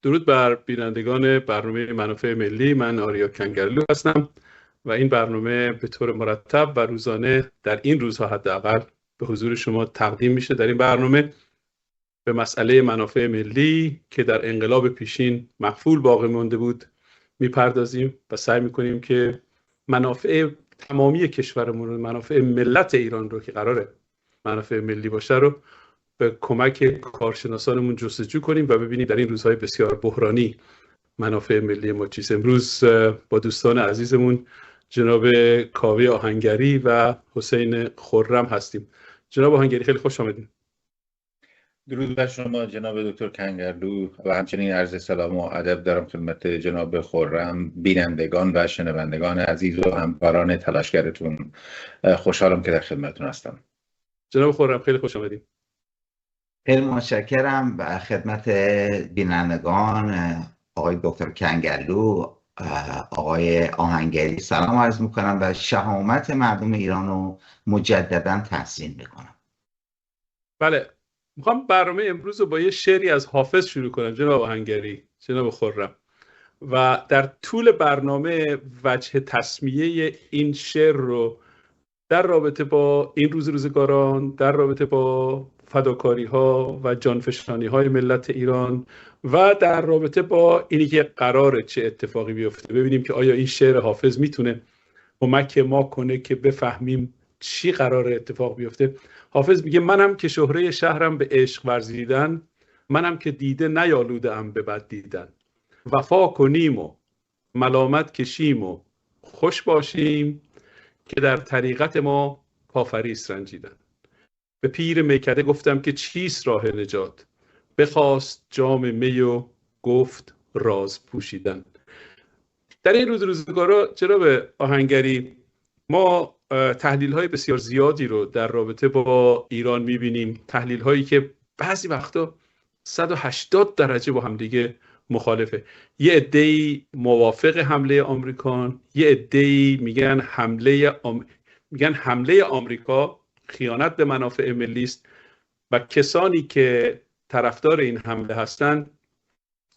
درود بر بینندگان برنامه منافع ملی. من آریا کنگرلو هستم و این برنامه به طور مرتب و روزانه در این روزها حداقل به حضور شما تقدیم میشه. در این برنامه به مسئله منافع ملی که در انقلاب پیشین مقفول باقی مانده بود میپردازیم و سعی میکنیم که منافع تمامی کشورمون رو، منافع ملت ایران رو که قراره منافع ملی باشه رو به کمک کارشناسانمون جستجو کنیم و ببینیم در این روزهای بسیار بحرانی منافع ملی ما چیست. امروز با دوستان عزیزمون جناب کاوه آهنگری و حسین خرم هستیم. جناب آهنگری خیلی خوش آمدید. درود بر شما جناب دکتر کنگرلو و همچنین عرض سلام و ادب دارم خدمت جناب خرم، بینندگان و شنوندگان عزیز و همکاران تلاشگرتون. خوشحالم که در خدمتتون هستم. جناب خرم خیلی خوش آمدید. خیلی متشکرم. و خدمت بینندگان آقای دکتر کنگرلو، آقای آهنگری سلام عرض میکنم و شهامت مردم ایران رو مجددا تحسین میکنم. بله، میخوام برنامه امروز رو با یه شعری از حافظ شروع کنم جناب آهنگری، جناب خرم، و در طول برنامه وجه تسمیه این شعر رو در رابطه با این روزگاران، در رابطه با فداکاری ها و جانفشانی های ملت ایران و در رابطه با اینی که قراره چه اتفاقی بیفته، ببینیم که آیا این شعر حافظ میتونه کمک ما کنه که بفهمیم چی قراره اتفاق بیفته. حافظ میگه منم که شهره شهرم به عشق ورزیدن، منم که دیده نیالوده ام به بد دیدن. وفا کنیم و ملامت کشیم و خوش باشیم، که در طریقت ما کافریست رنجیدن. به پیر میکده گفتم که چیست راه نجات، بخواست جام می و گفت راز پوشیدن. در این روزگارا جناب آهنگری ما تحلیل های بسیار زیادی رو در رابطه با ایران میبینیم، تحلیل هایی که بعضی وقتا 180 درجه با هم دیگه مخالفه. یه عده‌ای موافق حمله آمریکان، یه عده‌ای میگن حمله آمریکا خیانت به منافع ملی است و کسانی که طرفدار این حمله هستند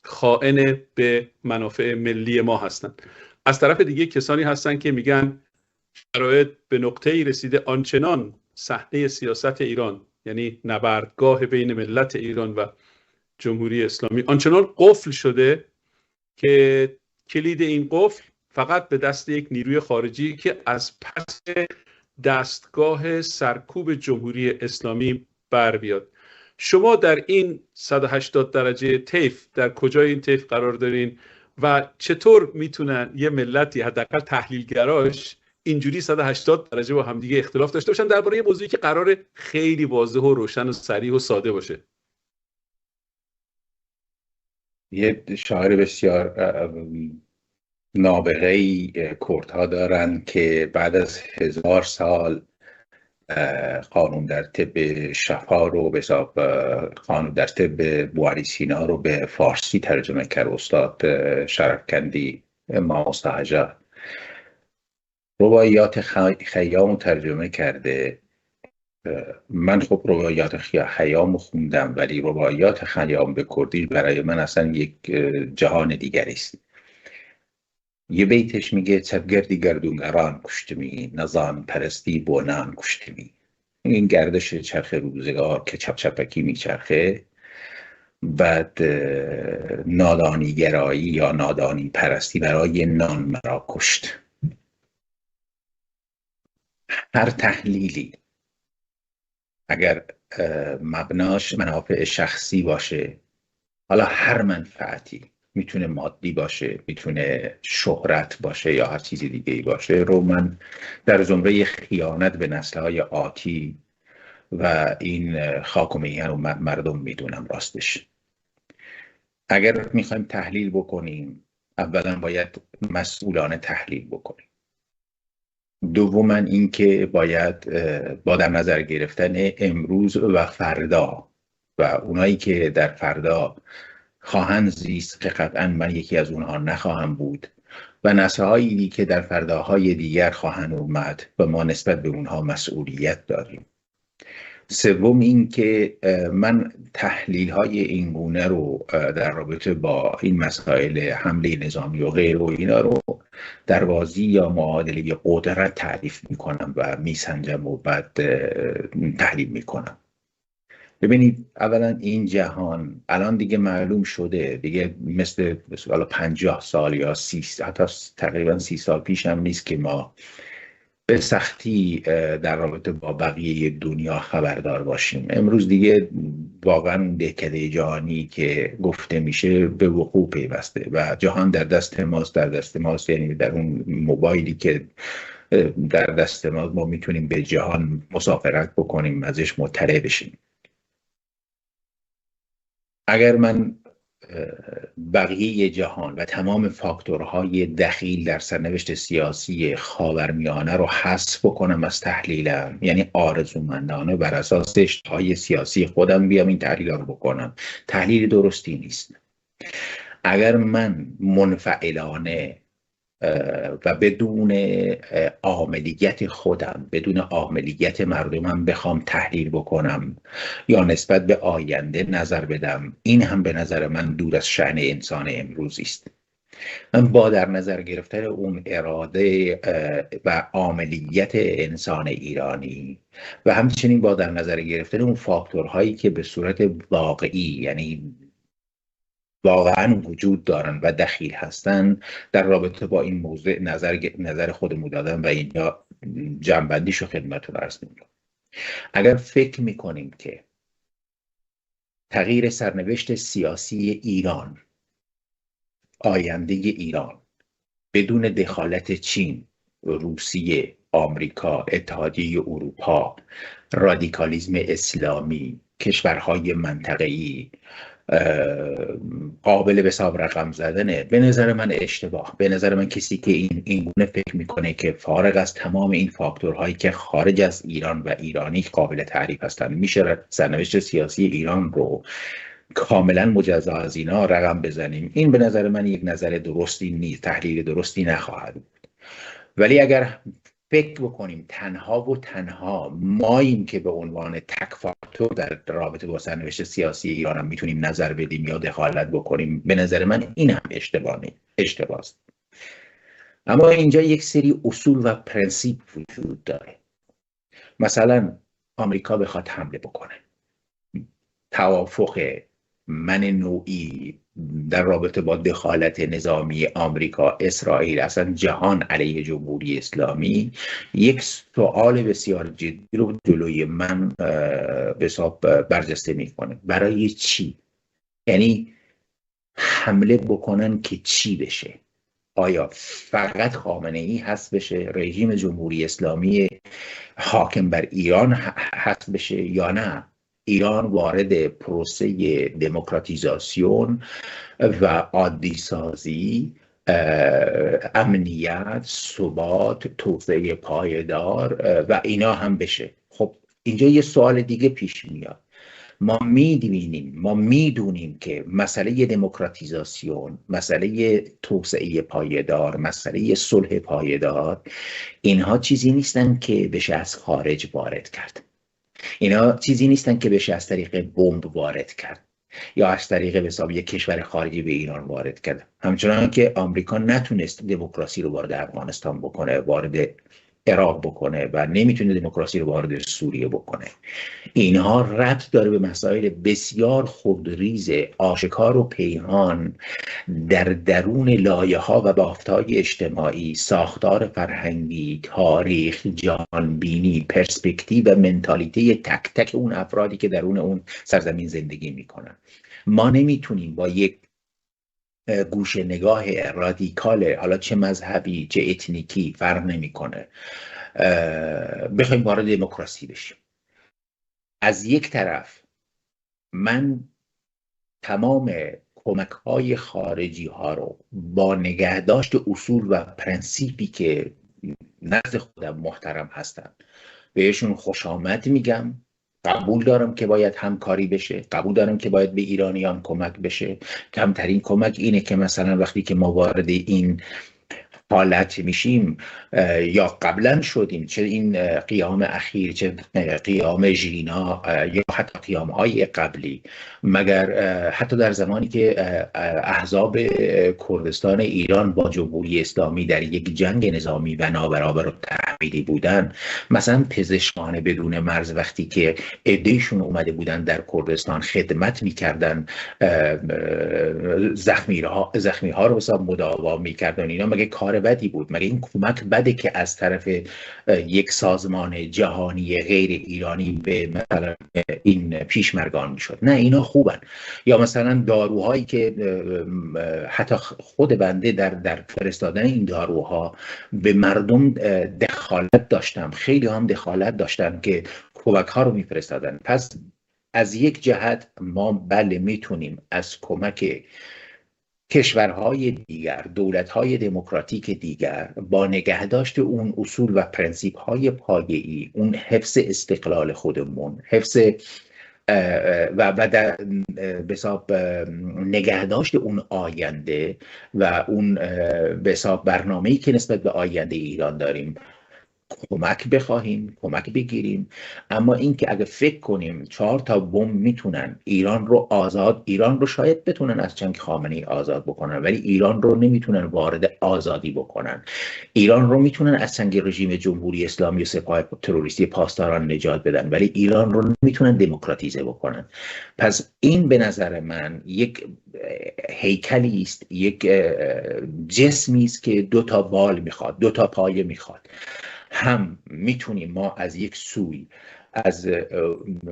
خائن به منافع ملی ما هستند. از طرف دیگه کسانی هستند که میگن شرایط به نقطه‌ای رسیده آنچنان صحنه سیاست ایران، یعنی نبردگاه بین ملت ایران و جمهوری اسلامی، آنچنان قفل شده که کلید این قفل فقط به دست یک نیروی خارجی که از پس دستگاه سرکوب جمهوری اسلامی بر بیاد. شما در این 180 درجه طیف در کجای این طیف قرار دارین و چطور میتونن یه ملتی حداقل تحلیلگراش اینجوری 180 درجه با همدیگه اختلاف داشته باشن درباره یه موضوعی که قراره خیلی واضح و روشن و صریح و ساده باشه؟ یه شاعر بسیار نابغه‌ای کردها دارن که بعد از 1000 سال قانون در طب شفا رو به حساب قانون در طب بواری سینا رو به فارسی ترجمه کرد استاد شرفکندی ما مستهجا. روایات خیام ترجمه کرده. من خب روایات خیام خوندم، ولی روایات خیام به کردی برای من اصلا یک جهان دیگری است. یه بیتش میگه چپگردی گردونگران کشتمی، نزان پرستی بونان کشتمی. این گردش چرخ روزگار که چپ چپکی میچرخه، بعد نادانی گرایی یا نادانی پرستی برای نان مرا کشت. هر تحلیلی اگر مبناش منافع شخصی باشه، حالا هر منفعتی، میتونه مادی باشه، میتونه شهرت باشه یا هر چیزی دیگه ای باشه، رو من در زمره خیانت به نسل‌های آتی و این خاک و میهن و مردم میدونم راستش. اگر میخوایم تحلیل بکنیم، اولا باید مسئولانه تحلیل بکنیم. دوما این که باید با در نظر گرفتن امروز و فردا و اونایی که در فردا خواهند زیست که قطعا من یکی از اونها نخواهم بود و نسل‌هایی که در فرداهای دیگر خواهند اومد و ما نسبت به اونها مسئولیت داریم. سوم این که من تحلیل های این گونه رو در رابطه با این مسائل حمله نظامی و غیر و اینا رو در بازی یا معادله قدرت تعریف میکنم و میسنجم و بعد تحلیل میکنم. ببینید اولا این جهان الان دیگه معلوم شده، دیگه مثل 50 سال یا 30 حتی تقریبا 30 سال پیش هم نیست که ما به سختی در رابطه با بقیه دنیا خبردار باشیم. امروز دیگه واقعا دهکده جهانی که گفته میشه به وقوع پیوسته و جهان در دست ماست، یعنی در اون موبایلی که در دست ما میتونیم به جهان مسافرت بکنیم، ازش مطلع بشیم. اگر من بقیه جهان و تمام فاکتورهای دخیل در سرنوشت سیاسی خاورمیانه رو حذف بکنم از تحلیلم، یعنی آرزومندانه بر اساس اشتهای سیاسی خودم بیام این تحلیل رو بکنم، تحلیل درستی نیست. اگر من منفعلانه و بدون عاملیت خودم، بدون عاملیت مردمم بخوام تحلیل بکنم یا نسبت به آینده نظر بدم، این هم به نظر من دور از شأن انسان امروزی است. من با در نظر گرفتن اون اراده و عاملیت انسان ایرانی و همچنین با در نظر گرفتن اون فاکتورهایی که به صورت واقعی، یعنی واقعا وجود دارن و دخیل هستن، در رابطه با این موضوع نظر خودمون دادم و اینجا جمع‌بندیشو خدمتتون عرض می‌کنم. اگر فکر میکنیم که تغییر سرنوشت سیاسی ایران، آینده ایران بدون دخالت چین، روسیه، آمریکا، اتحادیه اروپا، رادیکالیسم اسلامی، کشورهای منطقه‌ای قابل به حساب رقم زدنه، به نظر من اشتباه. به نظر من کسی که این گونه فکر میکنه که فارغ از تمام این فاکتورهایی که خارج از ایران و ایرانی قابل تعریف هستن میشه سرنوشت سیاسی ایران رو کاملا مجزا از اینا رقم بزنیم، این به نظر من یک نظر درستی نیست، تحلیل درستی نخواهد بود. ولی اگر فکر بکنیم تنها و تنها ماییم که به عنوان تک فاکتور در رابطه با سرنوشت سیاسی ایران هم میتونیم نظر بدیم یا دخالت بکنیم، به نظر من این هم اشتباه است. اما اینجا یک سری اصول و پرنسیپ وجود داره. مثلا آمریکا بخواد حمله بکنه، توافق من نوعی در رابطه با دخالت نظامی آمریکا، اسرائیل، اصلا جهان علیه جمهوری اسلامی، یک سوال بسیار جدی رو جلوی من به حساب برجسته میکنه. برای چی؟ یعنی حمله بکنن که چی بشه؟ آیا فقط خامنه ای هست بشه، رژیم جمهوری اسلامی حاکم بر ایران هست بشه، یا نه ایران وارد پروسه دموکراتیزاسیون و عادی سازی، امنیت، ثبات، توسعه پایدار و اینا هم بشه؟ خب اینجا یه سوال دیگه پیش میاد. ما میدونیم که مسئله دموکراتیزاسیون، مسئله توسعه پایدار، مسئله صلح پایدار، اینها چیزی نیستن که بشه از خارج وارد کرد. اینا چیزی نیستن که بشه از طریق بمب وارد کرد یا از طریق به حساب یک کشور خارجی به ایران وارد کرد. همچنان که آمریکا نتونست دموکراسی رو وارد افغانستان بکنه، وارد عراق بکنه و نمیتونه دموکراسی رو وارد سوریه بکنه. اینها ربط داره به مسائل بسیار خودریز، آشکار و پنهان در درون لایه‌ها و بافت‌های اجتماعی، ساختار فرهنگی، تاریخ، جهانبینی، پرسپکتیو و منتالیته تک تک اون افرادی که درون اون سرزمین زندگی میکنن. ما نمیتونیم با یک گوشه نگاه رادیکال، حالا چه مذهبی چه اتنیکی فرق نمیکنه، بخوایم وارد دموکراسی بشیم. از یک طرف من تمام کمک‌های خارجی ها رو با نگهداشت اصول و پرنسیپی که نزد خودم محترم هستن بهشون خوش آمد میگم، قبول دارم که باید همکاری بشه، قبول دارم که باید به ایرانیان کمک بشه. کمترین کمک اینه که مثلا وقتی که ما وارد این حالت میشیم یا قبلا شدیم، چه این قیام اخیر، چه قیام ژینا یا حتی قیام های قبلی، مگر حتی در زمانی که احزاب کردستان ایران با جمهوری اسلامی در یک جنگ نظامی و نابرابر و تحمیلی بودن، مثلا پزشکان بدون مرز وقتی که عدهشون اومده بودن در کردستان خدمت میکردن، زخمی ها رو حساب مداوا میکردن، اینا مگه کار بدی بود؟ مگه این کمک بده که از طرف یک سازمان جهانی غیر ایرانی به مثلا این پیشمرگان میشد؟ نه، اینا خوبن. یا مثلا داروهایی که حتی خود بنده در فرستادن این داروها به مردم دخالت داشتم، خیلی هم دخالت داشتن که کمک ها رو میفرستادن. پس از یک جهت ما بله میتونیم از کمک کشورهای دیگر، دولتهای دموکراتیک دیگر، با نگهداشت اون اصول و پرنسیپ‌های پایه‌ای، اون حفظ استقلال خودمون، حفظ و در به حساب نگهداشت اون آینده و اون به حساب برنامه‌ای که نسبت به آینده ایران داریم، کمک بخواهیم، کمک بگیریم. اما اینکه اگه فکر کنیم 4 تا بمب میتونن ایران رو شاید بتونن از چنگ خامنه‌ای آزاد بکنن، ولی ایران رو نمیتونن وارد آزادی بکنن. ایران رو میتونن از چنگ رژیم جمهوری اسلامی و سپاه تروریستی پاسداران نجات بدن، ولی ایران رو نمیتونن دموکراتیزه بکنن. پس این به نظر من یک هیکلی است، یک جسمی است که 2 تا بال میخواد، 2 تا پایه میخواد. هم میتونیم ما از یک سوی از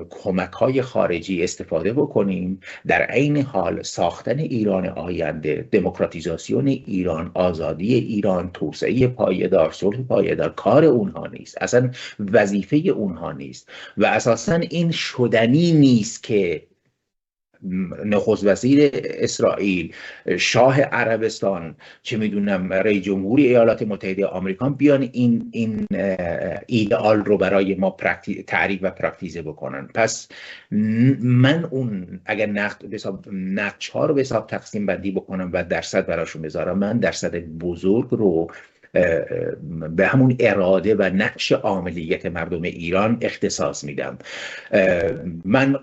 کمک‌های خارجی استفاده بکنیم، در عین حال ساختن ایران آینده، دموکراتیزاسیون ایران، آزادی ایران، توسعه پایدار، صلح پایدار کار اونها نیست، اصلا وظیفه اونها نیست و اساساً این شدنی نیست که نخست وزیر اسرائیل، شاه عربستان، چه میدونم رئیس جمهوری ایالات متحده آمریکا بیان این ایدئال رو برای ما تعریف و پراکتیزه بکنن. پس من اون اگر نقش ها رو به حساب تقسیم بندی بکنم و درصد براشون بذارم، من درصد بزرگ رو به همون اراده و نقش عاملیت مردم ایران اختصاص میدم. من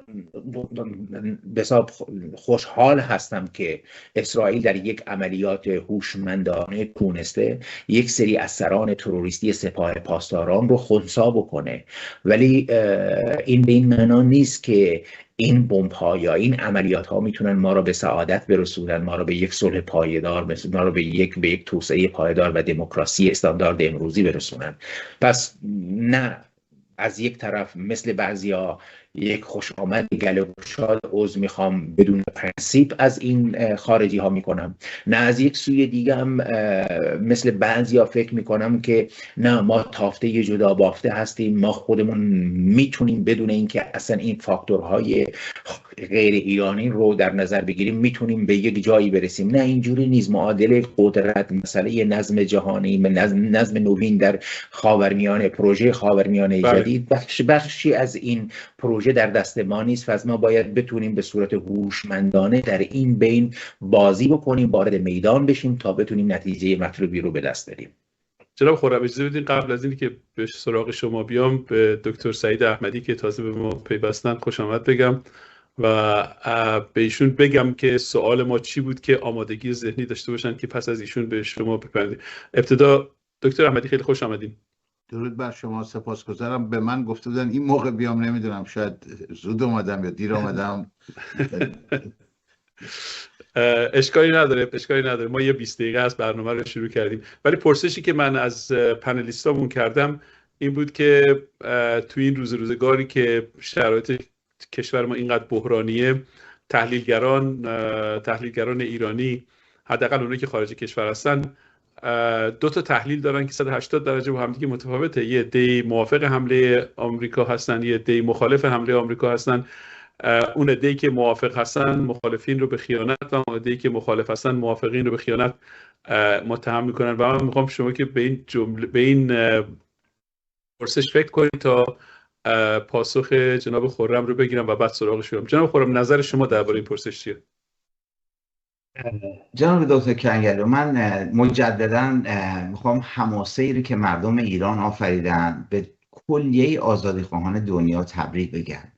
بسیار خوشحال هستم که اسرائیل در یک عملیات هوشمندانه تونسته یک سری از سران تروریستی سپاه پاسداران رو خنثی بکنه، ولی این به این معنا نیست که این بمب‌ها یا این عملیات‌ها میتونن ما را به سعادت برسونن، ما را به یک صلح پایدار، ما را به یک توسعه پایدار و دموکراسی استاندارد امروزی برسونن. پس نه، از یک طرف مثل بعضیا یک خوش آمد گله گشاد عضو میخوام بدون پرنسیپ از این خارجی ها میکنم، نه از یک سوی دیگه هم مثل بعضیا فکر میکنم که نه، ما تافته جدا بافته هستیم، ما خودمون میتونیم بدون اینکه اصلا این فاکتورهای غیر ایرانی رو در نظر بگیریم میتونیم به یک جایی برسیم. نه، اینجوری نیست. معادله قدرت، مسئله نظم جهانی، نظم نوین در خاورمیانه، پروژه خاورمیانه جدید بخشی از این پروژه در دست ما نیست و از ما باید بتونیم به صورت هوشمندانه در این بین بازی بکنیم، وارد میدان بشیم تا بتونیم نتیجه مطلوبی رو به دست بریم. جناب خرم، اجازه بدین قبل از اینکه به سراغ شما بیام به دکتر سعید احمدی که تازه به ما پیوستن خوش آمد بگم و به ایشون بگم که سوال ما چی بود که آمادگی ذهنی داشته باشن که پس از ایشون به شما بپردازیم. ابتدا دکتر احمدی خیلی خوش آمدین. درود بر شما، سپاسگزارم. به من گفته بودن این موقع بیام، نمیدونم شاید زود اومدم یا دیر اومدم. اشکالی نداره. ما یه 20 دقیقه از برنامه رو شروع کردیم، ولی پرسشی که من از پنلیستامون کردم این بود که تو این روزگاری که شرایط کشور ما اینقدر بحرانیه، تحلیلگران ایرانی، حداقل اونایی که خارج کشور هستن، 2 تا تحلیل دارن که 180 درجه با هم دیگه متفاوته. یه عده موافق حمله آمریکا هستن، یه عده مخالف حمله آمریکا هستن. اون عده‌ای که موافق هستن مخالفین رو به خیانت و اون عده‌ای که مخالف هستن موافقین رو به خیانت متهم میکنن. و من میخوام شما که به این پرسش فکر کنید تا پاسخ جناب خرم رو بگیرم و بعد سراغش برم. جناب خرم، نظر شما درباره این پرسش چیه؟ جناب دکتر کنگلو، من مجددا میخوام حماسه‌ای رو که مردم ایران آفریدن به کلیه آزادیخواهان دنیا تبریک بگم.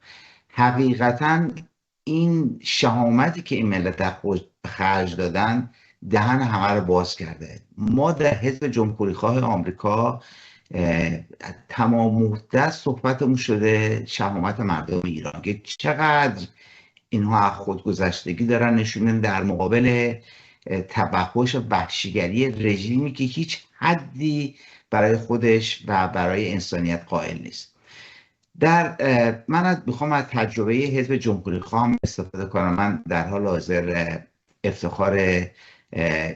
حقیقتا این شهامتی که این ملت در خود خرج دادن دهن همه رو باز کرده. ما در حزب جمهوریخواه آمریکا تمام مدت صحبتمون شده شهامت مردم ایران که چقدر اینها خودگذشتگی دارن نشون میدن در مقابل توحش و وحشیگری رژیمی که هیچ حدی برای خودش و برای انسانیت قائل نیست. من میخوام از تجربه حزب جمهوریخواه استفاده کنم. من در حال حاضر افتخار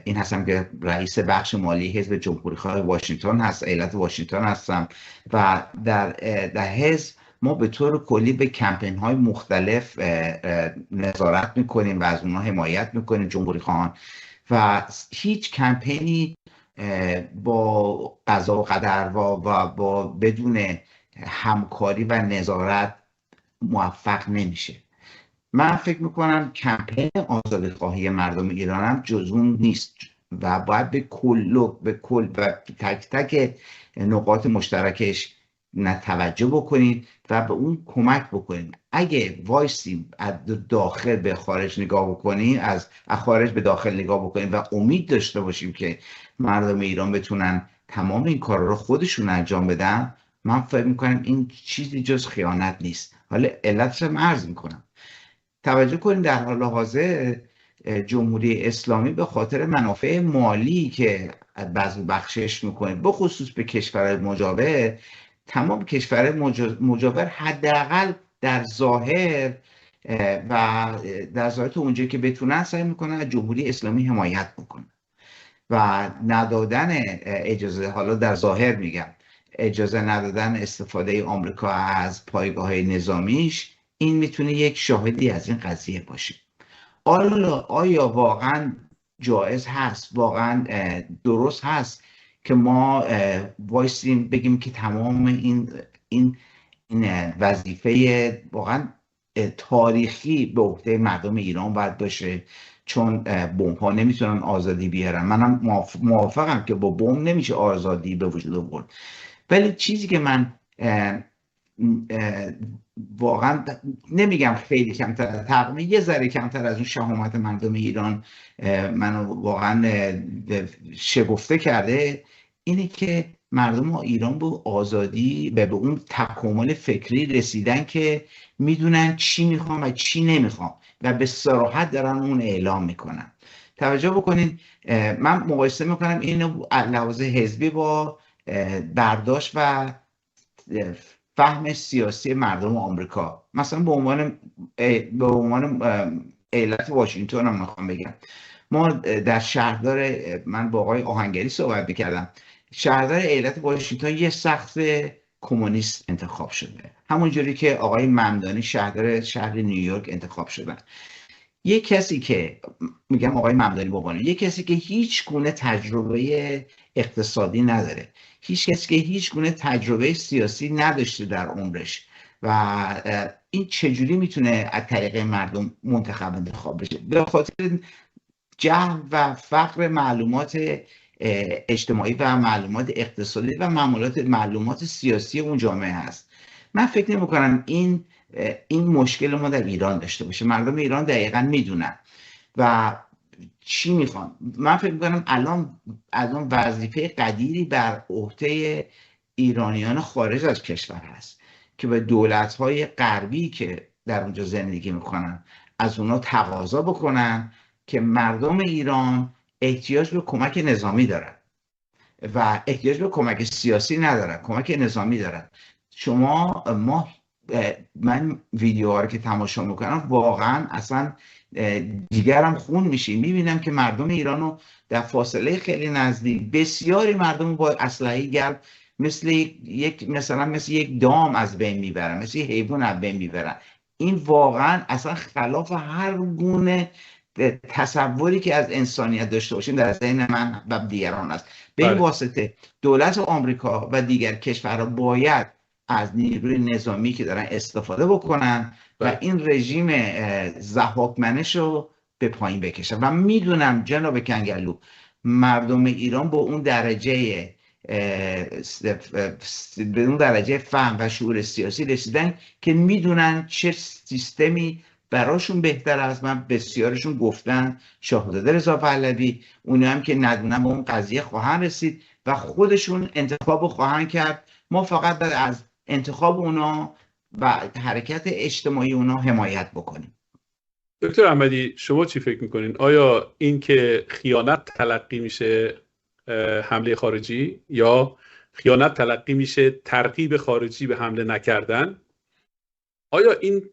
این هستم که رئیس بخش مالی حزب جمهوریخواه واشنگتن هست، ایالت واشنگتن هستم و در حزب ما به طور کلی به کمپین های مختلف نظارت میکنیم و از اونها حمایت میکنیم جمهوریخواهان، و هیچ کمپینی با قضا و قدر و با بدون همکاری و نظارت موفق نمیشه. من فکر میکنم کمپین آزادیخواهی مردم ایران هم جز اون نیست و باید به کل و تک تک نقاط مشترکش توجه بکنید و به اون کمک بکنید. اگه وایسیم از داخل به خارج نگاه بکنیم، از خارج به داخل نگاه بکنیم و امید داشته باشیم که مردم ایران بتونن تمام این کار رو خودشون انجام بدن، من فکر میکنم این چیزی جز خیانت نیست. حالا علتش هم عرض میکنم. توجه کنید در حال حاضر جمهوری اسلامی به خاطر منافع مالی که بعضی بخشش میکنه، به خصوص به کشورهای مجاور، تمام کشورهای مجاور حداقل در ظاهر و در ظاهر تو اونجایی که بتونن سعی میکنن از جمهوری اسلامی حمایت بکنن و ندادن اجازه، حالا در ظاهر میگم، اجازه ندادن استفاده آمریکا از پایگاه نظامیش، این میتونه یک شاهدی از این قضیه باشه. آیا واقعا جایز هست، واقعا درست هست که ما وایسیم بگیم که تمام این وظیفه واقعا تاریخی به عهده مردم ایران باید باشه، چون بمب ها نمیتونن آزادی بیارن؟ منم موافقم که با بمب نمیشه آزادی به وجود آورد، ولی چیزی که من واقعا نمیگم خیلی کمتر، تقریبا یه ذره کمتر از اون شهامت مردم ایران منو واقعا شگفته کرده، اینه که مردم ایران به آزادی و به اون تکامل فکری رسیدن که میدونن چی میخوام و چی نمیخوام و به صراحت دارن اون اعلام میکنن. توجه بکنید، من مقایسه میکنم اینو لحاظ حزبی با برداشت و فهم سیاسی مردم آمریکا. مثلا به عنوان ایالت واشنگتن هم میخوام بگم، ما در شهردار، من با آقای آهنگری صحبت میکردم، شهردار ایالت واشنگتن یه سقف کمونیست انتخاب شده، همونجوری که آقای ممدانی شهردار شهر نیویورک انتخاب شدن. یه کسی که میگم آقای ممدانی بابانی، یه کسی که هیچ گونه تجربه اقتصادی نداره، هیچ کسی که هیچ گونه تجربه سیاسی نداشته در عمرش، و این چجوری میتونه از طریق مردم منتخب انتخاب بشه؟ به خاطر جهل و فقر معلومات اجتماعی و معلومات اقتصادی و معلومات سیاسی اون جامعه هست. من فکر نمی کنم این مشکل ما در ایران داشته باشه. مردم ایران دقیقاً میدونن و چی میخوان. من فکر میکنم الان وظیفه قدیری بر عهده ایرانیان خارج از کشور هست که به دولت‌های غربی که در اونجا زندگی میکنن از اونا تقاضا بکنن که مردم ایران احتیاج به کمک نظامی دارن و احتیاج به کمک سیاسی ندارن، کمک نظامی دارن. من ویدیوها رو که تماشا میکنم واقعا اصلا دیگرم خون میشه. میبینم که مردم ایرانو در فاصله خیلی نزدیک بسیاری مردم با اسلحه گرم مثل یک دام از بین میبرن، مثل یک حیوان از بین میبرن. این واقعا اصلا خلاف هر گونه تصوری که از انسانیت داشته باشیم در ذهن من و دیگران است. به این واسطه دولت آمریکا و دیگر کشورها باید از نیروی نظامی که دارن استفاده بکنن و این رژیم ضحاک‌منش رو به پایین بکشن. و میدونم جناب کنگلو مردم ایران با اون درجه به اون درجه فهم و شعور سیاسی رسیدن که میدونن چه سیستمی براشون بهتر از من. بسیارشون گفتن شاهزاده رضا پهلوی، اونی هم که ندونن به اون قضیه خواهند رسید و خودشون انتخاب خواهند کرد. ما فقط از انتخاب اونا و حرکت اجتماعی اونا حمایت بکنیم. دکتر احمدی شما چی فکر میکنین؟ آیا این که خیانت تلقی میشه حمله خارجی یا خیانت تلقی میشه ترغیب خارجی به حمله نکردن؟ آیا این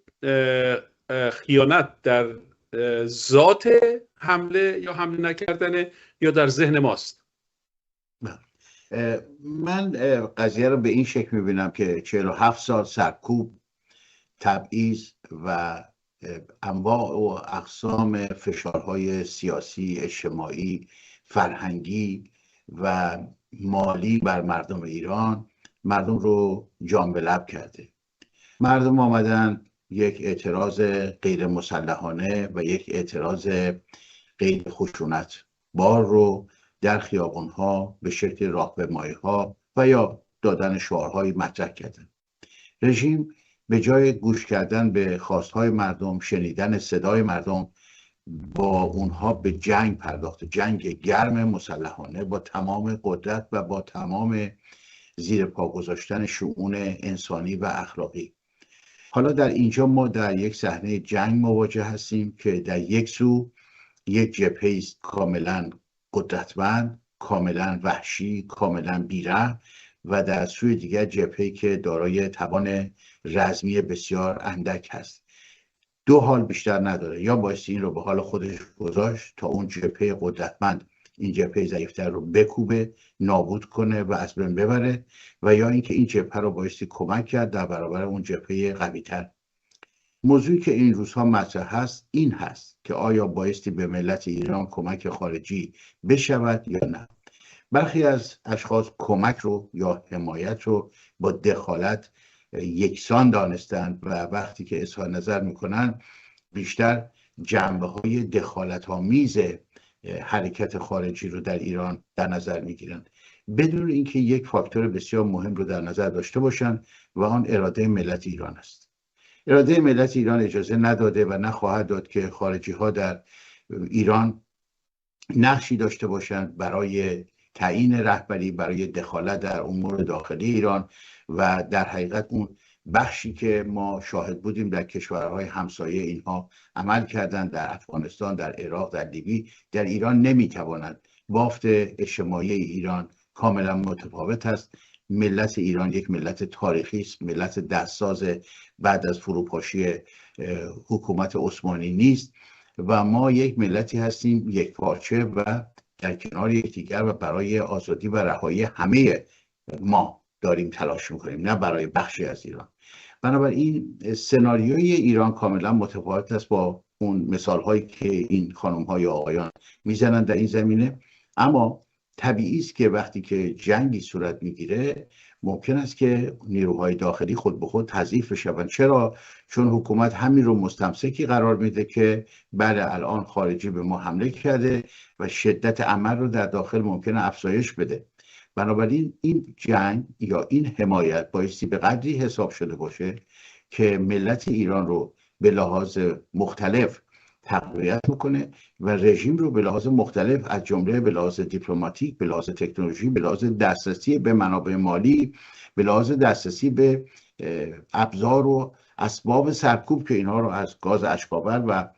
خیانت در ذات حمله یا حمله نکردنه یا در ذهن ماست؟ من قضیه رو به این شکل میبینم که 47 سال سرکوب، تبعیض و انواع و اقسام فشارهای سیاسی، اجتماعی، فرهنگی و مالی بر مردم ایران مردم رو جان به لب کرده. مردم آمدن یک اعتراض غیر مسلحانه و یک اعتراض غیر خشونت بار رو در خیابان‌ها به شکل راهپیمایی‌ها و یا دادن شعارهای مطرح کردن. رژیم به جای گوش کردن به خواستهای مردم، شنیدن صدای مردم، با اونها به جنگ پرداخت، جنگ گرم مسلحانه با تمام قدرت و با تمام زیر پا گذاشتن شؤون انسانی و اخلاقی. حالا در اینجا ما در یک صحنه جنگ مواجه هستیم که در یک سو یک جبهه است کاملا قدرتمند، کاملا وحشی، کاملا بی‌رحم، و در سوی دیگر جبهه‌ای که دارای توان رزمی بسیار اندک هست. دو حال بیشتر نداره، یا بایستی این رو به حال خودش گذاشت تا اون جبهه قدرتمند این جبهه ضعیفتر رو بکوبه، نابود کنه و از بین ببره، و یا اینکه این جبهه رو بایستی کمک کرد در برابر اون جبهه قوی‌تر. موضوعی که این روزها مطرح هست این هست که آیا بایستی به ملت ایران کمک خارجی بشود یا نه. برخی از اشخاص کمک رو یا حمایت رو با دخالت یکسان دانستند و وقتی که اظهار نظر میکنن بیشتر جنبه‌های دخالت‌آمیز حرکت خارجی رو در ایران در نظر میگیرن، بدون اینکه یک فاکتور بسیار مهم رو در نظر داشته باشن و آن اراده ملت ایران است. اراده ملت ایران اجازه نداده و نخواهد داد که خارجی ها در ایران نقشی داشته باشند برای تعیین رهبری، برای دخالت در امور داخلی ایران. و در حقیقت اون بخشی که ما شاهد بودیم در کشورهای همسایه اینها عمل کردند، در افغانستان، در عراق، در لیبی، در ایران نمیتوانند. بافت اجتماعی ایران کاملا متفاوت است. ملت ایران یک ملت تاریخی است، ملت دستساز بعد از فروپاشی حکومت عثمانی نیست و ما یک ملتی هستیم یک پارچه و در کنار یکدیگر و برای آزادی و رهایی همه ما داریم تلاش میکنیم، نه برای بخشی از ایران. بنابراین سناریوی ایران کاملا متفاوت است با اون مثال هایی که این خانم های آقایان میزنن در این زمینه. اما طبیعی است که وقتی که جنگی صورت میگیره ممکن است که نیروهای داخلی خود به خود تضعیف بشوند. چرا؟ چون حکومت همین رو مستمسکی قرار میده که بله الان خارجی به ما حمله کرده و شدت عمل رو در داخل ممکنه افزایش بده. بنابراین این جنگ یا این حمایت بایستی به قدری حساب شده باشه که ملت ایران رو به لحاظ مختلف تقویت میکنه و رژیم رو به لحاظ مختلف از جمله به لحاظ دیپلماتیک، به لحاظ تکنولوژی، به لحاظ دسترسی به منابع مالی، به لحاظ دسترسی به ابزار و اسباب سرکوب که اینها رو از گاز اشکاور و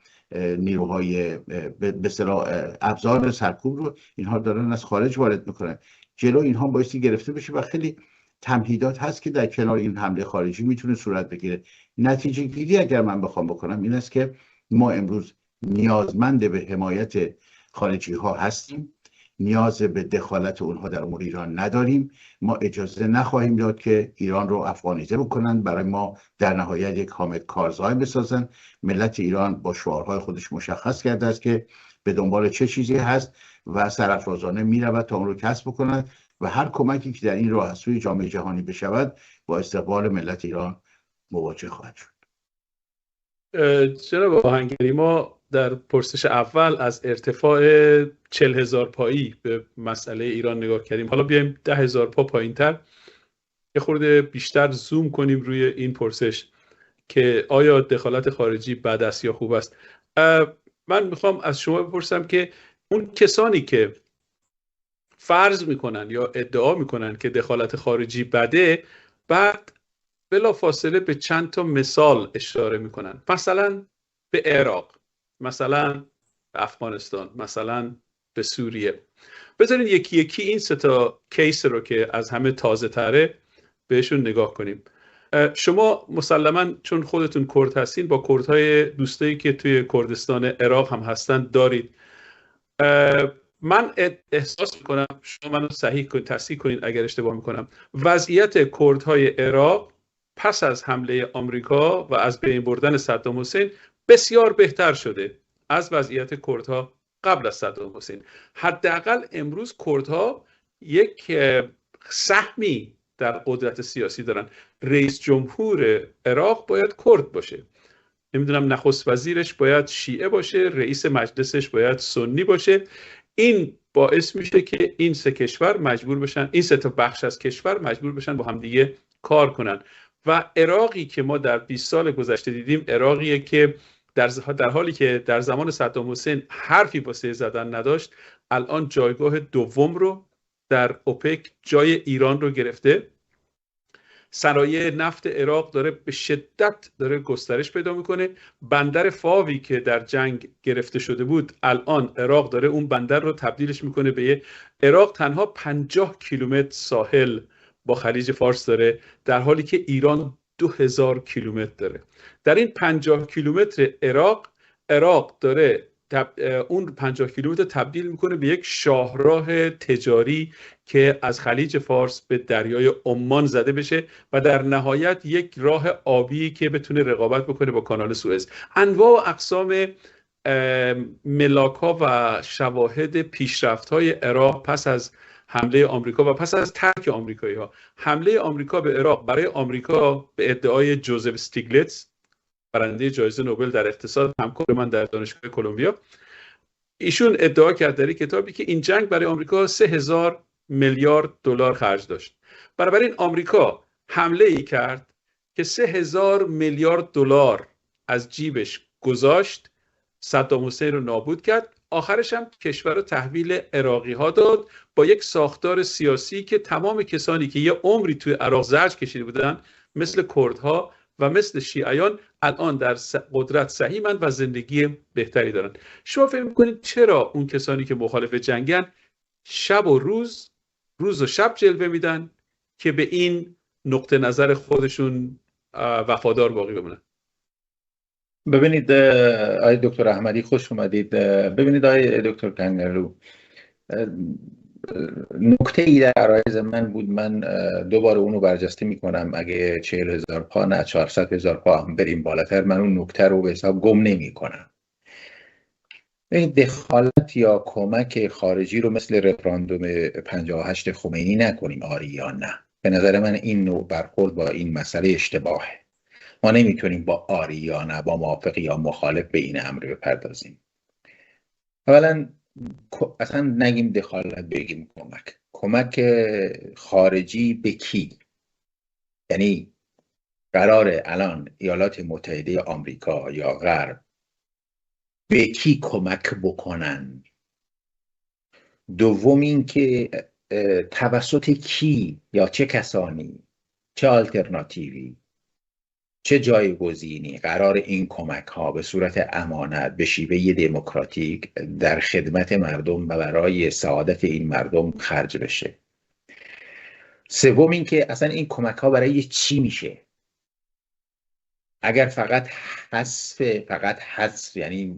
نیروهای به اصطلاح ابزار سرکوب رو اینها دارن از خارج وارد میکنن، جلو اینها بایستی گرفته بشه و خیلی تمهیدات هست که در کنار این حمله خارجی میتونه صورت بگیره. نتیجه گیری اگر من بخوام بکنم این است که ما امروز نیازمند به حمایت خارجی ها هستیم، نیاز به دخالت اونها در امور ایران نداریم. ما اجازه نخواهیم داد که ایران رو افغانیزه بکنن، برای ما در نهایت یک حامد کارزای بسازن. ملت ایران با شعارهای خودش مشخص کرده است که به دنبال چه چیزی هست و سرافرازانه میرود تا اون رو کسب بکنند و هر کمکی که در این راه از سوی جامعه جهانی بشود با استقبال ملت ایران مواجه خواهد شد. جناب آهنگری، ما در پرسش اول از ارتفاع 40,000 پایی به مسئله ایران نگاه کردیم. حالا بیایم 10,000 پا پایین تر یه خورده بیشتر زوم کنیم روی این پرسش که آیا دخالت خارجی بد است یا خوب است. من میخوام از شما بپرسم که اون کسانی که فرض میکنن یا ادعا میکنن که دخالت خارجی بده، بعد بلا فاصله به چند تا مثال اشاره میکنن، مثلا به عراق، مثلا به افغانستان، مثلا به سوریه. بذارین یکی یکی این سه تا کیس رو که از همه تازه تره بهشون نگاه کنیم. شما مسلماً چون خودتون کرد هستین با کردهای دوستایی که توی کردستان عراق هم هستن دارید. من احساس میکنم، شما منو تصحیح کنین اگر اشتباه میکنم، وضعیت کردهای عراق پس از حمله آمریکا و از بین بردن صدام حسین بسیار بهتر شده از وضعیت کردها قبل از صدام حسین. حداقل امروز کردها یک سهمی در قدرت سیاسی دارن. رئیس جمهور عراق باید کرد باشه، نمیدونم نخست وزیرش باید شیعه باشه، رئیس مجلسش باید سنی باشه. این باعث میشه که این سه کشور مجبور بشن، این سه تا بخش از کشور مجبور بشن با هم دیگه کار کنن. و عراقی که ما در 20 سال گذشته دیدیم، عراقیه که در حالی که در زمان صدام حسین حرفی واسه زدن نداشت، الان جایگاه دوم رو در اوپک جای ایران رو گرفته. صنایع نفت عراق داره به شدت گسترش پیدا میکنه. بندر فاوی که در جنگ گرفته شده بود، الان عراق داره اون بندر رو تبدیلش میکنه به عراق تنها 50 کیلومتر ساحل با خلیج فارس داره، در حالی که ایران 2000 کیلومتر داره. در این 50 کیلومتر عراق داره اون 50 کیلومتر تبدیل میکنه به یک شاهراه تجاری که از خلیج فارس به دریای عمان زده بشه و در نهایت یک راه آبی که بتونه رقابت بکنه با کانال سوئز. انواع و اقسام ملاک‌ها و شواهد پیشرفت‌های عراق پس از حمله آمریکا و پس از ترک آمریکایی‌ها. حمله آمریکا به عراق برای آمریکا به ادعای جوزف استیگلیتز، برنده جایزه نوبل در اقتصاد، همکار من در دانشگاه کلمبیا، ایشون ادعا کرد در کتابی که این جنگ برای آمریکا 3000 میلیارد دلار خرج داشت. بنابراین آمریکا حمله ای کرد که 3000 میلیارد دلار از جیبش گذاشت، صدام حسین رو نابود کرد، آخرش هم کشور رو تحویل عراقی ها داد با یک ساختار سیاسی که تمام کسانی که یه عمری توی عراق زرج کشیده بودن، مثل کردها و مثل شیعیان، الان در قدرت سهیمن و زندگی بهتری دارن. شما فکر میکنید چرا اون کسانی که مخالف جنگن شب و روز و شب جلوه میدن که به این نقطه نظر خودشون وفادار باقی بمونن؟ ببینید آقای دکتر احمدی خوش اومدید. ببینید آقای دکتر کنگرلو، نکته ای در عرایز من بود، من دوباره اونو برجسته میکنم. اگه 40,000 پا نه 400,000 پا هم بریم بالاتر، من اون نکته رو به حساب گم نمی کنم. این دخالت یا کمک خارجی رو مثل رفراندوم 58 خمینی نکنیم آری یا نه. به نظر من این نوع برخورد با این مسئله اشتباهه. ما نمیتونیم با آری یا نه، با موافق یا مخالف به این امر بپردازیم. اولا اصلا نگیم دخالت، بگیم کمک خارجی به کی؟ یعنی قراره الان ایالات متحده آمریکا یا غرب به کی کمک بکنن؟ دوم این که توسط کی یا چه کسانی، چه آلترناتیوی، چه جایگزینی قرار این کمک ها به صورت امانت به شیوه دموکراتیک در خدمت مردم و برای سعادت این مردم خرج بشه؟ سوم این که اصلا این کمک ها برای چی میشه؟ اگر فقط حذف یعنی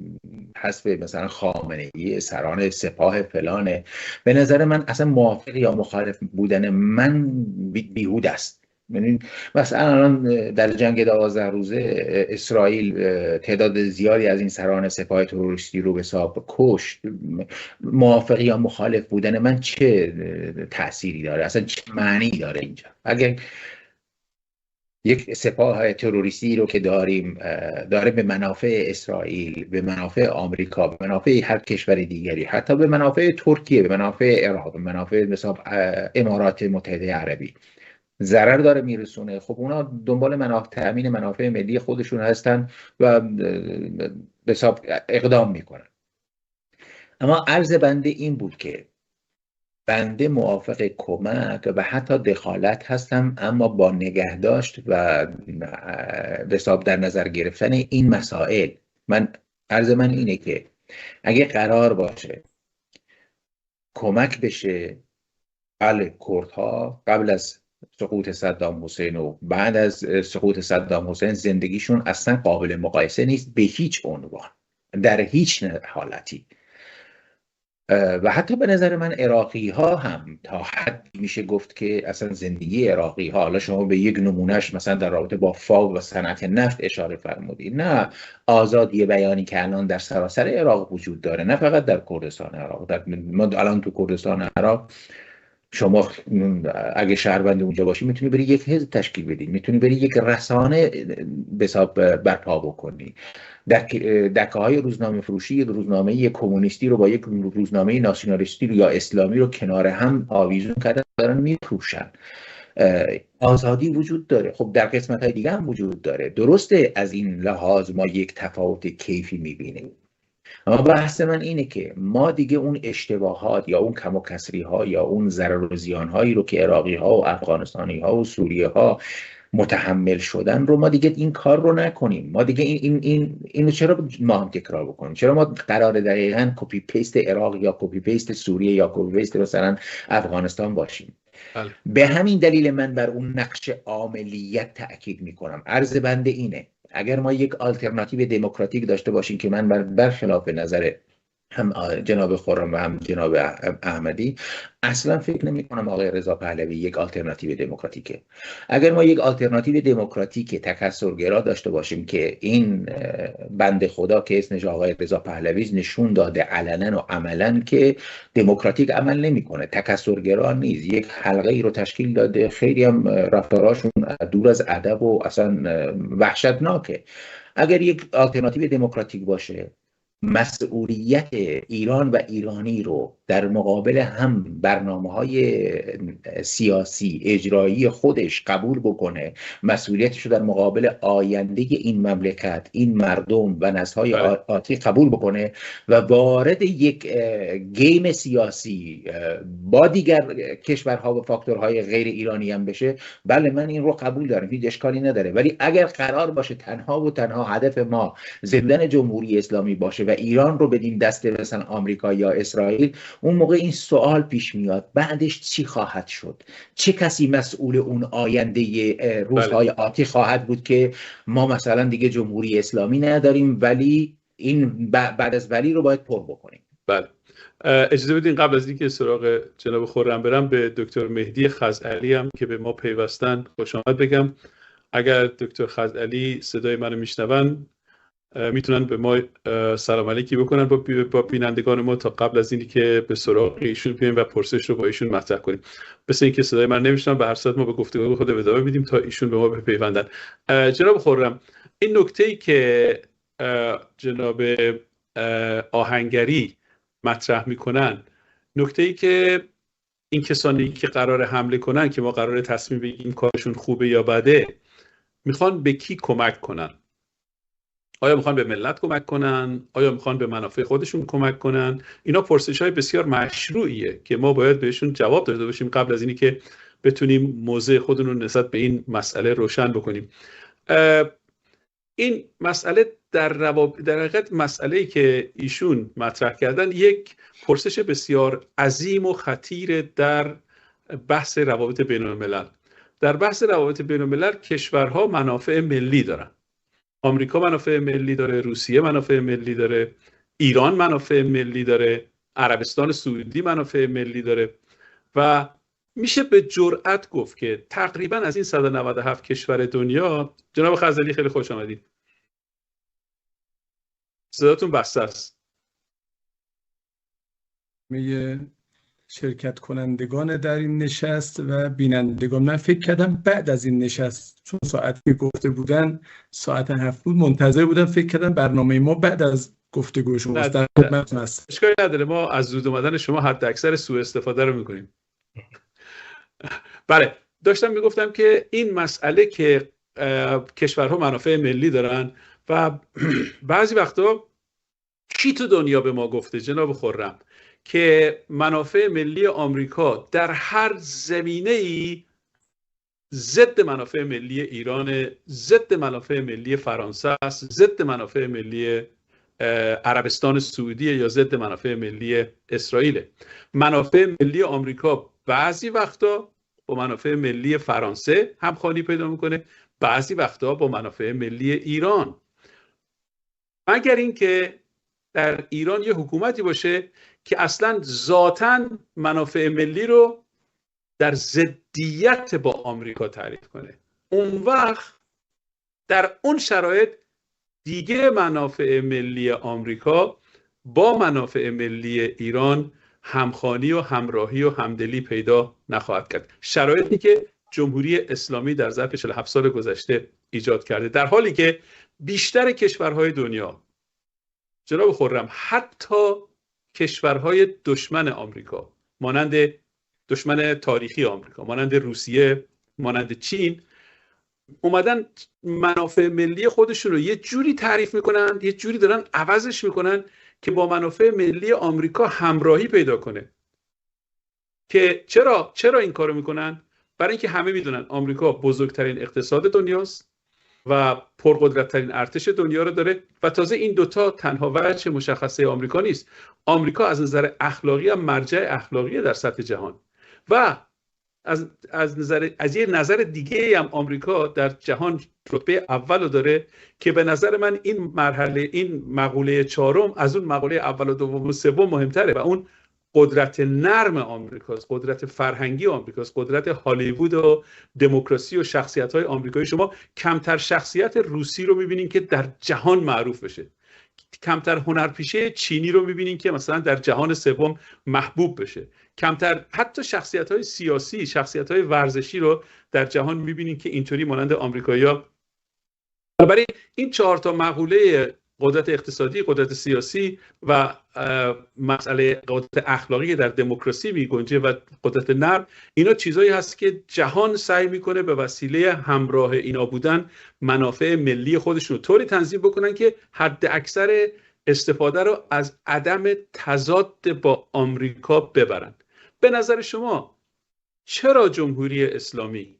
حذف مثلا خامنه‌ای سران سپاه فلانه، به نظر من اصلا موافق یا مخالف بودن من بیهوده است. مثلا الان در جنگ 12 روزه اسرائیل تعداد زیادی از این سران سپاه تروریستی رو به حساب کشت. موافق یا مخالف بودن من چه تأثیری داره؟ اصلا چه معنی داره اینجا؟ اگر یک سپاه تروریستی رو که داریم داره به منافع اسرائیل، به منافع آمریکا، به منافع هر کشور دیگری، حتی به منافع ترکیه، به منافع عراق، به منافع مثلا امارات متحده عربی ضرر داره میرسونه، خب اونا دنبال تأمین منافع ملی خودشون هستن و به حساب اقدام میکنن. اما عرض بنده این بود که بنده موافق کمک و حتی دخالت هستم، اما با نگهداشت و به حساب در نظر گرفتن این مسائل. عرض من اینه که اگه قرار باشه کمک بشه، بله کردها قبل از سقوط صدام حسین و بعد از سقوط صدام حسین زندگیشون اصلا قابل مقایسه نیست به هیچ عنوان، در هیچ حالتی. و حتی به نظر من عراقی ها هم تا حد میشه گفت که اصلا زندگی عراقی ها، حالا شما به یک نمونهش مثلا در رابطه با فاو و صنعت نفت اشاره فرمودید، نه آزادی بیانی که الان در سراسر عراق وجود داره، نه فقط در کردستان عراق. ما الان تو کردستان عراق شما اگه شهروند اونجا باشی میتونی بری یک حزب تشکیل بدی، میتونی بری یک رسانه به حساب برپا بکنی. دکه های روزنامه فروشی روزنامه کمونیستی رو با یک روزنامه ناسیونالیستی یا اسلامی رو کنار هم آویزون کردن، دارن میفروشن. آزادی وجود داره، خب در قسمت های دیگه هم وجود داره. درسته از این لحاظ ما یک تفاوت کیفی میبینیم، اما بحث من اینه که ما دیگه اون اشتباهات یا اون کم و کسری ها یا اون ضرر و زیان هایی رو که عراقی ها و افغانستانی ها و سوریه ها متحمل شدن رو ما دیگه این کار رو نکنیم. ما دیگه اینو چرا ما هم تکرار بکنیم؟ چرا ما قرار دقیقاً کپی پیست عراق یا کپی پیست سوریه یا کپی پیست مثلا افغانستان باشیم؟ بله. به همین دلیل من بر اون نقش عاملیت تأکید میکنم. عرض بنده اینه اگر ما یک آلترناتیو دموکراتیک داشته باشیم که من برخلاف نظر هم جناب خرم و هم جناب احمدی اصلا فکر نمی کنم آقای رضا پهلوی یک آلترناتیو دموکراتیکه. اگر ما یک آلترناتیو دموکراتیک تکثرگرا داشته باشیم که این بنده خدا که اسمش آقای رضا پهلوی نشون داده علنا و عملا که دموکراتیک عمل نمیکنه، تکثرگرا نیست، یک حلقه ای رو تشکیل داده، خیلی هم رفتاراشون دور از ادب و اصلا وحشتناکه. اگر یک آلترناتیو دموکراتیک باشه، مسئولیت ایران و ایرانی رو در مقابل هم برنامه‌های سیاسی اجرایی خودش قبول بکنه، مسئولیتش رو در مقابل آینده این مملکت، این مردم و نسل‌های آتی قبول بکنه و وارد یک گیم سیاسی با دیگر کشورها و فاکتورهای غیر ایرانی هم بشه، بله من این رو قبول دارم، هیچ اشکالی نداره. ولی اگر قرار باشه تنها و تنها هدف ما زندن جمهوری اسلامی باشه و ایران رو بدیم دست مثلا آمریکا یا اسرائیل، اون موقع این سوال پیش میاد بعدش چی خواهد شد؟ چه کسی مسئول اون آینده روزهای آتی خواهد بود که ما مثلا دیگه جمهوری اسلامی نداریم ولی این بعد از ولی رو باید پر بکنیم. بله. اجازه بدین قبل از اینکه سراغ جناب خرم برم به دکتر مهدی خزعلی هم که به ما پیوستن خوش آمد بگم. اگر دکتر خزعلی صدای منو میشنون میتونن به ما سلام علیکی بکنن با بینندگان ما تا قبل از اینی که به سراغ ایشون بیایم و پرسش رو با ایشون مطرح کنیم. مثل اینکه صدای من نمیشنن، به هر صورت ما به گفتگو خود ادامه میدیم تا ایشون به ما بپیوندن. جناب خرم، این نکته‌ای که جناب آهنگری مطرح میکنن، نکته‌ای که این کسانی که قرار حمله کنن که ما قرار تصمیم بگیریم کارشون خوبه یا بده، میخوان به کی کمک کنن؟ آیا میخوان به ملت کمک کنن؟ آیا میخوان به منافع خودشون کمک کنن؟ اینا پرسش‌های بسیار مشروعیه که ما باید بهشون جواب داده باشیم قبل از اینی که بتونیم موضع خودمون رو نسبت به این مسئله روشن بکنیم. این مسئله در حقیقت مسئله‌ای که ایشون مطرح کردن یک پرسش بسیار عظیم و خطیر در بحث روابط بین‌الملل. در بحث روابط بین‌الملل کشورها منافع ملی دارن. آمریکا منافع ملی داره، روسیه منافع ملی داره، ایران منافع ملی داره، عربستان سعودی منافع ملی داره و میشه به جرئت گفت که تقریبا از این 197 کشور دنیا، جناب خزعلی خیلی خوش آمدید. صداتون بسته است. شرکت کنندگان در این نشست و بینندگان. من فکر کردم بعد از این نشست، چون ساعتی که گفته بودن ساعت 7 بود، منتظر بودم، فکر کردم برنامه ما بعد از گفتگو شما در خدمتتون هست. اشکالی نداره، ما از زود اومدن شما حد اکثر سوء استفاده رو میکنیم. بله، داشتم میگفتم که این مسئله که کشورها منافع ملی دارن و بعضی وقتا کی تو دنیا به ما گفته جناب خرم که منافع ملی آمریکا در هر زمینه‌ای ضد منافع ملی ایران، ضد منافع ملی فرانسه است، ضد منافع ملی عربستان سعودی یا ضد منافع ملی اسرائیل. منافع ملی آمریکا بعضی وقتا با منافع ملی فرانسه همخوانی پیدا میکنه، بعضی وقتا با منافع ملی ایران. مگر اینکه در ایران یه حکومتی باشه که اصلا ذاتاً منافع ملی رو در ضدیت با آمریکا تعریف کنه، اون وقت در اون شرایط دیگه منافع ملی آمریکا با منافع ملی ایران همخوانی و همراهی و همدلی پیدا نخواهد کرد. شرایطی که جمهوری اسلامی در ظرف 47 سال گذشته ایجاد کرده، در حالی که بیشتر کشورهای دنیا جناب خرم، حتی کشورهای دشمن آمریکا، مانند دشمن تاریخی آمریکا، مانند روسیه، مانند چین، اومدن منافع ملی خودشون رو یه جوری تعریف میکنن، یه جوری دارن عوضش میکنن که با منافع ملی آمریکا همراهی پیدا کنه. که چرا این کارو میکنن؟ برای اینکه همه میدونن آمریکا بزرگترین اقتصاد دنیاست و پرقدرت‌ترین ارتش دنیا رو داره و تازه این دوتا تنها وجه مشخصه آمریکا نیست. آمریکا از نظر اخلاقی هم مرجع اخلاقی در سطح جهان و از یه نظر دیگه هم آمریکا در جهان رتبه اول رو داره که به نظر من این مقوله چهارم از اون مقوله اول و دوم و سوم مهمتره و اون قدرت نرم آمریکاست، قدرت فرهنگی آمریکاست، قدرت هالیوود و دموکراسی و شخصیت‌های آمریکایی. شما کمتر شخصیت روسی رو می‌بینین که در جهان معروف بشه، کمتر هنرپیشه چینی رو می‌بینین که مثلا در جهان سوم محبوب بشه، کمتر حتی شخصیت‌های سیاسی، شخصیت‌های ورزشی رو در جهان می‌بینین که اینطوری مانند آمریکایی‌ها. برای این 4 تا مقوله قدرت اقتصادی، قدرت سیاسی و مسئله قدرت اخلاقی در دموکراسی میگنجه و قدرت نرم، اینا چیزایی هست که جهان سعی میکنه به وسیله همراه اینا بودن منافع ملی خودشون رو طوری تنظیم بکنن که حد اکثر استفاده رو از عدم تضاد با آمریکا ببرن. به نظر شما چرا جمهوری اسلامی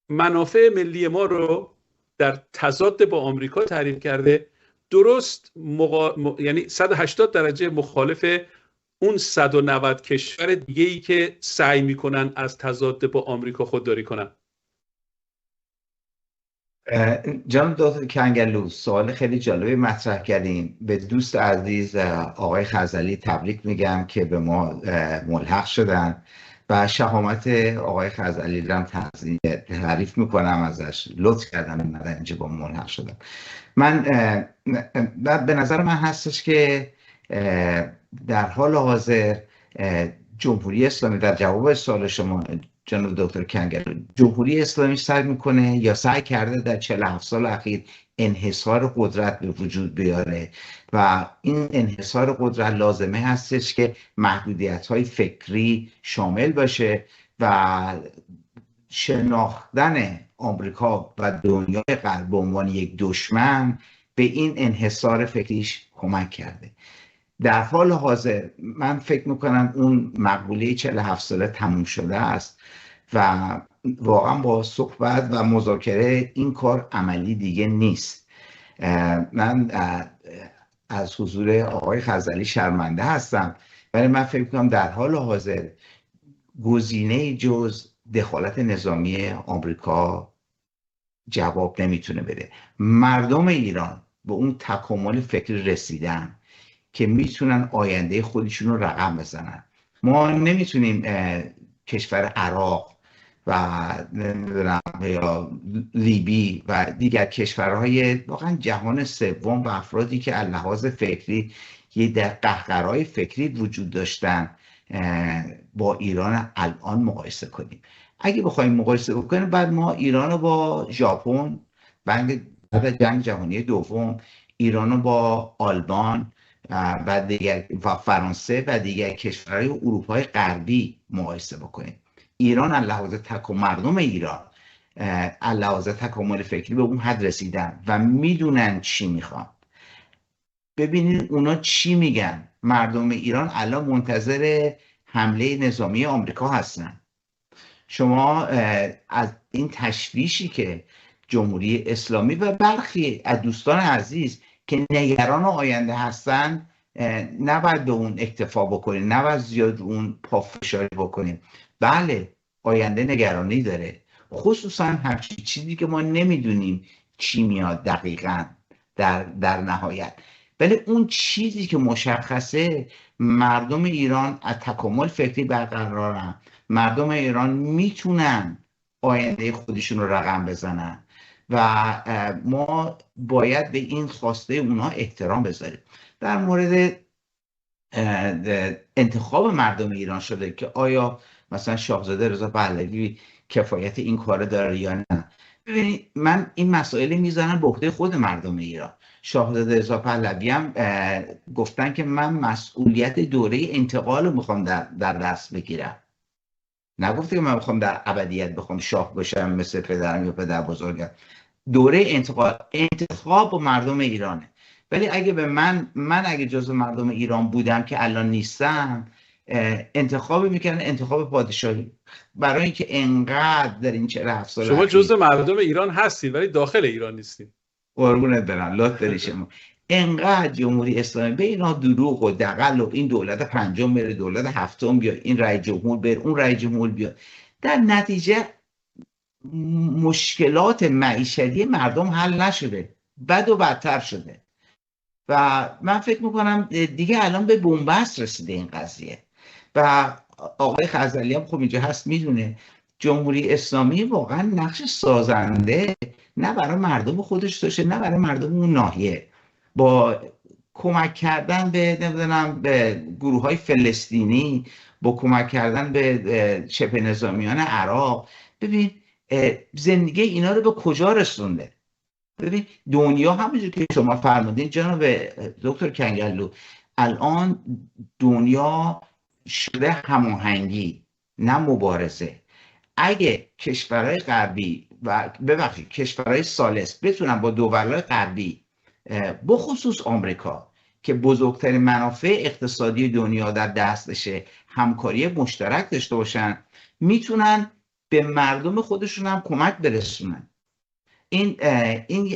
منافع ملی ما رو در تضاد با آمریکا تعریف کرده؟ درست یعنی 180 درجه مخالف اون 190 کشور دیگه‌ای که سعی میکنن از تضاد با آمریکا خودداری کنن. جناب دکتر کنگلو، سوال خیلی جالبی مطرح کردیم. به دوست عزیز آقای خزعلی تبریک میگم که به ما ملحق شدن و شهامت آقای خزعلی رو تعریف میکنم ازش، لطف کردن اومدن اینجا با ملحق شدن. من به نظر من هستش که در حال حاضر جمهوری اسلامی، در جواب سوال شما جناب دکتر کنگلو، جمهوری اسلامی سعی میکنه یا سعی کرده در 47 سال اخیر انحصار قدرت به وجود بیاره و این انحصار قدرت لازمه هستش که محدودیت‌های فکری شامل باشه و شناختن آمریکا و دنیای غرب به عنوان یک دشمن به این انحصار فکریش کمک کرده. در حال حاضر من فکر میکنم اون مقوله 47 ساله تموم شده است و واقعا با صحبت و مذاکره این کار عملی دیگه نیست. من از حضور آقای خزعلی شرمنده هستم، ولی من فکر میکنم در حال حاضر گزینه جز دخالت نظامی آمریکا جواب نمیتونه بده. مردم ایران به اون تکامل فکری رسیدن که میتونن آینده خودشون رو رقم بزنن. ما نمیتونیم کشور عراق و یا لیبی و دیگر کشورهای واقعا جهان سوم و افرادی که از لحاظ فکری یه در قهقرای فکری وجود داشتن با ایران الان مقایسه کنیم. اگه بخوایم مقایسه بکنیم، بعد ما ایران رو با ژاپن بعد جنگ جهانی دوم، ایران رو با آلمان و دیگر و فرانسه و دیگر کشورهای اروپای غربی مقایسه بکنیم. ایران از لحاظ مردم ایران از لحاظ تکامل فکری به اون حد رسیدن و میدونن چی میخوان. ببینید اونا چی میگن. مردم ایران الان منتظر حمله نظامی آمریکا هستن. شما از این تشویشی که جمهوری اسلامی و برخی از دوستان عزیز که نگران آینده هستن نباید به اون اکتفا بکنیم، نباید زیاد اون پافشاری بکنیم. بله آینده نگرانی داره، خصوصا همچین چیزی که ما نمیدونیم چی میاد دقیقاً در نهایت. ولی اون چیزی که مشخصه، مردم ایران از تکامل فکری برقرارن، مردم ایران میتونن آینده خودشون رو رقم بزنن و ما باید به این خواسته اونها احترام بذاریم. در مورد انتخاب مردم ایران شده که آیا مثلا شاهزاده رضا پهلوی کفایت این کار داره یا نه. ببینید من این مسائل میزنم به عهده خود مردم ایران. شاهزاده رضا پهلوی هم گفتن که من مسئولیت دوره انتقال رو میخوام در دست بگیرم. نگفته که من میخوام در ابدیت بخوام شاه بشم مثل پدرم یا پدر بزرگم. دوره انتخاب با مردم ایرانه. ولی اگه به من اگه جزو مردم ایران بودم که الان نیستم، انتخابی میکنن، انتخاب پادشاهی، برای اینکه انقدر در این 47 سال شما جزو مردم ایران هستید ولی داخل ایران نیستید. قربونت برم، لات داری شما. انقدر جمهوری اسلامی به اینا دروغ و دغل و این دولت پنجم بره، دولت هفتم بیاد، این رئیس جمهور بره، اون رئیس جمهور بیاد، در نتیجه مشکلات معیشتی مردم حل نشده، بد و بدتر شده. و من فکر میکنم دیگه الان به بنبست رسیده این قضیه. و آقای خزعلی هم خب اینجا هست میدونه جمهوری اسلامی واقعا نقش سازنده نه برای مردم خودش داشته، نه برای مردم اون ناحیه. با کمک کردن به نمیدونم به گروه های فلسطینی، با کمک کردن به شبه نظامیان عراق، ببین زندگی اینا رو به کجا رسونده. ببین دنیا همونجور که شما فرمودین جناب دکتر کنگلو، الان دنیا شده هماهنگی نه مبارزه. اگه کشورهای غربی و ببخشید کشورهای ثالث بتونن با دولت‌های غربی بخصوص آمریکا که بزرگترین منافع اقتصادی دنیا در دستشه همکاری مشترک داشته باشن، میتونن به مردم خودشون هم کمک برسونن. این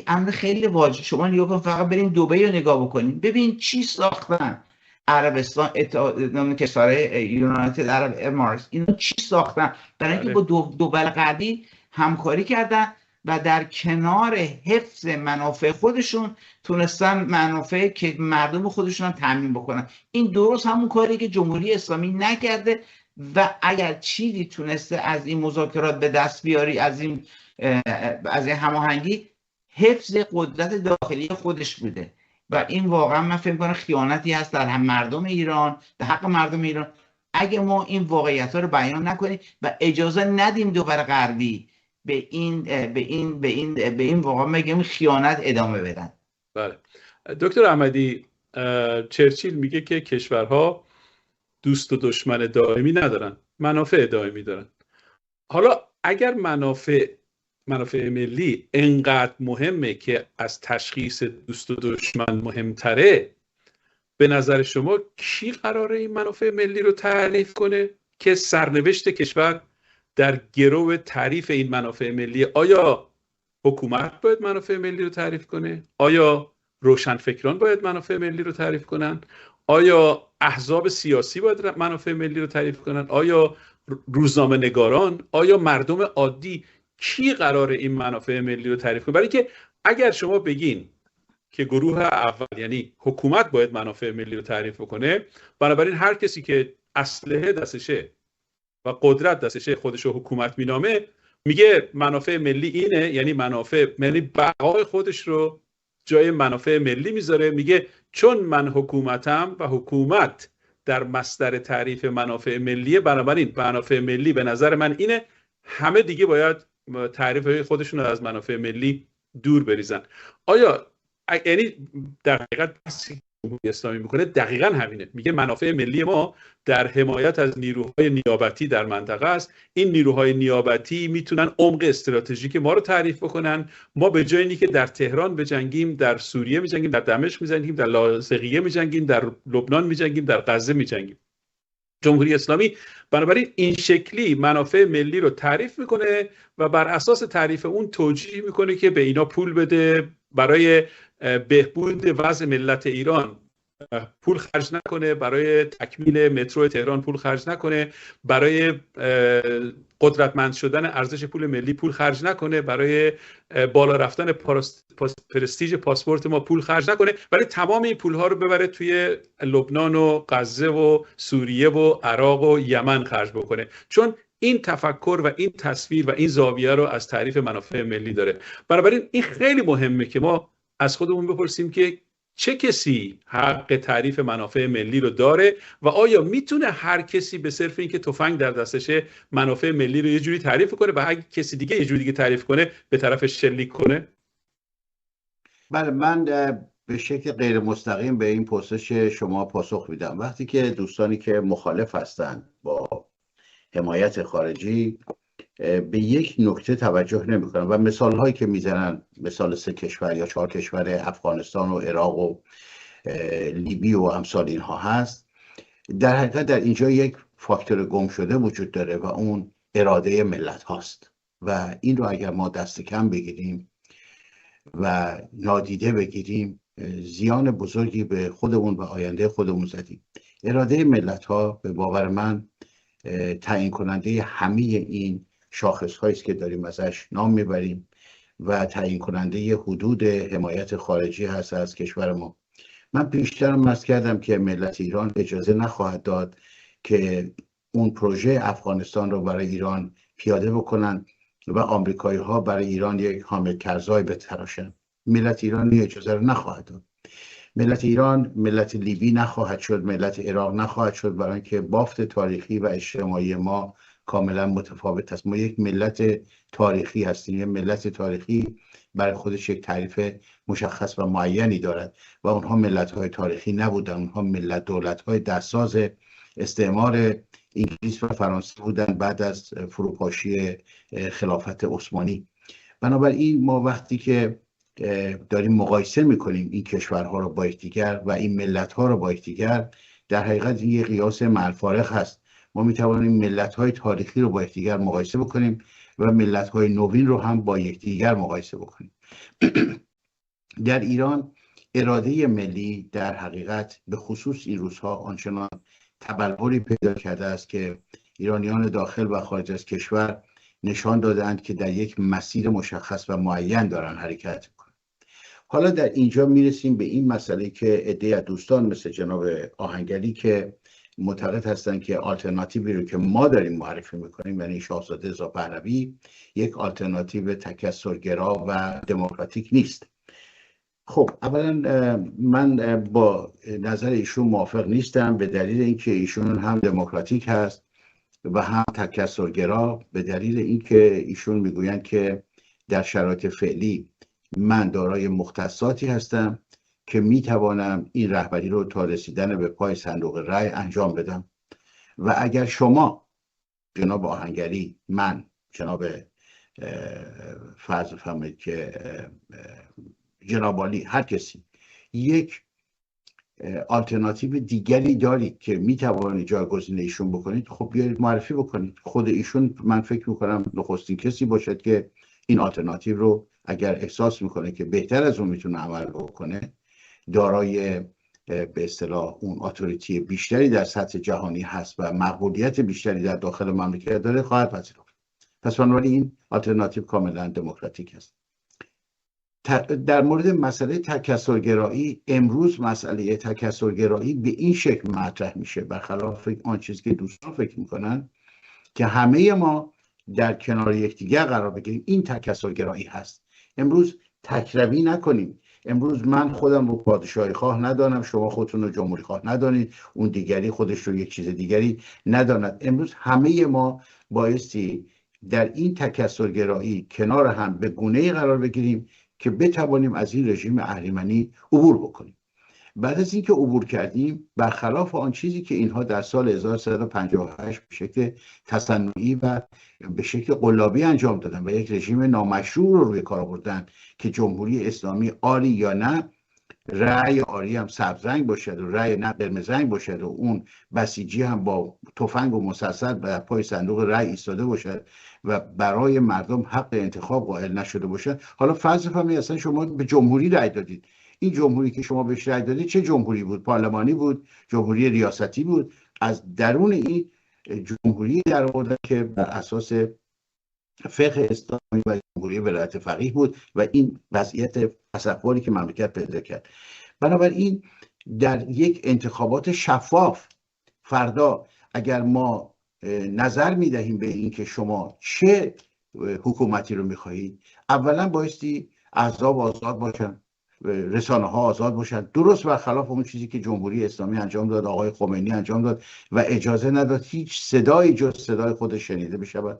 امر خیلی واجب. شما نگاه فقط بریم دبی رو نگاه بکنین، ببین چی ساختن عربستان، کشورهای یونایتد عرب امارات، اینا چی ساختن برای اینکه با دول غربی همکاری کردن و در کنار حفظ منافع خودشون تونستن منافع که مردم خودشون هم تامین بکنن. این درست همون کاری که جمهوری اسلامی نکرده و اگر چیزی تونسته از این مذاکرات به دست بیاری، از این هماهنگی، حفظ قدرت داخلی خودش بوده. و این واقعا من فکر کنم خیانتی هست در هم مردم ایران، در حق مردم ایران، اگه ما این واقعیت‌ها رو بیان نکنیم و اجازه ندیم دوباره غربی به این واقعا میگم خیانت ادامه بدن. بله دکتر احمدی، چرچیل میگه که کشورها دوست و دشمن دائمی ندارن، منافع دائمی دارن. حالا اگر منافع ملی انقدر مهمه که از تشخیص دوست و دشمن مهمتره، به نظر شما کی قراره این منافع ملی رو تعریف کنه که سرنوشت کشور در گرو تعریف این منافع ملی؟ آیا حکومت باید منافع ملی رو تعریف کنه؟ آیا روشنفکران باید منافع ملی رو تعریف کنن؟ آیا احزاب سیاسی باید منافع ملی رو تعریف کنن؟ آیا روزنامه نگاران؟ آیا مردم عادی؟ کی قراره این منافع ملی رو تعریف کنه؟ برای که اگر شما بگین که گروه اول یعنی حکومت باید منافع ملی رو تعریف کنه، بنابراین هر کسی که اسلحه دستشه و قدرت دستشه خودشو حکومت مینامه، میگه منافع ملی اینه، یعنی یعنی بقای خودش رو جای منافع ملی میذاره، میگه چون من حکومتم و حکومت در مصدر تعریف منافع ملیه. بنابراین منافع ملی به نظر من اینه همه دیگه باید تعریف خودشون رو از منافع ملی دور بریزن. آیا یعنی در حقیقت جمهوری اسلامی میکنه دقیقاً همینه، میگه منافع ملی ما در حمایت از نیروهای نیابتی در منطقه است. این نیروهای نیابتی میتونن عمق استراتژیک ما رو تعریف بکنن. ما به جای اینکه در تهران بجنگیم، در سوریه میجنگیم، در دمشق میجنگیم، در لاذقیه میجنگیم، در لبنان میجنگیم، در غزه میجنگیم. جمهوری اسلامی بنابراین این شکلی منافع ملی رو تعریف میکنه و بر اساس تعریف اون توجیه میکنه که به اینا پول بده، برای بهبود وضع ملت ایران پول خرج نکنه، برای تکمیل مترو تهران پول خرج نکنه، برای قدرتمند شدن ارزش پول ملی پول خرج نکنه، برای بالا رفتن پرستیژ پاسپورت ما پول خرج نکنه، ولی تمام این پول ها رو ببره توی لبنان و غزه و سوریه و عراق و یمن خرج بکنه، چون این تفکر و این تصویر و این زاویه رو از تعریف منافع ملی داره. بنابراین این خیلی مهمه که ما از خودمون بپرسیم که چه کسی حق تعریف منافع ملی رو داره و آیا میتونه هر کسی به صرف اینکه تفنگ در دستشه منافع ملی رو یه جوری تعریف کنه و هر کسی دیگه یه جوری دیگه تعریف کنه به طرف شلیک کنه؟ بله، من به شکل غیر مستقیم به این پرسش شما پاسخ میدم. وقتی که دوستانی که مخالف هستند با حمایت خارجی به یک نکته توجه نمی‌کنن و مثال هایی که میزنن، مثال 3 کشور یا 4 کشور افغانستان و عراق و لیبی و امثال اینها هست، در حقیقت در اینجا یک فاکتور گم شده وجود داره و اون اراده ملت هاست و این رو اگر ما دست کم بگیریم و نادیده بگیریم زیان بزرگی به خودمون و آینده خودمون زدیم. اراده ملت ها به باور من تعیین کننده همه این شاخص هایی است که داریم ازش نام میبریم و تعیین کننده حدود حمایت خارجی هست از کشور ما. من پیشترم عرض کردم که ملت ایران اجازه نخواهد داد که اون پروژه افغانستان رو برای ایران پیاده بکنن و آمریکایی ها برای ایران یک حامل کرزای بتراشن. ملت ایران اجازه رو نخواهد داد. ملت ایران ملت لیبی نخواهد شد، ملت عراق نخواهد شد، برای اینکه بافت تاریخی و اجتماعی ما کاملا متفاوت است. ما یک ملت تاریخی هستیم. یک ملت تاریخی برای خودش یک تعریف مشخص و معینی دارد و اونها ملت‌های تاریخی نبودن. اونها ملت دولت‌های دستساز استعمار انگلیس و فرانسه بودن بعد از فروپاشی خلافت عثمانی. بنابراین ما وقتی که داریم مقایسه میکنیم این کشورها رو با یکدیگر و این ملت‌ها رو با یکدیگر، در حقیقت این یک قیاس معالفارق هست. ما میتوانیم ملت‌های تاریخی رو با یکدیگر مقایسه بکنیم و ملت‌های نوین رو هم با یکدیگر مقایسه بکنیم. در ایران اراده ملی در حقیقت به خصوص این روزها آنچنان تبلوری پیدا کرده است که ایرانیان داخل و خارج از کشور نشان دادند که در یک مسیر مشخص و معین دارن حرکت میکنن. حالا در اینجا میرسیم به این مسئله که عده‌ای از دوستان مثل جناب آهنگری که معتقد هستند که آلترناتیوی رو که ما داریم معرفی میکنیم، یعنی شاهزاده رضا پهلوی، یک آلترناتیو تکثرگرا و دموکراتیک نیست. خب اولا من با نظر ایشون موافق نیستم، به دلیل اینکه ایشون هم دموکراتیک هست و هم تکثرگرا، به دلیل اینکه ایشون میگویند که در شرایط فعلی من دارای مختصاتی هستم که میتوانم این رهبری رو تا رسیدن به پای صندوق رای انجام بدم و اگر شما جناب آهنگری، من، جناب فرض بفرمایید که جناب عالی، هر کسی یک آلترناتیو دیگری دارید که میتوانید جایگزین ایشون بکنید، خب بیارید معرفی بکنید. خود ایشون من فکر میکنم نخستین کسی باشد که این آلترناتیو رو اگر احساس میکنه که بهتر از اون میتونه عمل بکنه، دارای به اصطلاح اون اتوریتی بیشتری در سطح جهانی هست و مقبولیت بیشتری در داخل مملکت داره، خواهد پذیرفت. پس بنابراین این آلترناتیو کاملا دموکراتیک است. در مورد مسئله تکثرگرایی، امروز مسئله تکثرگرایی به این شکل مطرح میشه، برخلاف آن چیزی که دوستان فکر میکنن که همه ما در کنار یکدیگر قرار بگیریم. این تکثرگرایی هست. امروز تکروی نکنیم. امروز من خودم رو پادشاهی خواه ندانم، شما خودتون رو جمهوری خواه ندانید، اون دیگری خودش رو یک چیز دیگری نداند. امروز همه ما بایستی در این تکثرگرایی کنار هم به گونه‌ای قرار بگیریم که بتوانیم از این رژیم اهریمنی عبور بکنیم. بعد از اینکه عبور کردیم، برخلاف آن چیزی که اینها در سال 1358 به شکل تصنعی و به شکل قلابی انجام دادن و یک رژیم نامشروع رو روی کار آوردن که جمهوری اسلامی آری یا نه، رأی آری هم سبز رنگ باشد و رأی نه قرمز رنگ باشد و اون بسیجی هم با تفنگ و مسلسل بر پای صندوق رأی ایستاده باشد و برای مردم حق انتخاب قائل نشده باشد. حالا فرض کنید اصلا شما به جمهوری رأی دادید، این جمهوری که شما بهش رأی دادید چه جمهوری بود؟ پارلمانی بود؟ جمهوری ریاستی بود؟ از درون این جمهوری در آوردن که بر اساس فقه اسلامی و جمهوری ولایت فقیه بود و این وضعیت تصوری که مملکت پیدا کرد. بنابراین در یک انتخابات شفاف فردا اگر ما نظر میدهیم به این که شما چه حکومتی رو میخواهید، اولا بایستی احزاب آزاد باشن، رسانه ها آزاد باشن، درست برخلاف اون چیزی که جمهوری اسلامی انجام داد، آقای خمینی انجام داد و اجازه نداد هیچ صدایی جز صدای خودش شنیده بشود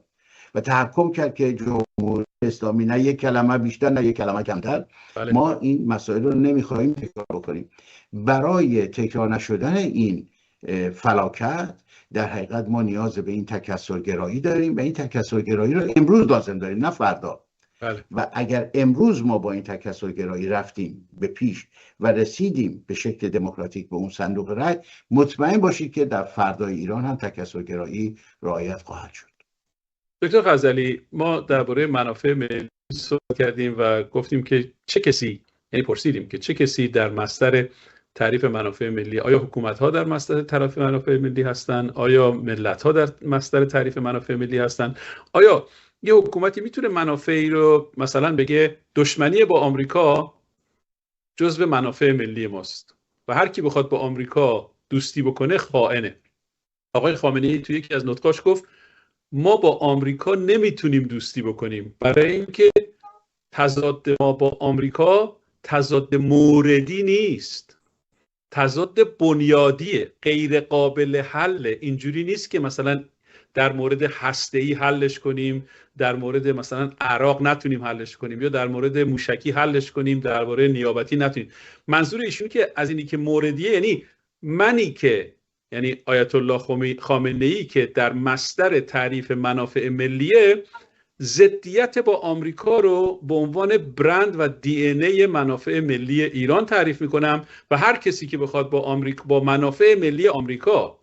و تحکم کرد که جمهوری اسلامی نه یک کلمه بیشتر نه یک کلمه کمتر. بله. ما این مسائل رو نمیخواهیم تکرار بکنیم. برای تکرار نشدن این فلاکت در حقیقت ما نیاز به این تکثرگرایی داریم و این تکثرگرایی رو امروز لازم داریم نه فردا. بله. و اگر امروز ما با این تکثرگرایی رفتیم به پیش و رسیدیم به شکل دموکراتیک به اون صندوق رای، مطمئن باشید که در فردای ایران هم تکثرگرایی رعایت خواهد شد. دکتر غزالی، ما درباره منافع ملی صحبت کردیم و گفتیم که چه کسی، یعنی پرسیدیم که چه کسی در مصدر تعریف منافع ملی، آیا حکومت‌ها در مصدر تعریف منافع ملی هستند؟ آیا ملت‌ها در مصدر تعریف منافع ملی هستند؟ آیا یه حکومتی میتونه منافعی رو مثلا بگه دشمنی با آمریکا جزو منافع ملی ماست و هر کی بخواد با آمریکا دوستی بکنه خائنه؟ آقای خامنه‌ای توی یکی از نطقاش گفت ما با آمریکا نمیتونیم دوستی بکنیم برای اینکه تضاد ما با آمریکا تضاد موردی نیست، تضاد بنیادیه، غیر قابل حل. اینجوری نیست که مثلا در مورد هسته‌ای حلش کنیم، در مورد مثلا عراق نتونیم حلش کنیم یا در مورد موشکی حلش کنیم، درباره نیابتی نتونیم. منظور ایشون که از اینی که موردیه یعنی منی که، یعنی آیت الله خامنه‌ای که در مصدر تعریف منافع ملیه، ضدیت با آمریکا رو به عنوان برند و دی ان ای منافع ملی ایران تعریف میکنم و هر کسی که بخواد با منافع ملی آمریکا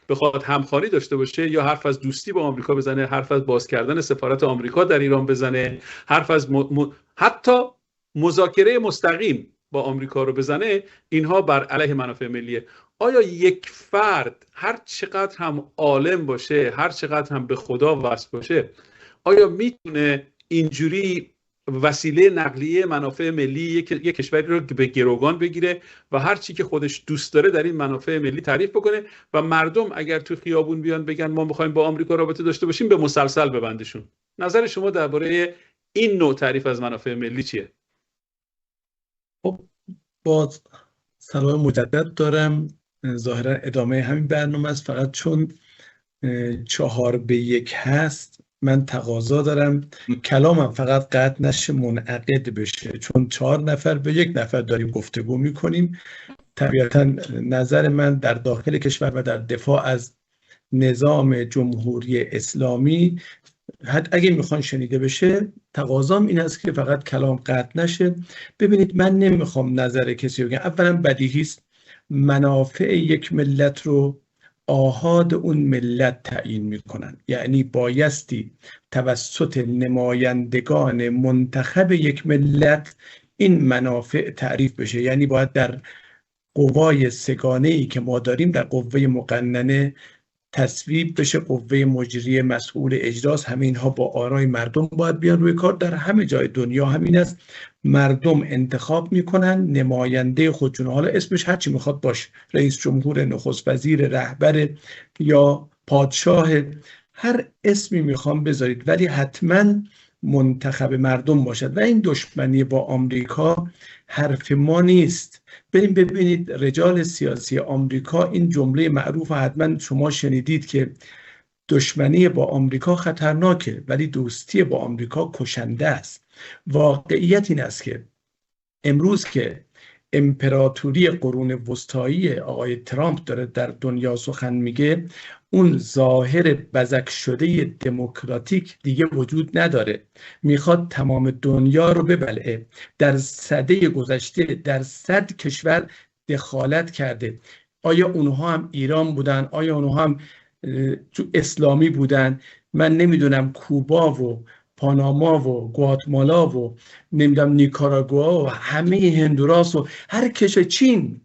بخواد همخوانی داشته باشه یا حرف از دوستی با آمریکا بزنه، حرف از باز کردن سفارت آمریکا در ایران بزنه، حرف از حتی مذاکره مستقیم با آمریکا رو بزنه، اینها بر علیه منافع ملیه. آیا یک فرد هر چقدر هم عالم باشه، هر چقدر هم به خدا وصل باشه، آیا میتونه اینجوری وسیله نقلیه منافع ملی یک کشوری رو به گروگان بگیره و هر چی که خودش دوست داره در این منافع ملی تعریف بکنه و مردم اگر تو خیابون بیان بگن ما میخوایم با آمریکا رابطه داشته باشیم به مسلسل ببندشون؟ نظر شما درباره این نوع تعریف از منافع ملی چیه؟ خب باز سلام مجدد دارم. ظاهرا ادامه همین برنامه است، فقط چون 4-1 هست من تقاضا دارم کلامم فقط قطع نشه، منعقد بشه، چون 4 نفر به 1 نفر داریم گفتگو میکنیم. طبیعتا نظر من در داخل کشور و در دفاع از نظام جمهوری اسلامی اگه میخوان شنیده بشه، تقاضام این است که فقط کلام قطع نشه. ببینید من نمیخوام نظر کسی رو بگم. اولا بدیهی است منافع یک ملت رو آحاد اون ملت تعیین میکنن، یعنی بایستی توسط نمایندگان منتخب یک ملت این منافع تعریف بشه. یعنی باید در قوای سگانه‌ای که ما داریم، در قوه مقننه تصویب بشه، قوه مجریه مسئول اجراست، همه اینها با آرای مردم باید بیان روی کار. در همه جای دنیا همین است، مردم انتخاب میکنن نماینده خودشون، حالا اسمش هر چی میخواد باشه، رئیس جمهور، نخست وزیر، رهبر یا پادشاه، هر اسمی میخوام بذارید، ولی حتما منتخب مردم باشد و این دشمنی با آمریکا حرف ما نیست. بریم ببینید رجال سیاسی آمریکا این جمله معروف حتما شما شنیدید که دشمنی با آمریکا خطرناکه ولی دوستی با آمریکا کشنده است. واقعیت این است که امروز که امپراتوری قرون وسطایی آقای ترامپ داره در دنیا سخن میگه، اون ظاهر بزک شده دموکراتیک دیگه وجود نداره. میخواد تمام دنیا رو ببلعه. در سده گذشته در 100 کشور دخالت کرده. آیا اونها هم ایران بودن؟ آیا اونها هم اسلامی بودن؟ من نمیدونم. کوبا و پاناما و گواتمالا و نمیدونم نیکاراگوآ و همه هندوراس و هر کشور، چین،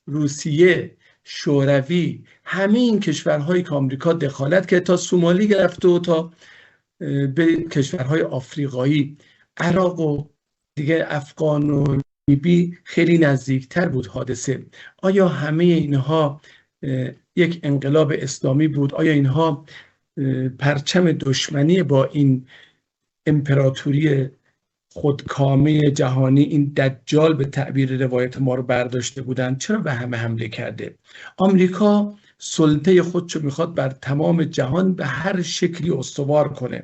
روسیه، شوروی، همه این کشورهایی که آمریکا دخالت کرد تا سومالی گرفته و تا به کشورهای آفریقایی، عراق و دیگه افغان و لیبی خیلی نزدیکتر بود حادثه. آیا همه اینها یک انقلاب اسلامی بود؟ آیا اینها پرچم دشمنی با این امپراتوری خودکامه جهانی، این دجال به تعبیر روایت ما رو برداشته بودن؟ چرا به همه حمله کرده؟ آمریکا سلطه خودشو میخواد بر تمام جهان به هر شکلی استوار کنه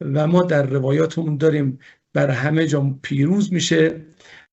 و ما در روایاتمون داریم بر همه جا پیروز میشه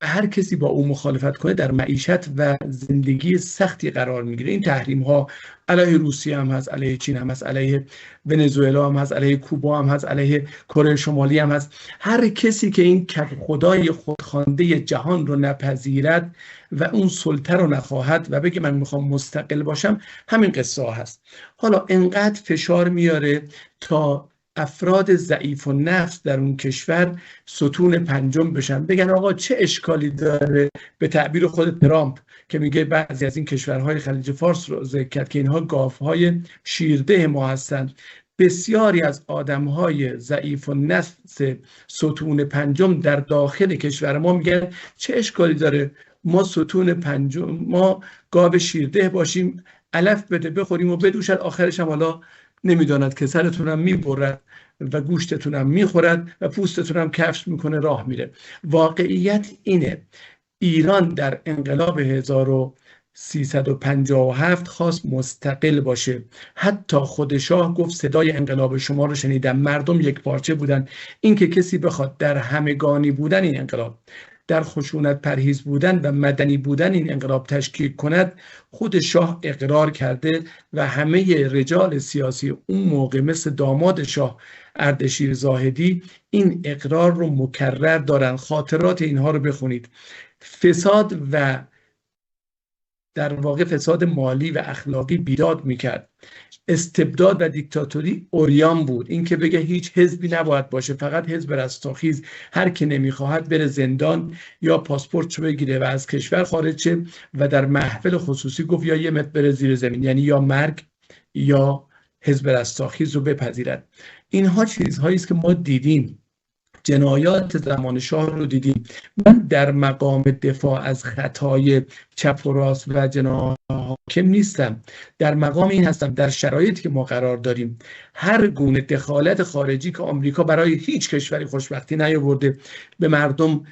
و هر کسی با او مخالفت کنه در معیشت و زندگی سختی قرار میگیره. این تحریم ها علیه روسیه هم هست، علیه چین هم هست، علیه ونزوئلا هم هست، علیه کوبا هم هست، علیه کره شمالی هم هست. هر کسی که این خدای خودخوانده جهان رو نپذیرد و اون سلطه رو نخواهد و بگه من میخوام مستقل باشم، همین قصه ها هست. حالا انقدر فشار میاره تا افراد ضعیف و نفس در اون کشور ستون پنجم بشن، بگن آقا چه اشکالی داره، به تعبیر خود ترامپ که میگه بعضی از این کشورهای خلیج فارس رو ذکر کرد که اینها گاوهای شیرده ما هستند. بسیاری از آدمهای ضعیف و نفس ستون پنجم در داخل کشور ما میگن چه اشکالی داره ما ستون پنجم، ما گاو شیرده باشیم، علف بده بخوریم و بدوشد، آخرش هم حالا نمیداند که سرتونم میبرد و گوشتتونم میخورد و پوستتونم کفش میکنه راه میره. واقعیت اینه. ایران در انقلاب 1357 خواست مستقل باشه. حتی خود شاه گفت صدای انقلاب شما رو شنیدم، مردم یک پارچه بودن. این که کسی بخواد در همگانی بودن این انقلاب، در خشونت پرهیز بودن و مدنی بودن این انقلاب تشکیک کند، خود شاه اقرار کرده و همه رجال سیاسی اون موقع مثل داماد شاه اردشیر زاهدی این اقرار رو مکرر دارن. خاطرات اینها رو بخونید. فساد و در واقع فساد مالی و اخلاقی بیداد میکرد. استبداد و دیکتاتوری عریان بود. این که بگه هیچ حزبی نباید باشه، فقط حزب رستاخیز، هر کی نمیخواهد بره زندان یا پاسپورتشو بگیره و از کشور خارج شه. و در محفل خصوصی گفت یا 1 متر بره زیر زمین، یعنی یا مرگ یا حزب رستاخیز رو بپذیرد. اینها چیزهایی است که ما دیدیم، جنایات زمان شاه رو دیدیم. من در مقام دفاع از خطای چپ و راست و جناح حاکم نیستم، در مقام این هستم در شرایطی که ما قرار داریم هر گونه دخالت خارجی که آمریکا برای هیچ کشوری خوشبختی نیاورده، به مردم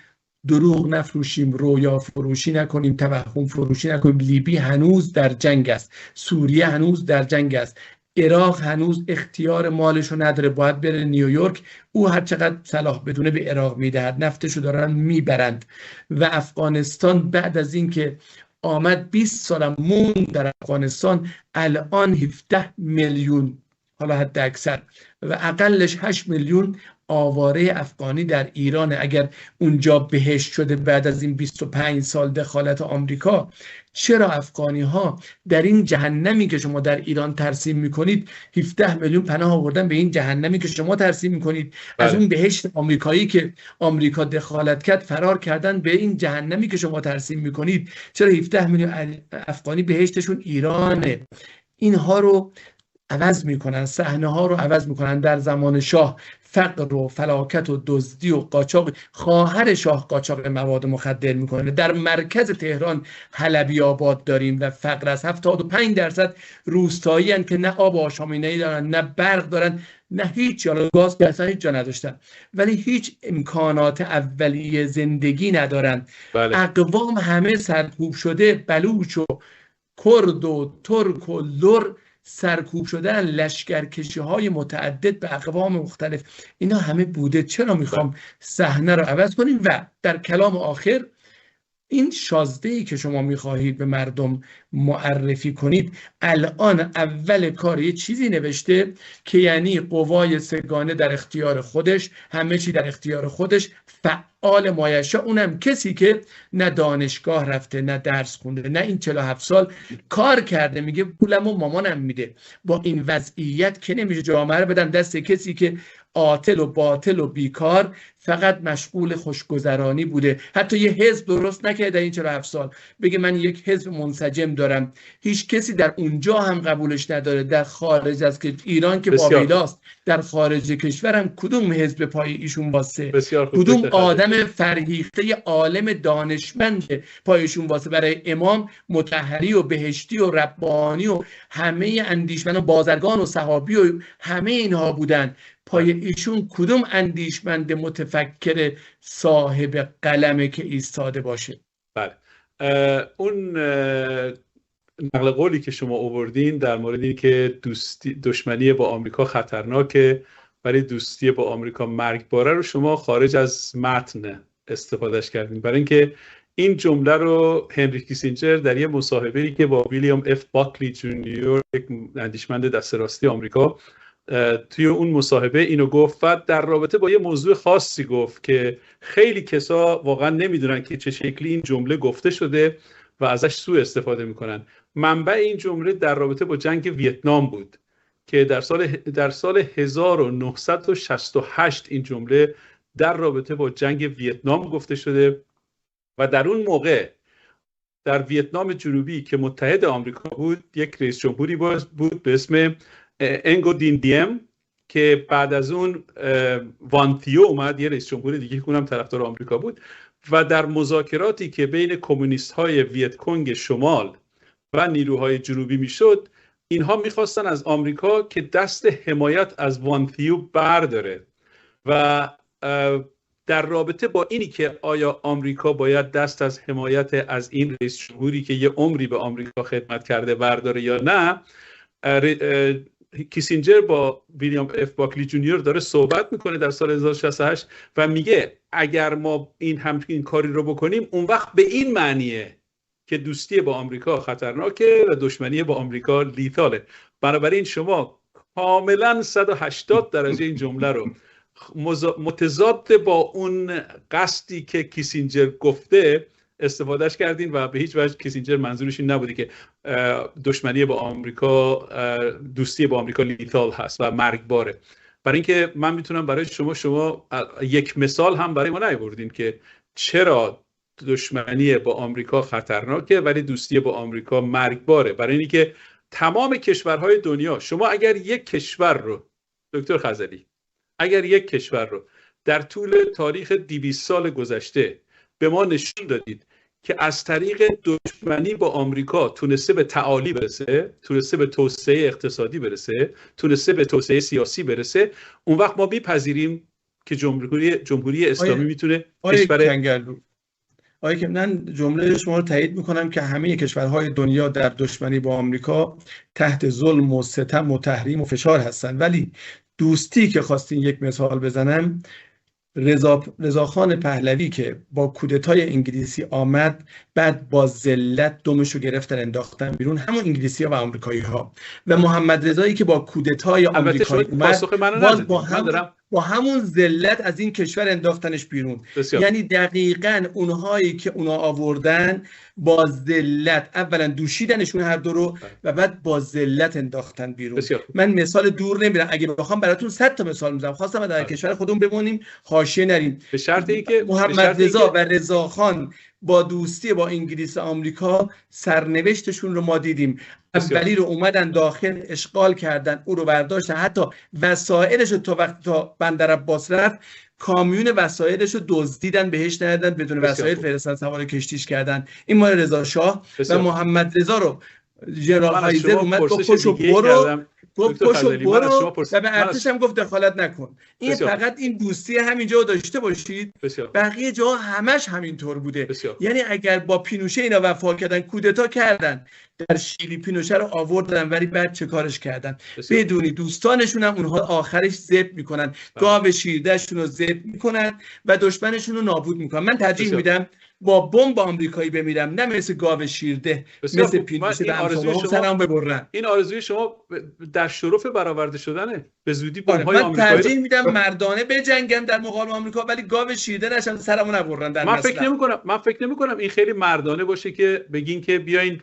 دروغ نفروشیم، رویا فروشی نکنیم، توهم فروشی نکنیم. لیبی هنوز در جنگ است، سوریه هنوز در جنگ است، عراق هنوز اختیار مالشو نداره، باید بره نیویورک. او هر چقدر صلاح بدونه به عراق میدهد، نفتشو دارن میبرند. و افغانستان بعد از اینکه آمد 20 سالم موند در افغانستان، الان 17 میلیون، حالا حد اکثر و اقلش 8 میلیون آواره افغانی در ایران. اگر اونجا بهشت شده بعد از این 25 سال دخالت آمریکا، چرا افغانی ها در این جهنمی که شما در ایران ترسیم میکنید 17 میلیون پناه آوردن به این جهنمی که شما ترسیم میکنید؟ از اون بهشت آمریکایی که آمریکا دخالت کرد فرار کردن به این جهنمی که شما ترسیم میکنید. چرا 17 میلیون افغانی بهشتشون ایرانه؟ اینها رو عوض میکنن، صحنه ها رو عوض میکنن. در زمان شاه فقر و فلاکت و دزدی و قاچاق، خواهر شاه قاچاق مواد مخدر میکنه. در مرکز تهران حلبی آباد داریم و فقر از 75% روستایی هستند که نه آب آشامیدنی دارن، نه برق دارن نه هیچ گاز که اصلا هیچ جا نداشتن، ولی هیچ امکانات اولیه زندگی ندارن. بله. اقوام همه سرکوب شده، بلوچ و کرد و ترک و لر سرکوب شدن، لشکرکشی های متعدد به اقوام مختلف، اینا همه بوده. چرا میخوام صحنه رو عوض کنیم؟ و در کلام آخر این شازده‌ای که شما میخواهید به مردم معرفی کنید، الان اول کار یه چیزی نوشته که یعنی قوای سگانه در اختیار خودش، همه چی در اختیار خودش، فعال مایشا، اونم کسی که نه دانشگاه رفته، نه درس خونده، نه این 47 سال کار کرده، میگه پولمو مامانم میده. با این وضعیت که نمیشه جامعه رو بدن دست کسی که عاطل و باطل و بیکار، فقط مشغول خوشگذرانی بوده. حتی یه حزب درست نکرده در این 47 سال، بگه من یک حزب منسجم دارم، هیچ کسی در اونجا هم قبولش نداره. در خارج از که ایران که بابیلاست، در خارج کشورم کدوم حزب پای ایشون واسه؟ کدوم آدم فرهیخته عالم دانشمند پایشون واسه؟ برای امام مطهری و بهشتی و ربانی و همه اندیشمند و بازرگان و صحابی و همه اینها بودن. پای ایشون کدوم اندیشمند متفکر صاحب قلمه که ایستاده باشه؟ بله. اون نقل قولی که شما آوردین در مورد این که دشمنی با آمریکا خطرناکه ولی دوستی با آمریکا مرگباره رو شما خارج از متن استفادهش کردین، برای اینکه این جمله رو هنری کیسینجر در یه مصاحبه‌ای که با ویلیام اف باکلی جونیور، یک اندیشمند دست راستی آمریکا، توی اون مصاحبه اینو گفت و در رابطه با یه موضوع خاصی گفت که خیلی کسا واقعا نمیدونن که چه شکلی این جمله گفته شده و ازش سوء استفاده میکنن. منبع این جمله در رابطه با جنگ ویتنام بود که در سال 1968 این جمله در رابطه با جنگ ویتنام گفته شده و در اون موقع در ویتنام جنوبی که متحد آمریکا بود، یک رئیس جمهوری بود به اسم انگو دین دیم که بعد از اون وان تیو اومد، یه رئیس جمهوری دیگه که اونم طرفدار آمریکا بود، و در مذاکراتی که بین کمونیست های ویت کنگ شمال و نیروهای جنوبی میشد، اینها میخواستن از آمریکا که دست حمایت از وان تیو برداره و در رابطه با اینی که آیا آمریکا باید دست از حمایت از این رئیس جمهوری که یه عمری به آمریکا خدمت کرده برداره یا نه، کیسینجر با ویلیام اف باکلی جونیور داره صحبت میکنه در سال 1968 و میگه اگر ما این کاری رو بکنیم، اون وقت به این معنیه که دوستی با آمریکا خطرناکه و دشمنی با آمریکا لیتاله. بنابراین شما کاملا 180 درجه این جمله رو متضاد با اون قصدی که کیسینجر گفته استفادهش کردین و به هیچ وجه کیسینجر منظورش این نبوده که دشمنی با آمریکا، دوستی با آمریکا لیتال هست و مرگباره. برای اینکه من میتونم برای شما یک مثال هم برای ما نیاوردین که چرا دشمنی با آمریکا خطرناکه ولی دوستی با آمریکا مرگباره. برای اینکه تمام کشورهای دنیا، شما اگر یک کشور رو، دکتر خزعلی، اگر یک کشور رو در طول تاریخ 200 سال گذشته به ما نشون دادید که از طریق دشمنی با آمریکا تونسته به تعالی برسه، تونسته به توسعه اقتصادی برسه، تونسته به توسعه سیاسی برسه، اون وقت ما میپذیریم که جمهوری اسلامی میتونه کشور که من جمله شما رو تایید میکنم که همه کشورهای دنیا در دشمنی با آمریکا تحت ظلم و ستم و تحریم و فشار هستن، ولی دوستی که خواستین یک مثال بزنم، رضاخان پهلوی که با کودتای انگلیسی آمد، بعد با ذلت دمشو گرفتن انداختن بیرون، همون انگلیسی ها و آمریکایی ها، و محمد رضایی که با کودتای آمریکایی اومد باز با همون ذلت از این کشور انداختنش بیرون. یعنی دقیقاً اونهایی که اونا آوردن با ذلت اولا دوشیدنشون هر دو رو و بعد با ذلت انداختن بیرون. من مثال دور نمیرم، اگه بخوام براتون 100 تا مثال میزنم. خواستم در کشور خودمون بمونیم، حاشیه نریم. به شرط اینکه محمد رضا و رضاخان با دوستی با انگلیس و آمریکا سرنوشتشون رو ما دیدیم. اولی رو اومدن داخل اشغال کردن، او رو برداشتن، حتی وسایلش رو تا بندر عباس رفت کامیون وسایلش رو دزدیدن، بهش ندادن، بدون وسایل فرستادن، سوار کشتیش کردن. این مال رضا شاه. و محمد رضا رو ژنرال هایزر اومد گفت پشو برو، گفت پشو برو و به ارتش هم گفت دخالت نکن. این فقط این دوستی همینجا داشته باشید، بقیه جا همش همینطور بوده. یعنی اگر با پینوشه اینا وفا کردن، کودتا کردن در شیلی، پینوشه رو آوردن ولی بعد چه کارش کردن؟ بدونی دوستانشون هم اونها آخرش ذبح میکنن، گاو شیردهشون رو ذبح میکنن و دشمنشون رو نابود میکنن. من ترجیح میدم با بمب آمریکایی بمیرم، نه مثل گاو شیرده، مثل پینوشه به امثال سرم ببرن. این آرزوی شما در شرف برآورده شدنه. به زودی بمب‌های آمریکایی من ترجیح میدم مردانه بجنگم در مقابل آمریکا، ولی گاو شیرده نشن سرمو نبرن در من فکر نمی‌کنم این خیلی مردانه باشه که بگین که بیاین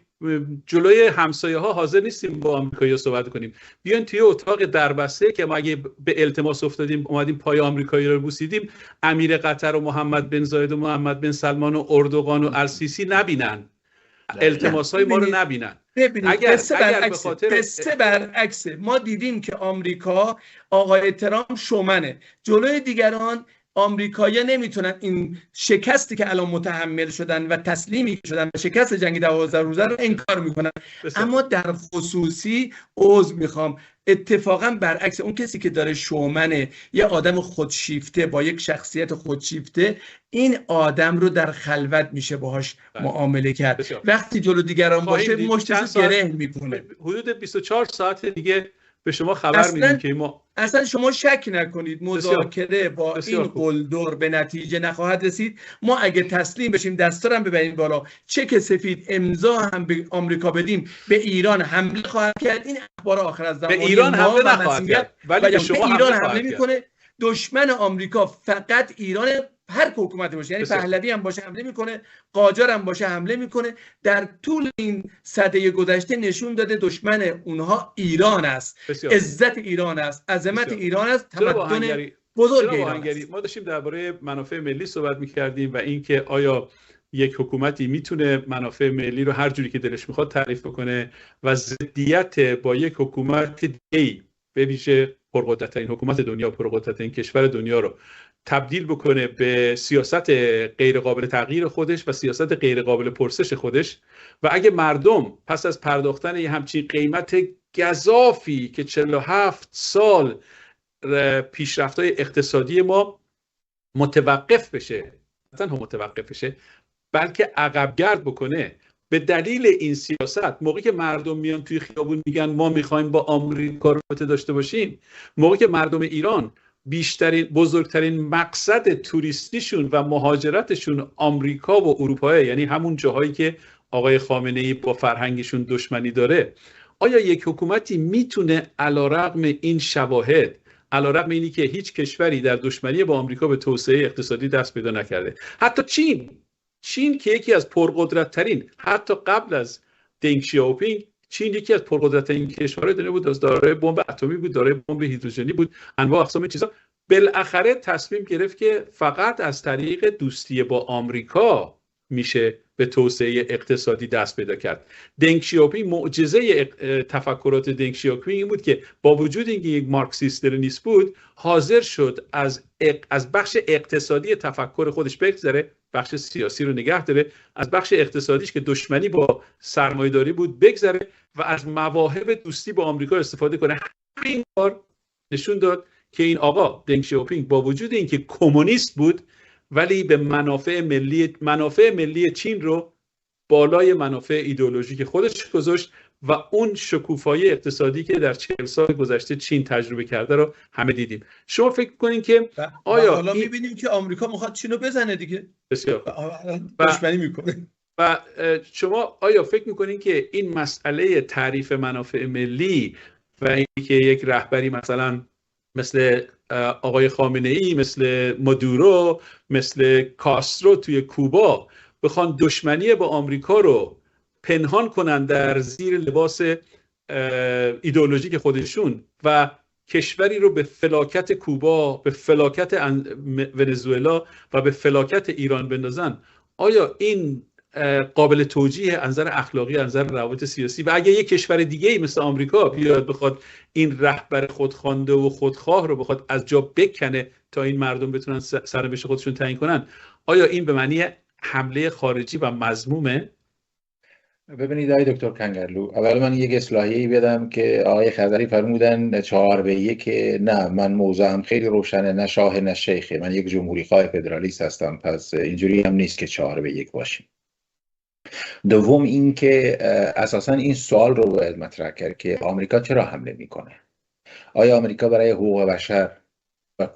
جلوی همسایه‌ها حاضر نیستیم با آمریکایی‌ها صحبت کنیم، بیاین توی اتاق دربسته که ما اگه به التماس افتادیم اومدیم پای آمریکایی رو بوسیدیم، امیر قطر و محمد بن زاید و محمد بن سلمان و اردوغان و السیسی نبینن، التماس‌های ما رو نبینن. قصه برعکسه. ما دیدیم که آمریکا، آقای ترامپ شومنه، جلوی دیگران آمریکایی‌ها نمیتونن این شکستی که الان متحمل شدن و تسلیمی شدن و شکست جنگ 12 روزه رو انکار میکنن. اما در خصوصی عذر میخوام، اتفاقا برعکس، اون کسی که داره شومنه، یه آدم خودشیفته با یک شخصیت خودشیفته، این آدم رو در خلوت میشه باهاش معامله کرد. وقتی جلو دیگران باشه مشتش گره میکنه. حدود 24 ساعت دیگه به شما خبر میدیم که ما اصلا شما شک نکنید مذاکره با این قلدر به نتیجه نخواهد رسید. ما اگه تسلیم بشیم، دستارم ببریم بالا، چک سفید امضا هم به آمریکا بدیم، به ایران حمله خواهد کرد. این اخبار آخر از زمان. به ایران حمله نخواهد کرد، ولی به شما ایران حمله میکنه. دشمن آمریکا فقط ایران، هر حکومتی باشه، یعنی پهلوی هم باشه حمله میکنه، قاجار هم باشه حمله میکنه. در طول این سده گذشته نشون داده دشمن اونها ایران است، عزت ایران است، عظمت ایران است، تمدن بزرگ ایران است. ما داشتیم درباره منافع ملی صحبت میکردیم و اینکه آیا یک حکومتی میتونه منافع ملی رو هر جوری که دلش میخواد تعریف بکنه و ضدیت با یک حکومت دیگه، به ویژه پرقدرترین حکومت دنیا، پرقدرترین کشور دنیا رو تبدیل بکنه به سیاست غیر قابل تغییر خودش و سیاست غیر قابل پرسش خودش. و اگه مردم پس از پرداختن یه همچین قیمت گزافی که 47 سال پیشرفت‌های اقتصادی ما متوقف بشه، نه تنها متوقف بشه بلکه عقبگرد بکنه به دلیل این سیاست، موقعی که مردم میان توی خیابون میگن ما میخوایم با آمریکا رابطه داشته باشیم، موقعی که مردم ایران بزرگترین مقصد توریستیشون و مهاجرتشون آمریکا و اروپا، یعنی همون جاهایی که آقای خامنه‌ای با فرهنگشون دشمنی داره، آیا یک حکومتی میتونه علیرغم این شواهد، علیرغم اینی که هیچ کشوری در دشمنی با آمریکا به توسعه اقتصادی دست پیدا نکرده، حتی چین که یکی از پرقدرت‌ترین، حتی قبل از دنگ شیائوپینگ، چین یکی از پرقدرت‌ترین کشورهای دنیا بود، دارای بمب اتمی بود، دارای بمب هیدروژنی بود، انواع اقسام چیزا، بالاخره تصمیم گرفت که فقط از طریق دوستی با آمریکا میشه به توسعه اقتصادی دست پیدا کرد. دنگ شیائوپینگ، معجزه تفکرات دنگ شیائوپینگ این بود که با وجود اینکه یک مارکسیست لنینیست بود، حاضر شد از بخش اقتصادی تفکر خودش بگذره، بخش سیاسی رو نگه داره، از بخش اقتصادیش که دشمنی با سرمایه‌داری بود بگذره و از مواهب دوستی با آمریکا استفاده کنه. همین کار نشون داد که این آقا دنگ شیائوپینگ با وجود اینکه کمونیست بود، ولی به منافع ملی چین رو بالای منافع ایدئولوژیک خودش گذاشت و اون شکوفایی اقتصادی که در 40 سال گذشته چین تجربه کرده رو همه دیدیم. شما فکر می‌کنین که آیا حالا می‌بینیم که آمریکا می‌خواد چین رو بزنه دیگه؟ بسیار دشمنی می‌کنه. و شما آیا فکر می‌کنین که این مسئله تعریف منافع ملی و اینکه یک رهبری مثلا مثل آقای خامنه‌ای، مثل مادورو، مثل کاسترو توی کوبا بخوان دشمنی با آمریکا رو پنهان کنن در زیر لباس ایدئولوژیک خودشون و کشوری رو به فلاکت کوبا، به فلاکت ونزوئلا و به فلاکت ایران بندازن، آیا این قابل توجیه از نظر اخلاقی، از نظر روابط سیاسی؟ و اگه یک کشور دیگه‌ای مثل آمریکا بیاد بخواد این رهبر خودخوانده و خودخواه رو بخواد از جا بکنه تا این مردم بتونن سرنوشت خودشون تعیین کنن، آیا این به معنی حمله خارجی و مذمومه؟ ببینید آقای دکتر کنگرلو، اول من یک اصلاحیه‌ای بدم که آقای خضری فرمودن 4-1. نه، من موضعم خیلی روشنه، نه شاه نه شیخه، من یک جمهوری خواه فدرالیست هستم، پس اینجوری هم نیست که 4-1 باشیم. دوم این که اساسا این سوال رو باید مطرح کرد که آمریکا چرا حمله میکنه؟ آیا آمریکا برای حقوق بشر و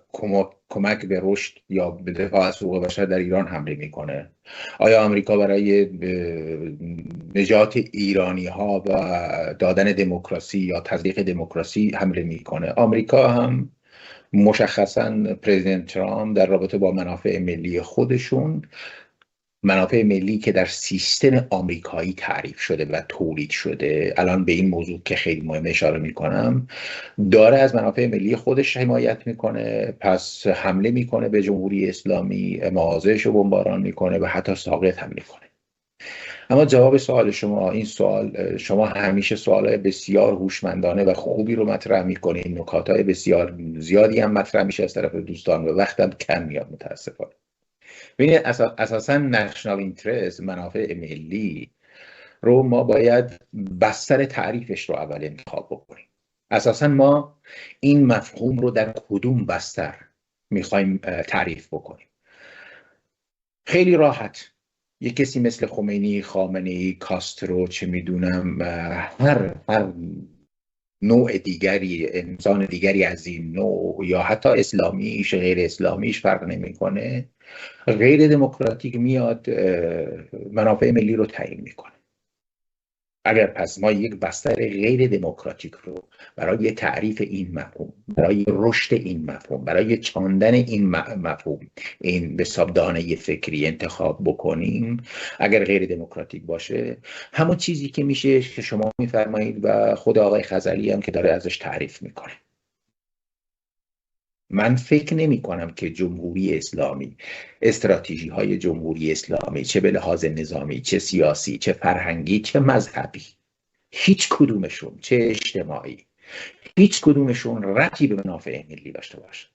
کمک به رشد یا به دفاع از حقوق بشر در ایران حمله میکنه؟ آیا آمریکا برای نجات ایرانی ها و دادن دموکراسی یا تزریق دموکراسی حمله میکنه؟ آمریکا هم مشخصا پرزیدنت ترامپ در رابطه با منافع ملی خودشون، منافع ملی که در سیستم آمریکایی تعریف شده و تولید شده، الان به این موضوع که خیلی مهم اشاره میکنم، داره از منافع ملی خودش حمایت میکنه، پس حمله میکنه به جمهوری اسلامی، مواضعش رو بمباران میکنه و حتی ساقط هم میکنه. اما جواب سوال شما، این سوال، شما همیشه سوالای بسیار هوشمندانه و خوبی رو مطرح میکنید، نکاتای بسیار زیادی هم مطرح میشه از طرف دوستان و وقتم کم میاد متاسفانه. ببینید اساسا نشنال اینترست، منافع ملی رو ما باید بستر تعریفش رو اول انتخاب بکنیم. اساسا ما این مفهوم رو در کدوم بستر میخوایم تعریف بکنیم؟ خیلی راحت یک کسی مثل خمینی، خامنه‌ای، کاسترو، چه میدونم، هر نوع دیگری، انسان دیگری از این نوع یا حتی اسلامیش غیر اسلامیش فرق نمیکنه، غیر دموکراتیک میاد منافع ملی رو تعیین میکنه. اگر پس ما یک بستر غیر دموکراتیک رو برای تعریف این مفهوم، برای رشد این مفهوم، برای چاندن این مفهوم، این به حساب دانه فکری انتخاب بکنیم، اگر غیر دموکراتیک باشه، همون چیزی که میشه که شما میفرمایید و خود آقای خضری هم که داره ازش تعریف میکنه. من فکر نمی کنم که جمهوری اسلامی، استراتژی های جمهوری اسلامی، چه به لحاظ نظامی، چه سیاسی، چه فرهنگی، چه مذهبی، هیچ کدومشون، چه اجتماعی، هیچ کدومشون ربطی به منافع ملی داشته باشه.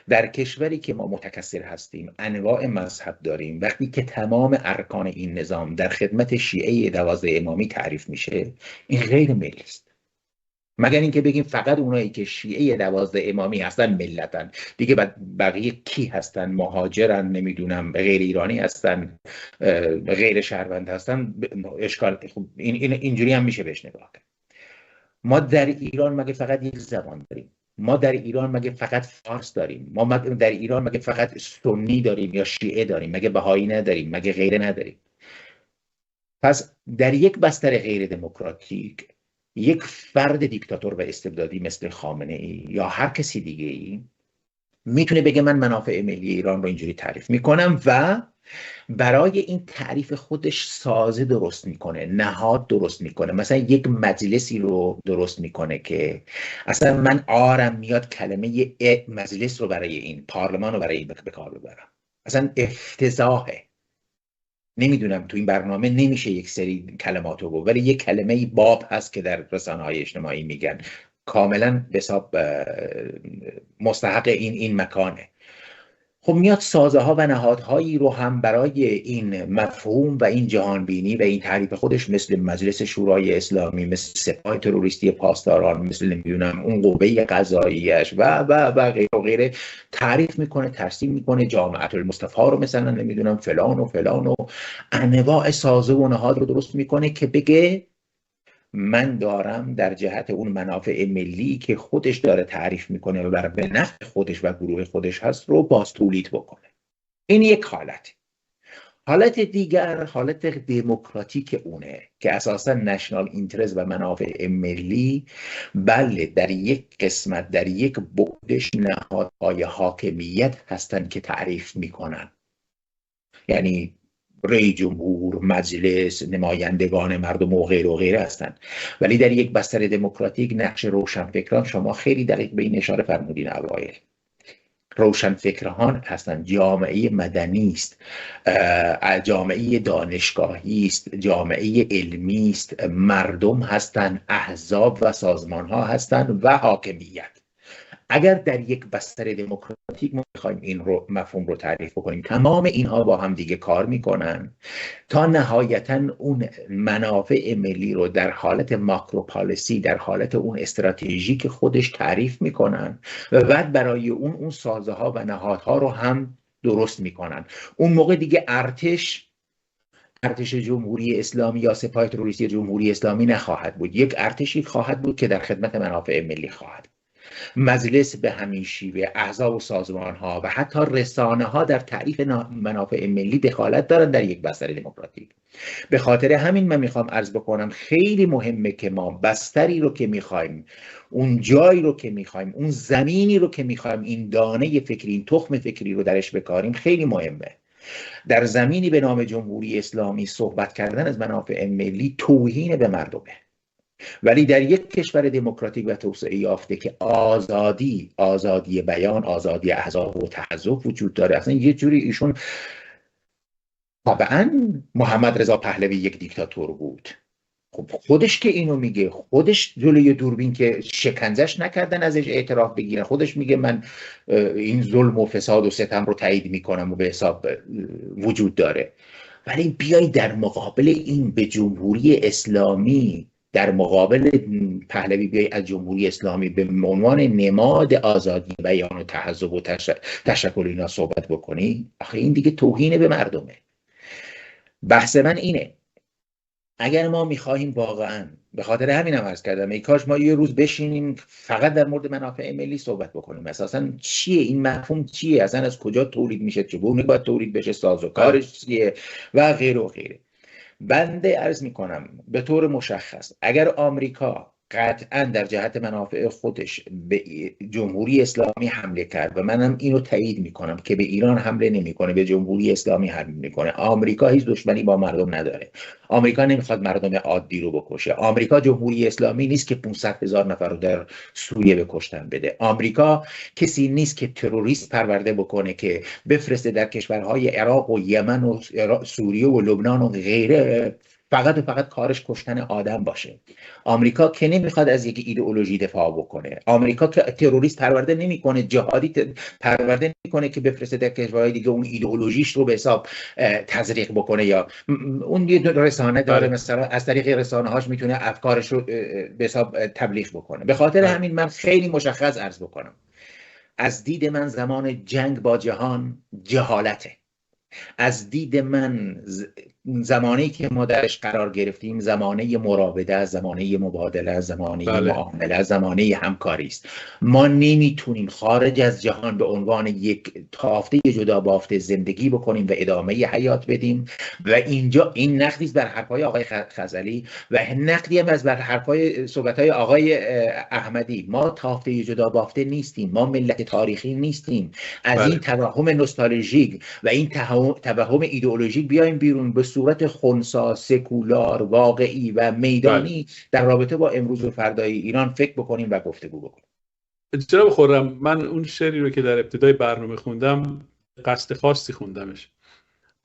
در کشوری که ما متکثر هستیم، انواع مذهب داریم، وقتی که تمام ارکان این نظام در خدمت شیعه 12 امامی تعریف میشه، این غیر ملی است. مگر اینکه بگیم فقط اونایی که شیعه 12 امامی هستن ملتن، دیگه بقیه کی هستن؟ مهاجرن، نمیدونم غیر ایرانی هستن، غیر شهروند هستن، اشکال. خب اینجوری هم میشه بهش نگاه کرد. ما در ایران مگه فقط یک زبان داریم؟ ما در ایران مگه فقط فارس داریم؟ ما در ایران مگه فقط سنی داریم یا شیعه داریم؟ مگه بهایی نداریم؟ مگه غیره نداریم؟ پس در یک بستر غیر دموکراتیک، یک فرد دیکتاتور و استبدادی مثل خامنه ای یا هر کسی دیگه ای میتونه بگه من منافع ملی ایران رو اینجوری تعریف میکنم و برای این تعریف خودش سازه درست میکنه، نهاد درست میکنه، مثلا یک مجلسی رو درست میکنه که اصلا من آرم میاد کلمه مجلس رو برای این پارلمان رو برای این به کار ببرم. اصلا افتضاحه. نمیدونم تو این برنامه نمیشه یک سری کلمات رو گفت، ولی یک کلمه باب هست که در رسانه‌های اجتماعی میگن، کاملا به حساب مستحق این مکانه. خب میاد سازه ها و نهادهایی رو هم برای این مفهوم و این جهانبینی و این تعریف خودش، مثل مجلس شورای اسلامی، مثل سپاه تروریستی پاسداران، مثل نمیدونم اون قوه قضاییش و غیره و غیره، تعریف میکنه، ترسیم میکنه. جامعه المصطفی رو مثلا نمیدونم فلان و فلان و انواع سازه و نهاد رو درست میکنه که بگه من دارم در جهت اون منافع ملی که خودش داره تعریف میکنه و بر به نفع خودش و گروه خودش هست رو باز تولید بکنه. این یک حالت. حالت دیگر حالت دموکراتیک اونه که اساسا نشنال اینترست و منافع ملی، بله، در یک قسمت، در یک بعدش نهادهای حاکمیت هستن که تعریف میکنن، یعنی رئیس جمهور، مجلس، نمایندگان مردم و غیره و غیره هستند. ولی در یک بستر دموکراتیک نقش روشنفکران، شما خیلی دقیق به این اشاره فرمودین اوایل، روشنفکران هستند، جامعه مدنی است، جامعه دانشگاهی است، جامعه علمی است، مردم هستند، احزاب و سازمان ها هستند و حاکمیت. اگر در یک بستر دموکراتیک ما میخوایم این مفهوم رو تعریف بکنیم، تمام اینها با هم دیگه کار میکنن تا نهایتا اون منافع ملی رو در حالت ماکرو پالیسی، در حالت اون استراتژی که خودش تعریف میکنن و بعد برای اون سازه ها و نهادها رو هم درست میکنن. اون موقع دیگه ارتش جمهوری اسلامی یا سپاه تروریستی جمهوری اسلامی نخواهد بود. یک ارتشی خواهد بود که در خدمت منافع ملی خواهد. مجلس به همین شیوه، احزاب و سازمان ها و حتی رسانه ها در تعریف منافع ملی دخالت دارن در یک بستر دموکراتیک. به خاطر همین من میخوام عرض بکنم خیلی مهمه که ما بستری رو که میخوایم، اون جایی رو که میخوایم، اون زمینی رو که میخوایم این دانه فکری، این تخم فکری رو درش بکاریم خیلی مهمه. در زمینی به نام جمهوری اسلامی صحبت کردن از منافع ملی توهین به مردمه، ولی در یک کشور دموکراتیک و توسعه یافته که آزادی بیان، آزادی احزاب و تحزب وجود داره، اصلا یه جوری ایشون طبعا محمد رضا پهلوی یک دیکتاتور بود. خب خودش که اینو میگه، خودش جلوی دوربین که شکنجهش نکردن ازش اعتراف بگیرن، خودش میگه من این ظلم و فساد و ستم رو تایید میکنم و به حساب وجود داره. ولی بیای در مقابل این به جمهوری اسلامی، در مقابل پهلوی بیای از جمهوری اسلامی به عنوان نماد آزادی بیان و تحزب و تشکل اینا صحبت بکنی، آخه این دیگه توهین به مردمه. بحث من اینه اگر ما میخواهیم واقعا، به خاطر همینم عرض کردم ای کاش ما یه روز بشینیم فقط در مورد منافع ملی صحبت بکنیم. اساسا چیه این مفهوم، چیه اصلا، از کجا تولید میشه، چگونه باید تولید بشه، سازوکارش چیه و غیره و غیره. بنده عرض میکنم به طور مشخص اگر آمریکا قطعا در جهت منافع خودش به جمهوری اسلامی حمله کرد و منم اینو تایید میکنم که به ایران حمله نمیکنه، به جمهوری اسلامی حمله میکنه. آمریکا هیچ دشمنی با مردم نداره. آمریکا نمیخواد مردم عادی رو بکشه. آمریکا جمهوری اسلامی نیست که 500,000 نفر رو در سوریه بکشتن بده. آمریکا کسی نیست که تروریست پرورده بکنه که بفرسته در کشورهای عراق و یمن و سوریه و لبنان و غیره فقط کارش کشتن آدم باشه. آمریکا که نمیخواد از یک ایدئولوژی دفاع بکنه. آمریکا که تروریست پرورده نمیکنه، جهادی پرورده نمیکنه که بفرسته در کشورهای دیگه اون ایدئولوژیش رو به حساب تزریق بکنه، یا اون یه رسانه داره مثلا از طریق رسانه هاش میتونه افکارش رو به حساب تبلیغ بکنه. به خاطر همین من خیلی مشخص عرض بکنم، از دید من زمان جنگ با جهان جهالته. از دید من زمانی که ما درش قرار گرفتیم زمانه مراوده، زمانه مبادله، زمانه معامله، زمانه همکاری است. ما نمیتونیم خارج از جهان به عنوان یک تافته جدا بافته زندگی بکنیم و ادامه حیات بدیم. و اینجا این نقدی است بر حرفای آقای خزعلی و نقدی هم از بر حرفای صحبت‌های آقای احمدی. ما تافته جدا بافته نیستیم، ما ملت تاریخی نیستیم. از این توهم نوستالژیک و این توهم ایدئولوژیک بیایم بیرون، به صورت خنثی، سکولار، واقعی و میدانی در رابطه با امروز و فردای ایران فکر بکنیم و گفتگو بکنیم. جناب خرم، من اون شعری رو که در ابتدای برنامه خوندم قصد خاصی خوندمش.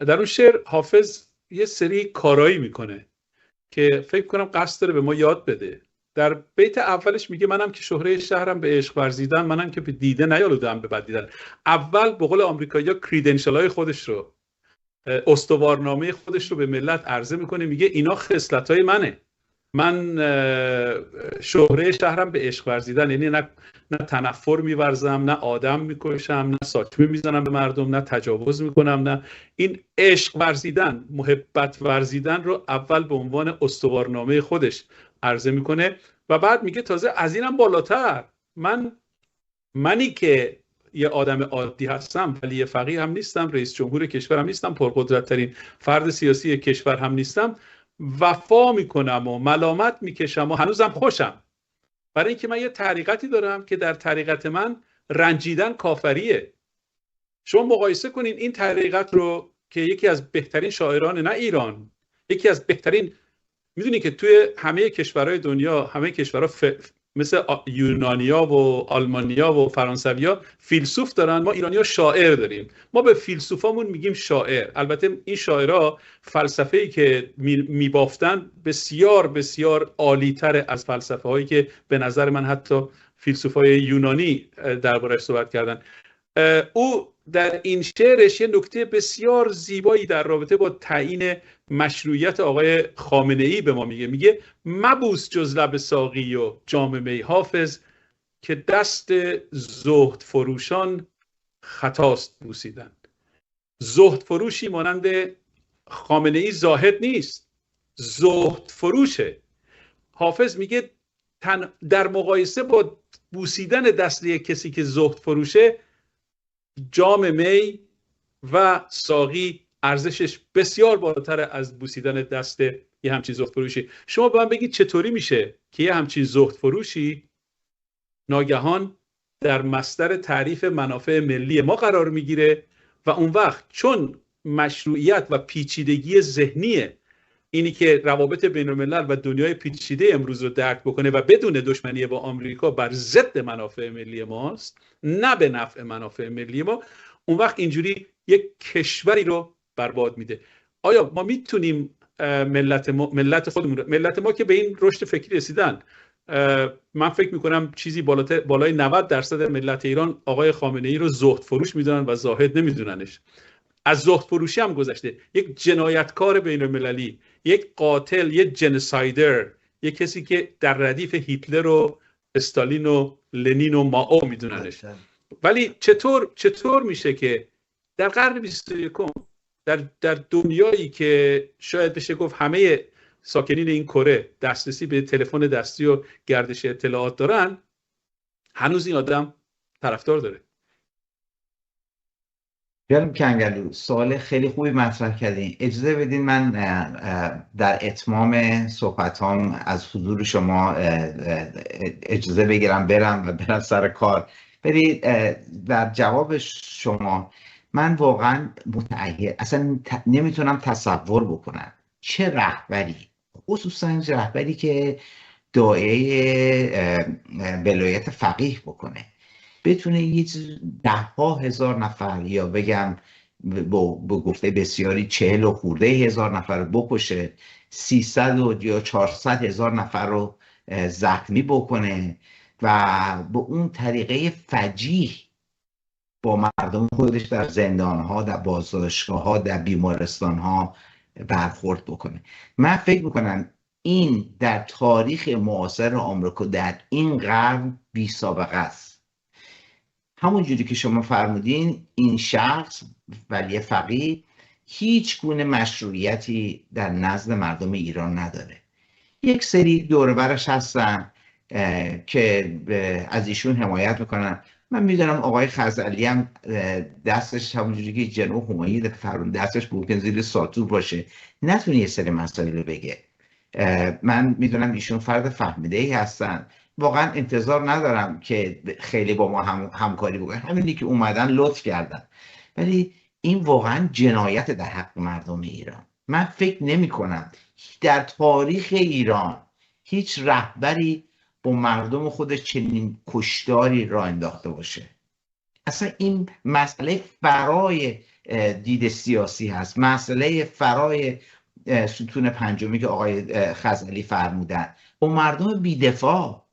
در اون شعر حافظ یه سری کارایی میکنه که فکر کنم قصد داره به ما یاد بده. در بیت اولش میگه منم که شهره شهرم به عشق ورزیدن، منم که به دیده نیالودم به بد دیدن. اول به قول آمریکایی‌ها کریدنشال‌های خودش رو، استوارنامه خودش رو به ملت عرضه میکنه، میگه اینا خصلت‌های منه. من شهره شهرم به عشق ورزیدن، یعنی نه تنفر میورزم، نه آدم میکشم، نه ساکمه میزنم به مردم، نه تجاوز میکنم، نه این عشق ورزیدن، محبت ورزیدن رو اول به عنوان استوارنامه خودش عرضه میکنه و بعد میگه تازه از اینم بالاتر، منی که یه آدم عادی هستم ولی یه فقیه هم نیستم، رئیس جمهور کشور هم نیستم، پرقدرت ترین فرد سیاسی کشور هم نیستم، وفا میکنم و ملامت میکشم و هنوزم خوشم، برای اینکه من یه طریقتی دارم که در طریقت من رنجیدن کافریه. شما مقایسه کنین این طریقت رو که یکی از بهترین شاعران، نه ایران، یکی از بهترین، میدونی که توی همه کشورهای دنیا، همه کشورها مثل یونانیا و آلمانیا و فرانسویا فیلسوف دارن، ما ایرانیا شاعر داریم. ما به فیلسوفامون میگیم شاعر. البته این شاعرها فلسفه‌ای که میبافتن بسیار بسیار عالی‌تر از فلسفه هایی که به نظر من حتی فیلسوفای یونانی دربارش صحبت کردن. او در این شعرش یه نکته بسیار زیبایی در رابطه با تعیین مشروعیت آقای خامنه‌ای به ما میگه مبوس جز لب ساقی و جام می حافظ، که دست زهد فروشان خطاست بوسیدن. زهد فروشی مانند خامنه‌ای زاهد نیست، زهد فروشه. حافظ میگه در مقایسه با بوسیدن دست یک کسی که زهد فروشه، جام می و ساقی ارزشش بسیار بالاتر از بوسیدن دست یه همچین زهد فروشی. شما به من بگید چطوری میشه که یه همچین زهد فروشی ناگهان در مصدر تعریف منافع ملی ما قرار میگیره و اون وقت چون مشروعیت و پیچیدگی ذهنیه اینی که روابط بین الملل و دنیای پیچیده امروز رو درک بکنه و بدون دشمنی با آمریکا بر ضد منافع ملی ماست، نه به نفع منافع ملی ما، اون وقت اینجوری یک کشوری رو برباد میده. آیا ما میتونیم ملت خودمون، ملت ما که به این رشد فکری رسیدن، من فکر میکنم چیزی بالای 90% ملت ایران آقای خامنه‌ای رو زهد فروش میدونن و زاهد نمیدوننش. از زهد فروشی هم گذشته، یک جنایتکار بین المللی، یک قاتل، یک جنسایدر، یک کسی که در ردیف هیتلر و استالین و لنین و مائو میدوننش. ولی چطور میشه که در قرن 21 در دنیایی که شاید بشه گفت همه ساکنین این کره دسترسی به تلفن دستی و گردش اطلاعات دارن، هنوز این آدم طرفدار داره؟ جناب کنگلو، سوال خیلی خوبی مطرح کردین. اجازه بدین من در اتمام صحبتام از حضور شما اجازه بگیرم برم سر کار. ولی در جواب شما من واقعا اصلا نمیتونم تصور بکنم چه رهبری، خصوصا رهبری که داعیه ولایت فقیه بکنه، بتونه یه 10,000 نفر یا بگم با گفته بسیاری 40 و خورده هزار نفر رو بکشه، 300 یا 400,000 نفر رو زخمی بکنه و با اون طریقه فجیح با مردم خودش در زندانها، در بازداشتگاه‌ها، در بیمارستان‌ها برخورد بکنه. من فکر میکنم این در تاریخ معاصر آمریکا در این قرن بی سابقه است. همون جوری که شما فرمودین، این شخص ولی فقیه هیچ گونه مشروعیتی در نزد مردم ایران نداره. یک سری دور و برش هستن که از ایشون حمایت میکنن. من میدونم آقای خزعلی هم دستش همونجوری که جناب همایی فرمود دستش ممکن زیر ساتور باشه، نتونه یه سری مسائل رو بگه. من میدونم ایشون فرد فهمیده‌ای هستن، واقعا انتظار ندارم که خیلی با ما همکاری بکنن، همینی که اومدن لطف کردن. ولی این واقعا جنایت در حق مردم ایران. من فکر نمی کنم در تاریخ ایران هیچ رهبری با مردم خودش چنین کشتاری را انداخته باشه. اصلا این مسئله فرای دید سیاسی هست، مسئله فرای ستون پنجمی که آقای خزعلی فرمودن. با مردم بی‌دفاع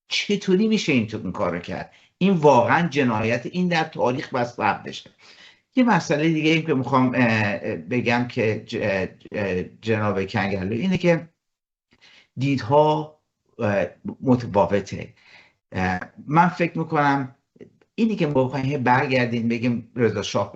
چطوری میشه این کارو کرد؟ این واقعا جنایت، این در تاریخ بس ثبت بشه. یه مسئله دیگه این که میخوام بگم که جناب کنگلو اینه که دیدها متفاوته. من فکر میکنم اینی که ما بخوایم برگردیم بگیم رضا شاه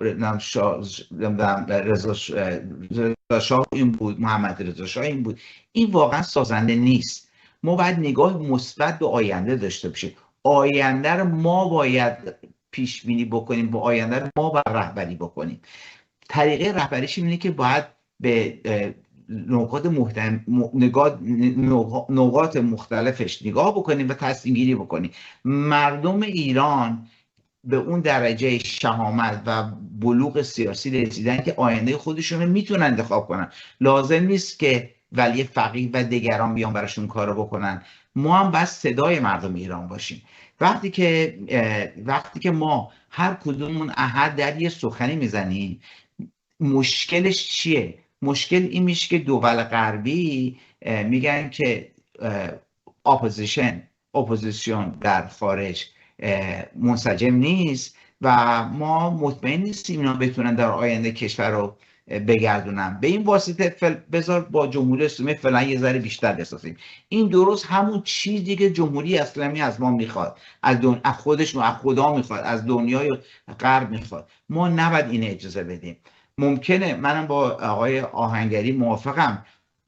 این بود، محمد رضا شاه این بود، این واقعا سازنده نیست. ما باید نگاه مثبت به آینده داشته باشیم. آینده رو ما باید پیش بینی بکنیم، با آینده رو ما باید رهبری بکنیم. طریقه رهبریش اینه که باید به نقاط مختلفش نگاه بکنیم و تصمیم گیری بکنیم. مردم ایران به اون درجه شهامت و بلوغ سیاسی رسیدن که آینده خودشون رو میتونن انتخاب کنن. لازم نیست که ولی فقیه و دیگران بیان براشون کارو بکنن. ما هم بس صدای مردم ایران باشیم. وقتی که ما هر کدومون احد در یه سخنی میزنیم، مشکلش چیه؟ مشکل این میشه که دول غربی میگن که اپوزیشن اپوزیسیون در خارج منسجم نیست و ما مطمئن نیستیم اینا بتونن در آینده کشور رو بگردونن. به این واسطه بذار با جمهوری اسلامی فعلا یه ذره بیشتر بسازیم. این درست همون چیزی که جمهوری اسلامی از ما میخواد، از خودش و از خدا میخواد، از دنیای غرب میخواد. ما نباید این اجازه بدیم. ممکنه منم با آقای آهنگری موافقم،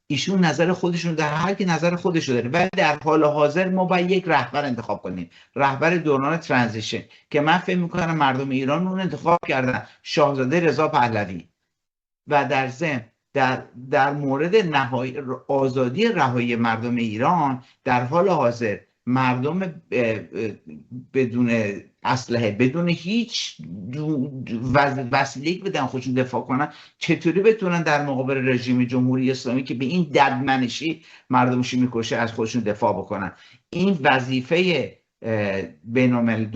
ایشون نظر خودشون در هر کی نظر خودشو داره، ولی در حال حاضر ما باید یک رهبر انتخاب کنیم، رهبر دوران ترانزیشن که من فکر میکنم مردم ایران اون انتخاب کردن، شاهزاده رضا پهلوی. و در ضمن در مورد آزادی رهایی مردم ایران در حال حاضر مردم بدون اسلحه، بدون هیچ وسیله‌ای بدن خودشون دفاع کنن، چطوری بتونن در مقابل رژیم جمهوری اسلامی که به این ددمنشی مردمش میکشه از خودشون دفاع بکنن؟ این وظیفه بین‌الملل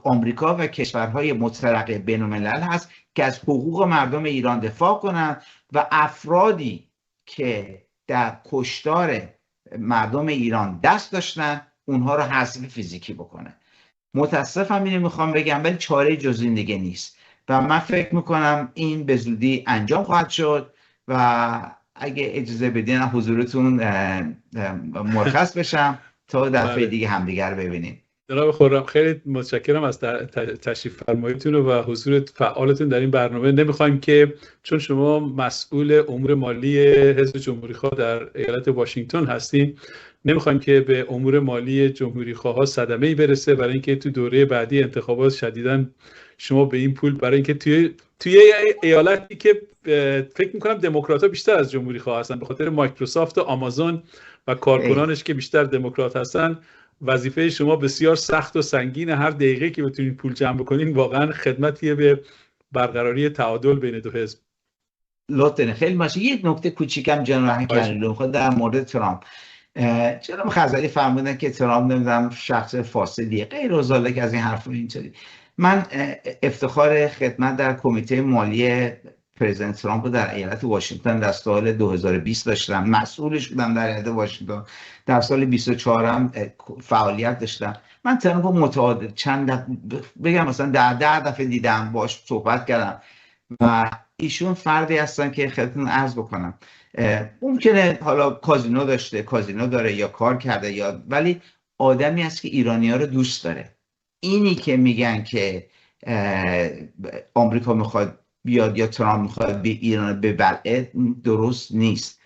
آمریکا و کشورهای مترقی بین‌الملل هست که از حقوق مردم ایران دفاع کنند و افرادی که در کشتار مردم ایران دست داشتن اونها رو حذف فیزیکی بکنه. متاسفم اینو میخوام بگم، ولی چاره جز این دیگه نیست و من فکر میکنم این به زودی انجام خواهد شد و اگه اجازه بدین حضورتون مرخص بشم تا دفعه دیگه همدیگر ببینیم. جناب خرم خیلی متشکرم از تشریف فرماییتون و حضور فعالتون در این برنامه. نمیخوایم که چون شما مسئول امور مالی حزب جمهوری خواه در ایالت واشنگتن هستین، نمیخوایم که به امور مالی جمهوری خواه صدمه‌ای برسه، برای اینکه تو دوره بعدی انتخابات شدیداً شما به این پول، برای اینکه توی ایالتی که فکر میکنم دموکرات‌ها بیشتر از جمهوری خواه هستن به خاطر مایکروسافت و آمازون و کارکنانش که بیشتر دموکرات هستن، وظیفه شما بسیار سخت و سنگین. هر دقیقه که بتونید پول جمع بکنین واقعا خدمتیه به برقراری تعادل بین دو حزب. لطفاً خیلی باشه. یک نکته کوچیکم جناب کریمی خود در مورد ترامپ. جناب خزعلی فرمودن که ترامپ نمیدونم شخص فاسدیه غیر و ذالک از این حرفا اینطوری. من افتخار خدمت در کمیته مالی پرزیدنت ترامپ در ایالت واشنگتن در سال 2020 داشتم، مسئولش بودم در ایالت واشنگتن. در سال 24 هم فعالیت داشتم. من ترامپ رو متعادل بگم مثلا 10 دفعه دیدم، باش صحبت کردم و ایشون فردی هستن که خدمتتون عرض بکنم ممکنه حالا کازینو داشته، کازینو داره یا کار کرده یا، ولی آدمی هست که ایرانی‌ها رو دوست داره. اینی که میگن که آمریکا میخواد بیاد یا ترامپ میخواد به ایران ببلعه درست نیست.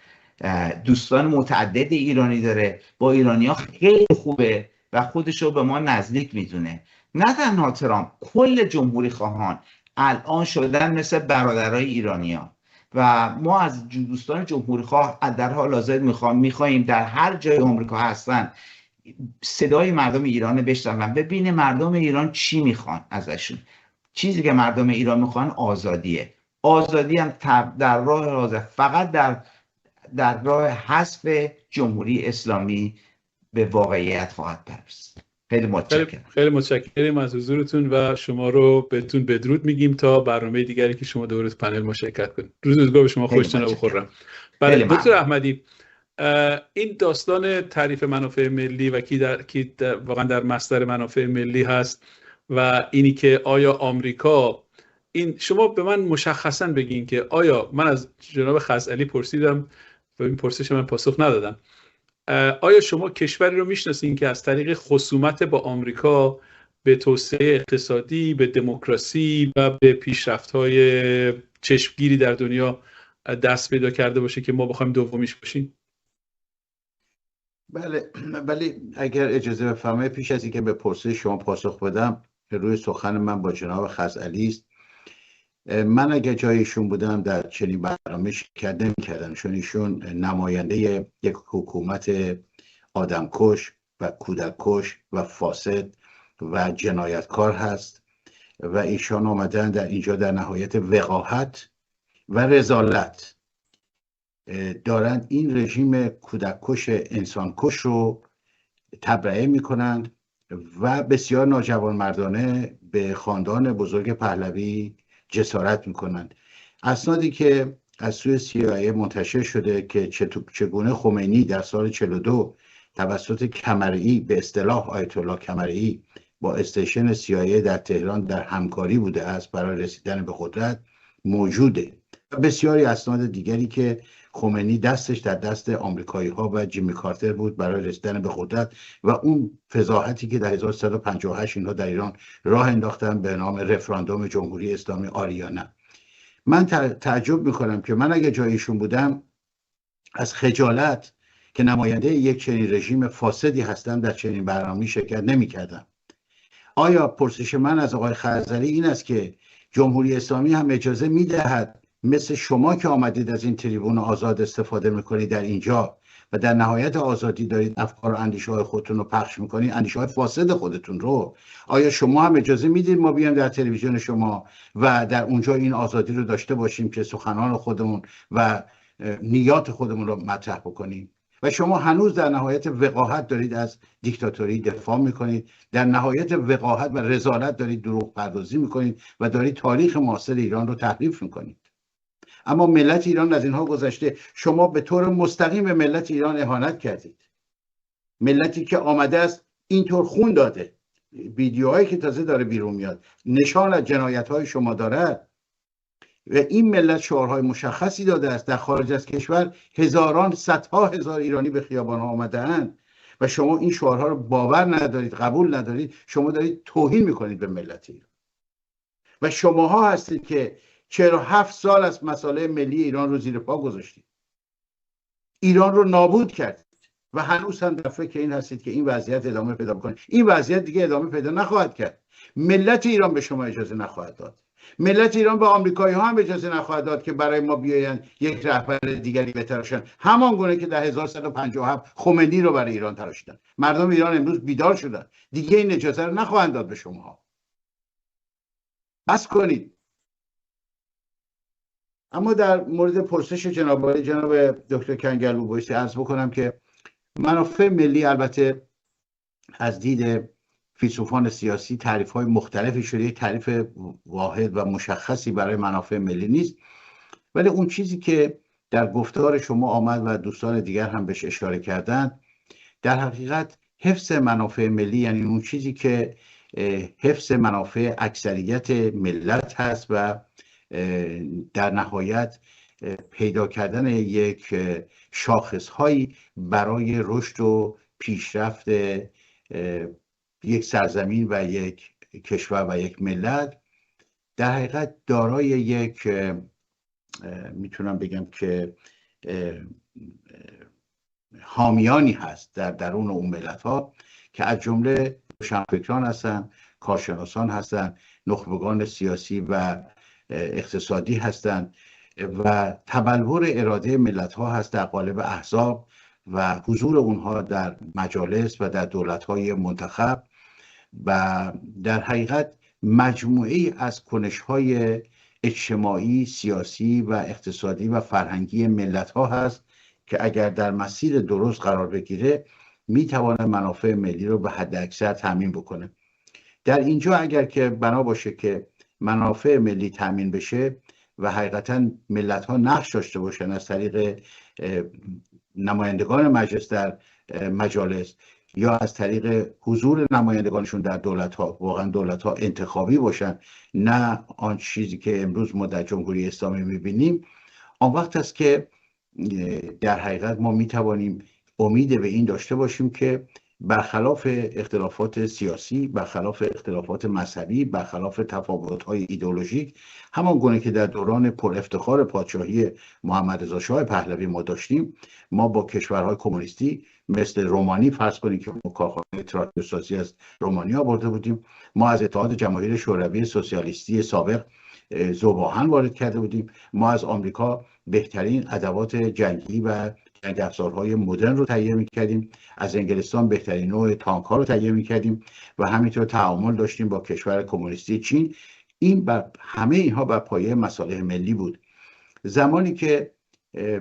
دوستان متعدد ایرانی داره، با ایرانی‌ها خیلی خوبه و خودش رو به ما نزدیک میدونه. نه تنها ترامپ، کل جمهوری خواهان الان شدن مثل برادرای ایرانی‌ها و ما از دوستان جمهوری خواه در حال حاضر میخوایم در هر جای آمریکا هستن صدای مردم ایران بشنون، ببینه مردم ایران چی میخوان ازشون. چیزی که مردم ایران میخوان آزادیه. آزادی هم در راه حاضر فقط در راه حذف جمهوری اسلامی به واقعیت خواهد پیوست. خیلی متشکرم. خیلی متشکرم از حضورتون و شما رو بهتون بدرود میگیم تا برنامه دیگری که شما دوره پنل مشارکت کنید. روزگار به شما خوش جناب خرم. بله دکتر احمدی، این داستان تعریف منافع ملی و کی واقعا در مصدر منافع ملی هست و اینی که آیا آمریکا، این شما به من مشخصا بگین که آیا، من از جناب خزعلی پرسیدم و این پرسش من پاسخ ندادم، آیا شما کشوری رو میشناسین که از طریق خصومت با آمریکا به توسعه اقتصادی، به دموکراسی و به پیشرفت‌های چشمگیری در دنیا دست پیدا کرده باشه که ما بخوایم دومیش باشیم؟ بله، ولی اگر اجازه بفرمایید پیش از اینکه به پرسش شما پاسخ بدم، روی سخن من با جناب خزعلی است. من اگر جایشون بودم در چنین برنامه شرکت نمی‌کردم، چون ایشون نماینده یک حکومت آدمکش و کودککش و فاسد و جنایتکار هست و ایشان آمدن در اینجا در نهایت وقاحت و رذالت دارند این رژیم کودککش انسانکش رو تبرئه میکنند و بسیار ناجوانمردانه به خاندان بزرگ پهلوی جسارت میکنند. اسنادی که از سوی CIA منتشر شده که چگونه خمینی در سال 42 توسط کمرئی، به اصطلاح آیت الله کمرئی، با استیشن CIA در تهران در همکاری بوده است برای رسیدن به قدرت موجوده و بسیاری اسناد دیگری که خمینی دستش در دست آمریکایی ها و جیمی کارتر بود برای رسیدن به قدرت و اون فضاحتی که در 1358 اینها در ایران راه انداختن به نام رفراندوم جمهوری اسلامی آریانه. من تعجب میکنم که من اگه جایشون بودم از خجالت که نماینده یک چنین رژیم فاسدی هستم در چنین برنامه‌ای شرکت نمی‌کردم. آیا پرسش من از آقای خرزلی این است که جمهوری اسلامی هم اجازه میدهد مثل شما که آمدید از این تریبون آزاد استفاده میکنید در اینجا و در نهایت آزادی دارید افکار و اندیشه های خودتون رو پخش میکنید، اندیشه های فاسد خودتون رو، آیا شما هم اجازه میدید ما بیایم در تلویزیون شما و در اونجا این آزادی رو داشته باشیم که سخنان خودمون و نیات خودمون رو مطرح بکنیم؟ و شما هنوز در نهایت وقاحت دارید از دیکتاتوری دفاع میکنید، در نهایت وقاحت و رذالت دارید دروغ پردازی میکنید و دارید تاریخ معاصر ایران رو تحریف میکنید. اما ملت ایران از اینها گذشته. شما به طور مستقیم به ملت ایران اهانت کردید، ملتی که آمده است اینطور خون داده، ویدیوهایی که تازه داره بیرون میاد نشان از جنایت‌های شما دارد و این ملت شعارهای مشخصی داده است. در خارج از کشور هزاران، صدها هزار ایرانی به خیابان‌ها آمده‌اند و شما این شعارها رو باور ندارید، قبول ندارید. شما دارید توهین میکنید به ملت ایران و شماها هستید که 47 سال از مسائل ملی ایران رو زیر پا گذاشتید، ایران رو نابود کردید و هنوز هم در فکر این هستید که این وضعیت ادامه پیدا کنه. این وضعیت دیگه ادامه پیدا نخواهد کرد. ملت ایران به شما اجازه نخواهد داد. ملت ایران به آمریکایی ها هم اجازه نخواهد داد که برای ما بیاین یک رهبر دیگری بتراشن، همان گونه که در 1157 خمینی رو برای ایران تراشیدن. مردم ایران امروز بیدار شدن، دیگه این اجازه رو نخواهند داد به شماها. بس کنید. اما در مورد پرسش جناب دکتر کنگلو بایستی عرض بکنم که منافع ملی البته از دید فیلسوفان سیاسی تعریف‌های مختلفی شده، یک تعریف واحد و مشخصی برای منافع ملی نیست، ولی اون چیزی که در گفتار شما آمد و دوستان دیگر هم بهش اشاره کردن، در حقیقت حفظ منافع ملی یعنی اون چیزی که حفظ منافع اکثریت ملت هست و در نهایت پیدا کردن یک شاخصهایی برای رشد و پیشرفت یک سرزمین و یک کشور و یک ملت، در حقیقت دارای یک میتونم بگم که حامیانی هست در درون اون ملت ها که از جمله روشنفکران هستن، کارشناسان هستن، نخبگان سیاسی و اقتصادی هستند و تبلور اراده ملت ها هست در قالب احزاب و حضور اونها در مجالس و در دولت های منتخب و در حقیقت مجموعه از کنش های اجتماعی، سیاسی و اقتصادی و فرهنگی ملت ها هست که اگر در مسیر درست قرار بگیره میتواند منافع ملی رو به حد اکثر تامین بکنه. در اینجا اگر که بنا باشه که منافع ملی تامین بشه و حقیقتا ملت ها نقش داشته باشن از طریق نمایندگان مجلس در مجالس یا از طریق حضور نمایندگانشون در دولت ها، واقعا دولت ها انتخابی باشن، نه آن چیزی که امروز ما در جمهوری اسلامی میبینیم، آن وقت است که در حقیقت ما میتوانیم امید به این داشته باشیم که برخلاف اختلافات سیاسی، برخلاف اختلافات مذهبی، برخلاف تفاوت‌های ایدئولوژیک، همان گونه که در دوران پر افتخار پادشاهی محمد رضا شاه پهلوی ما داشتیم، ما با کشورهای کمونیستی مثل رومانی فرض کنیم که ما کارخانه تراکتورسازی از رومانی آورده بودیم، ما از اتحاد جماهیر شوروی سوسیالیستی سابق ذوب‌آهن وارد کرده بودیم، ما از آمریکا بهترین ادوات جنگی و جنگ افزارهای مدرن رو تهیه می‌کردیم، از انگلستان بهترین نوع تانک ها رو تهیه می‌کردیم و همینطور تعامل داشتیم با کشور کمونیستی چین. این همه اینها بر پایه مصالح ملی بود. زمانی که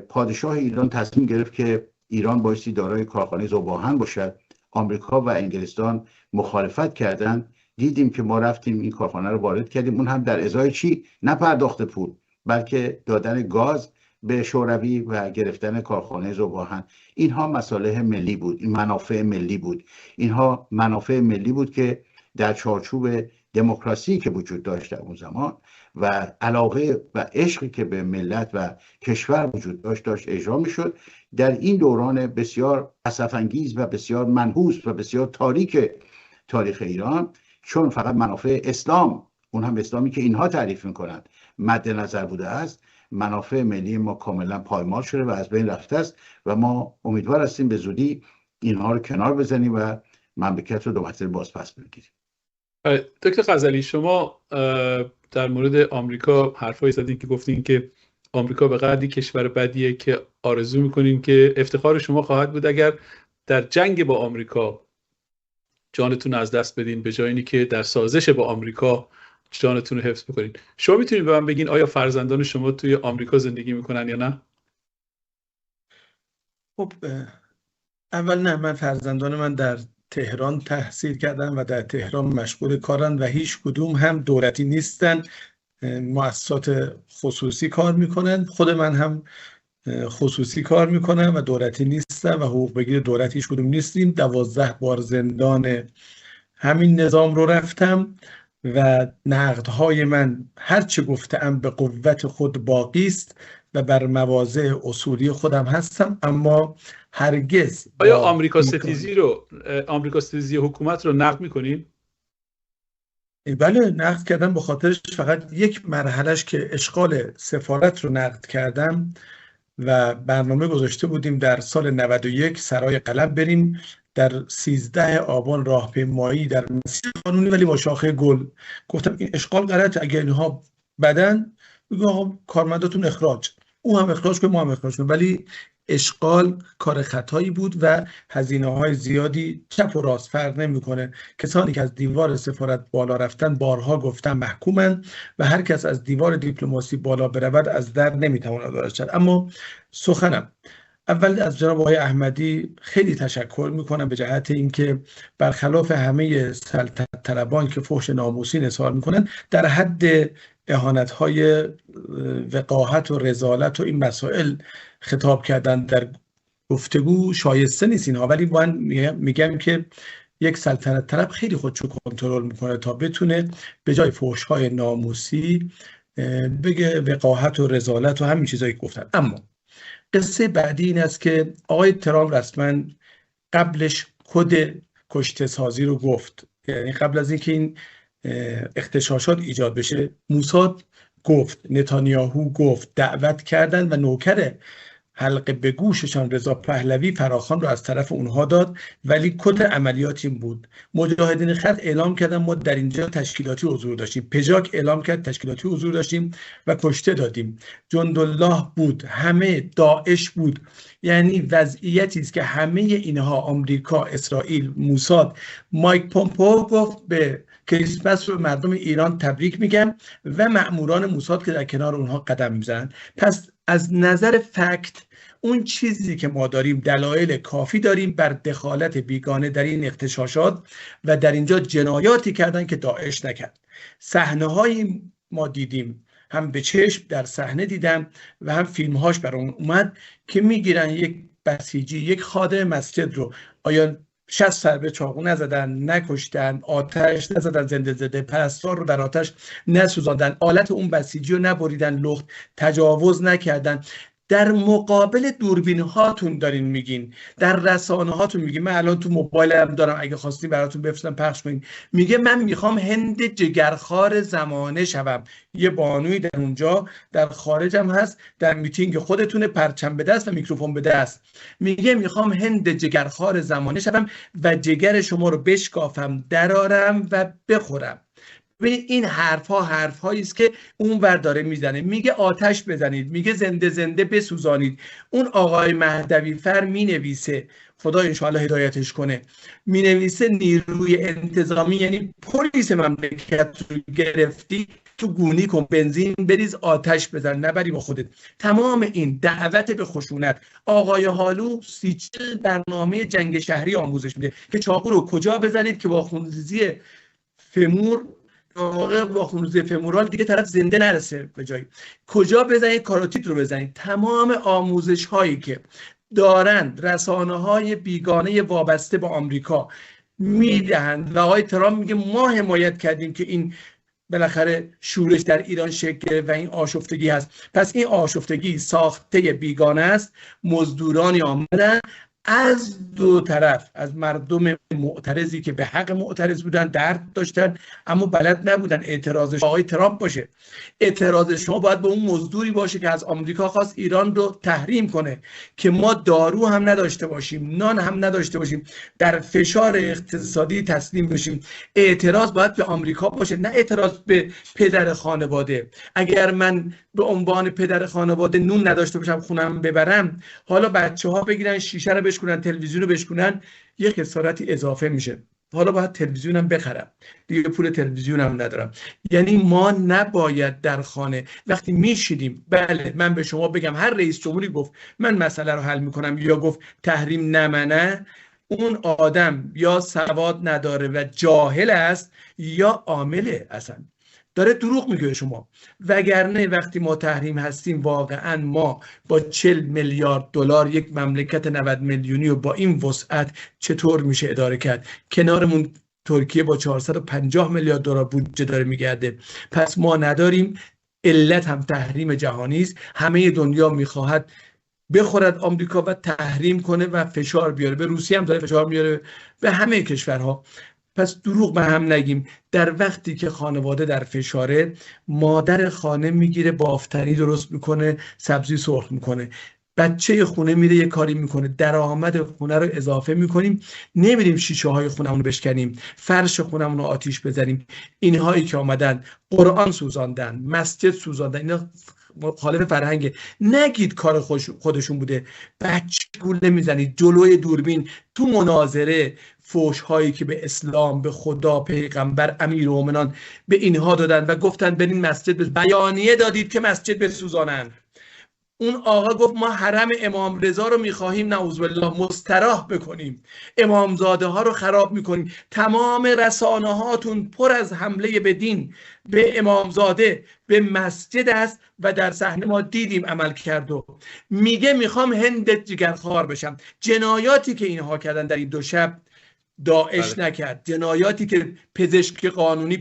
پادشاه ایران تصمیم گرفت که ایران بایستی دارای کارخانه ذوب‌آهن باشد، آمریکا و انگلستان مخالفت کردند. دیدیم که ما رفتیم این کارخانه رو وارد کردیم، اون هم در ازای چی؟ نه پرداخت پول، بلکه دادن گاز به شوروی و گرفتن کارخانه ذوب‌آهن، اینها مصالح ملی بود، این منافع ملی بود، اینها منافع ملی بود که در چارچوب دموکراسی که وجود داشت در اون زمان و علاقه و عشقی که به ملت و کشور وجود داشت اجرا میشد. در این دوران بسیار اسف‌انگیز و بسیار منحوس و بسیار تاریک تاریخ ایران، چون فقط منافع اسلام، اون هم اسلامی که اینها تعریف میکنن، مد نظر بوده است، منافع ملی ما کاملا پایمال شده و از بین رفته است و ما امیدوار هستیم به زودی اینها رو کنار بزنیم و مملکت رو دو مرتبه باز پس بگیریم. دکتر غزالی، شما در مورد آمریکا حرفایی زدین که گفتین که آمریکا به قدری کشور بدیه که آرزو میکنین که افتخار شما خواهد بود اگر در جنگ با آمریکا جانتون از دست بدین به جای اینی که در سازش با آمریکا جانتون رو حفظ بکنین. شما میتونید به من بگین آیا فرزندان شما توی آمریکا زندگی میکنن یا نه؟ خب اول نه، من فرزندان من در تهران تحصیل کردن و در تهران مشغول کارن و هیچ کدوم هم دولتی نیستن، مؤسسات خصوصی کار میکنن. خود من هم خصوصی کار میکنم و دولتی نیستم و حقوق بگیر دولتی هیچ کدوم نیستیم. 12 بار زندان همین نظام رو رفتم و نقدهای من هرچه گفتم به قوت خود باقی است و بر مواضع اصولی خودم هستم، اما هرگز آیا آمریکا ستیزی حکومت رو نقد میکنین؟ بله نقد کردم، به خاطرش فقط یک مرحلهش که اشغال سفارت رو نقد کردم و برنامه گذاشته بودیم در سال 91 سرای قلم بریم، در 13 آبان راهپیمایی در مسیر قانونی ولی با شاخه گل. گفتم این اشغال غلط، اگر اینها بدن بگو آقا کارمنداتون اخراج، او هم اخراج کنه ما هم اخراج کنه، ولی اشغال کار خطایی بود و هزینه‌های زیادی چپ و راست فرق نمی‌کنه. کسانی که از دیوار سفارت بالا رفتن بارها گفتن محکومن و هر کس از دیوار دیپلماسی بالا برود از در نمیتواند وارد شد. اما سخنم اول از جناب آقای احمدی خیلی تشکر میکنم به جهت اینکه برخلاف همه سلطنت طلبان که فحش ناموسی اظهار میکنن در حد اهانت‌های وقاحت و رذالت و این مسائل خطاب کردن در گفتگو شایسته نیست اینها، ولی من میگم که یک سلطنت طلب خیلی خودشو کنترل میکنه تا بتونه به جای فحش‌های ناموسی بگه وقاحت و رذالت و همین چیزایی که گفتن. اما قصه بعدی این است که آقای ترامپ رسما قبلش کد کشته سازی رو گفت، یعنی قبل از اینکه این اغتشاشات ایجاد بشه موساد گفت، نتانیاهو گفت، دعوت کردن و نوکر حلقه به گوششان رضا پهلوی فراخوان رو از طرف اونها داد، ولی کد عملیات این بود. مجاهدین خلق اعلام کردن ما در اینجا تشکیلاتی حضور داشتیم، پژاک اعلام کرد تشکیلاتی حضور داشتیم و کشته دادیم، جندالله بود، همه داعش بود. یعنی وضعیتی است که همه اینها آمریکا، اسرائیل، موساد، مایک پومپئو گفت به کریسمس رو مردم ایران تبریک میگم و مأموران موساد که در کنار اونها قدم میزنن. پس از نظر فکت اون چیزی که ما داریم دلایل کافی داریم بر دخالت بیگانه در این اغتشاشات و در اینجا جنایاتی کردن که داعش نکرد. صحنه‌هایی ما دیدیم، هم به چشم در صحنه دیدم و هم فیلم‌هاش برام اومد که میگیرن یک بسیجی، یک خادم مسجد رو، آیا 60 ضربه چاقو نزدن، نکشتن، آتش نزدن، زنده زده پرستار رو در آتش نسوزاندن، آلت اون بسیجی رو نبریدن لخت، تجاوز نکردن. در مقابل دوربین هاتون دارین میگین، در رسانه هاتون میگین، من الان تو موبایلم دارم اگه خواستین براتون بفرستم پخش کنین، میگه من میخوام هند جگرخوار زمانه شوم. یه بانوی در اونجا در خارجم هست، در میتینگ خودتونه، پرچم به دست و میکروفون به دست، میگه میخوام هند جگرخوار زمانه شوم و جگر شما رو بشکافم، درارم و بخورم. ببینید این حرفهایی است که اون ور داره میزنه، میگه آتش بزنید، میگه زنده زنده بسوزانید. اون آقای مهدوی فر مینویسه، خدا انشاءالله هدایتش کنه، مینویسه نیروی انتظامی یعنی پلیس مملکت رو گرفتی تو گونی کن، بنزین بریز، آتش بزن، نبری با خودت. تمام این دعوت به خشونت. آقای هالو 30 برنامه جنگ شهری آموزش میده که چاقو رو کجا بزنید که با خونریزی فمور واقع با خونریزی فمورال دیگه طرف زنده نرسه به جایی. کجا بزنید؟ کاروتید رو بزنید. تمام آموزش هایی که دارند رسانه های بیگانه وابسته با آمریکا میدهند و آقای ترامپ میگه ما حمایت کردیم که این بالاخره شورش در ایران شکل و این آشفتگی هست. پس این آشفتگی ساخته بیگانه است. مزدورانی آمدن از دو طرف، از مردم معترضی که به حق معترض بودن، درد داشتن اما بلد نبودن اعتراض آقای ترامپ باشه. اعتراض شما باید به اون مزدوری باشه که از آمریکا خواست ایران رو تحریم کنه که ما دارو هم نداشته باشیم، نان هم نداشته باشیم، در فشار اقتصادی تسلیم بشیم. اعتراض باید به آمریکا باشه، نه اعتراض به پدر خانواده. اگر من به عنوان پدر خانواده نون نداشته باشم خونم ببرم، حالا بچه‌ها بگیرن شیشه رو بشکنن، تلویزیون رو بشکنن، یه خسارتی اضافه میشه. حالا باید تلویزیونم بخرم، دیگه پول تلویزیونم ندارم. یعنی ما نباید در خانه وقتی میشیدیم، بله من به شما بگم هر رئیس جمهوری گفت من مسئله رو حل میکنم یا گفت تحریم نمنه، اون آدم یا سواد نداره و جاهل است یا عامله، اصلا داره دروغ میگه شما. وگرنه وقتی ما تحریم هستیم واقعا ما با 40 میلیارد دلار یک مملکت 90 میلیونی و با این وسعت چطور میشه اداره کرد؟ کنارمون ترکیه با 450 میلیارد دلار بودجه داره میگرده. پس ما نداریم. علت هم تحریم جهانی است. همه دنیا میخواهد بخورد آمریکا و تحریم کنه و فشار بیاره. به روسیه هم داره فشار میاره، به همه کشورها. پس دروغ به هم نگیم. در وقتی که خانواده در فشاره، مادر خانه میگیره بافتنی درست میکنه، سبزی سرخ میکنه، بچه خونه میره یه کاری میکنه، درآمد خونه رو اضافه میکنیم، نمیریم شیشه های خونمون رو بشکنیم، فرش خونمون رو آتیش بزنیم. اینهایی که آمدن قرآن سوزاندن، مسجد سوزاندن، اینا مخالف فرهنگه. نگید کار خودشون بوده. بچه گول نمیزنید جلوی دوربین تو مناظره. فوش هایی که به اسلام، به خدا، پیغمبر، امیرالمومنین به اینها دادن و گفتن برین مسجد بیانیه دادید که مسجد بسوزانند. اون آقا گفت ما حرم امام رضا رو میخواهیم نعوذ بالله مستراح بکنیم، امامزاده ها رو خراب میکنیم. تمام رسانه هاتون پر از حمله به دین، به امامزاده، به مسجد است و در صحنه ما دیدیم عمل کرد و میگه میخوام هندت جگرخوار بشم. جنایاتی که اینها کردن در این دو شب داعش نکرد. جنایاتی که پزشکان قانونی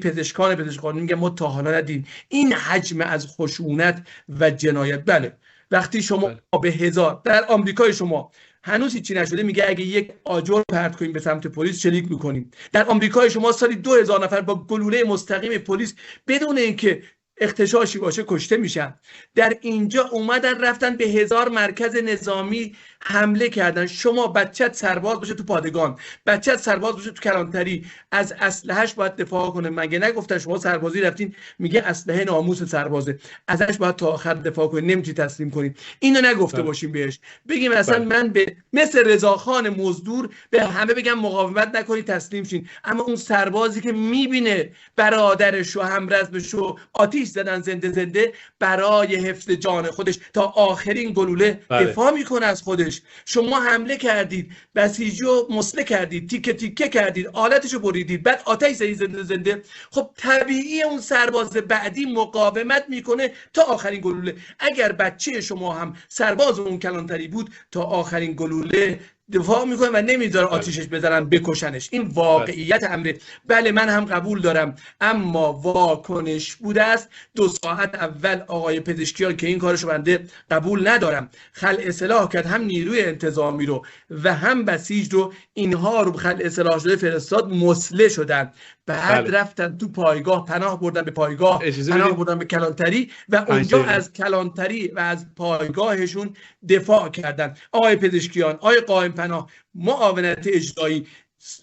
میگه ما تا حالا ندیدیم این حجم از خشونت و جنایت. بله وقتی شما به هزار در آمریکای شما هنوز هیچی نشده، میگه اگه یک آجر پرت کنیم به سمت پلیس شلیک میکنیم. در آمریکای شما سالی 2000 نفر با گلوله مستقیم پلیس بدون اینکه اغتشاشی باشه کشته میشن. در اینجا اومدن رفتن به 1000 مرکز نظامی حمله کردن. شما بچت سرباز باشه تو پادگان، بچت سرباز باشه تو کلانتری، از اسلحه‌اش باید دفاع کنه. مگه نگفتن شما سربازی رفتین؟ میگه اسلحه ناموس سربازه، ازش باید تا آخر دفاع کنید، نمیتونید تسلیم کنید. اینو نگفته باشیم بهش، بگیم مثلا من به مثل رضاخان مزدور به همه بگم مقاومت نکنید تسلیم شین. اما اون سربازی که میبینه برادرش و همرزمش رو آتیش زدن زنده برای حفظ جان خودش تا آخرین گلوله دفاع میکنه از خودش. شما حمله کردید، بسیجی رو مسله کردید، تیکه تیکه کردید، آلتشو بریدید، بعد آتش زدید زنده. خب طبیعی اون سرباز بعدی مقاومت میکنه تا آخرین گلوله. اگر بچه شما هم سرباز اون کلانتری بود تا آخرین گلوله دفاع میکنه و نمیذاره آتیشش بزنن بکشنش. این واقعیت امره. بله من هم قبول دارم، اما واکنش بوده است 2 ساعت اول آقای پزشکیان که این کارشو بنده قبول ندارم خلع سلاح کرد، هم نیروی انتظامی رو و هم بسیج رو، اینها رو خلع سلاح شده فرستاد، مسله شدن، بعد رفتن تو پایگاه، پناه بردن به پایگاه، پناه بردن به کلانتری و اونجا از کلانتری و از پایگاهشون دفاع کردن. آقای پزشکیان، آقای قائم پناه، معاونت اجرایی،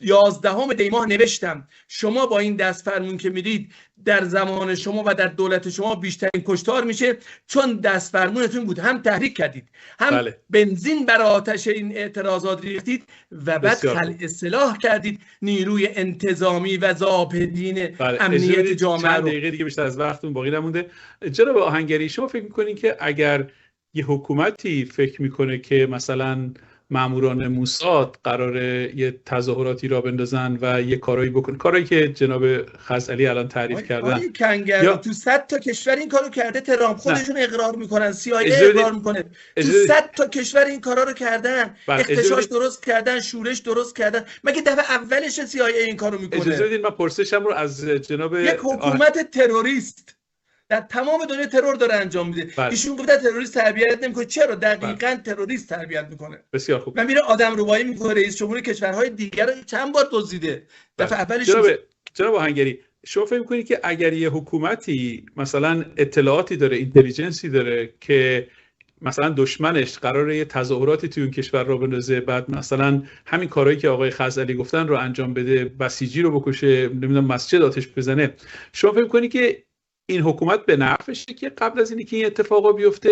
11 دی ماه نوشتم شما با این دست فرمون که میدید در زمان شما و در دولت شما بیشترین کشتار میشه، چون دست فرمونتون بود. هم تحریک کردید، هم بنزین بر آتش این اعتراضات ریختید و بعد خلع سلاح کردید نیروی انتظامی و ضابطین امنیت جامعه رو. چند دقیقه دیگه بیشتر از وقتتون باقی نمونده. جناب آهنگری، شما فکر میکنین که اگر یه حکومتی فکر میکنه که مثلا ماموران موساد قراره یه تظاهراتی را بندازن و یه کارایی بکنن، کارایی که جناب خزعلی الان تعریف کردن. آقای کنگرو تو 100 تا کشور این کارو کرده، ترامپ خودشون اقرار میکنن، CIA اقرار میکنه، تو 100 تا کشور این کارا رو کردن، اختشاش درست کردن، شورش درست کردن. مگه دفعه اولش CIA این کارو میکنه؟ اجازه بدید من پرسشم رو از جناب یک حکومت تروریست در تمام دنیا ترور داره انجام میده. ایشون گفته تروریست تربیت نمیکنه. چرا؟ دقیقاً تروریست تربیت میکنه. بسیار خوب. من میره آدم ربایی میکنه، رئیس جمهور کشورهای دیگر رو چند بار دزدیده. دفعه اولش جناب آهنگری، شما فکر میکنید که اگر یه حکومتی مثلا اطلاعاتی داره، اینتلیجنسی داره که مثلا دشمنش قراره یه تظاهراتی توی اون کشور رو بندازه، بعد مثلا همین کارهایی که آقای خزعلی گفتن رو انجام بده، بسیجی رو بکشه، نمیدونم مسجد آتش بزنه، شما فکر میکنید که این حکومت به نفعشه که قبل از اینکه این اتفاقا بیفته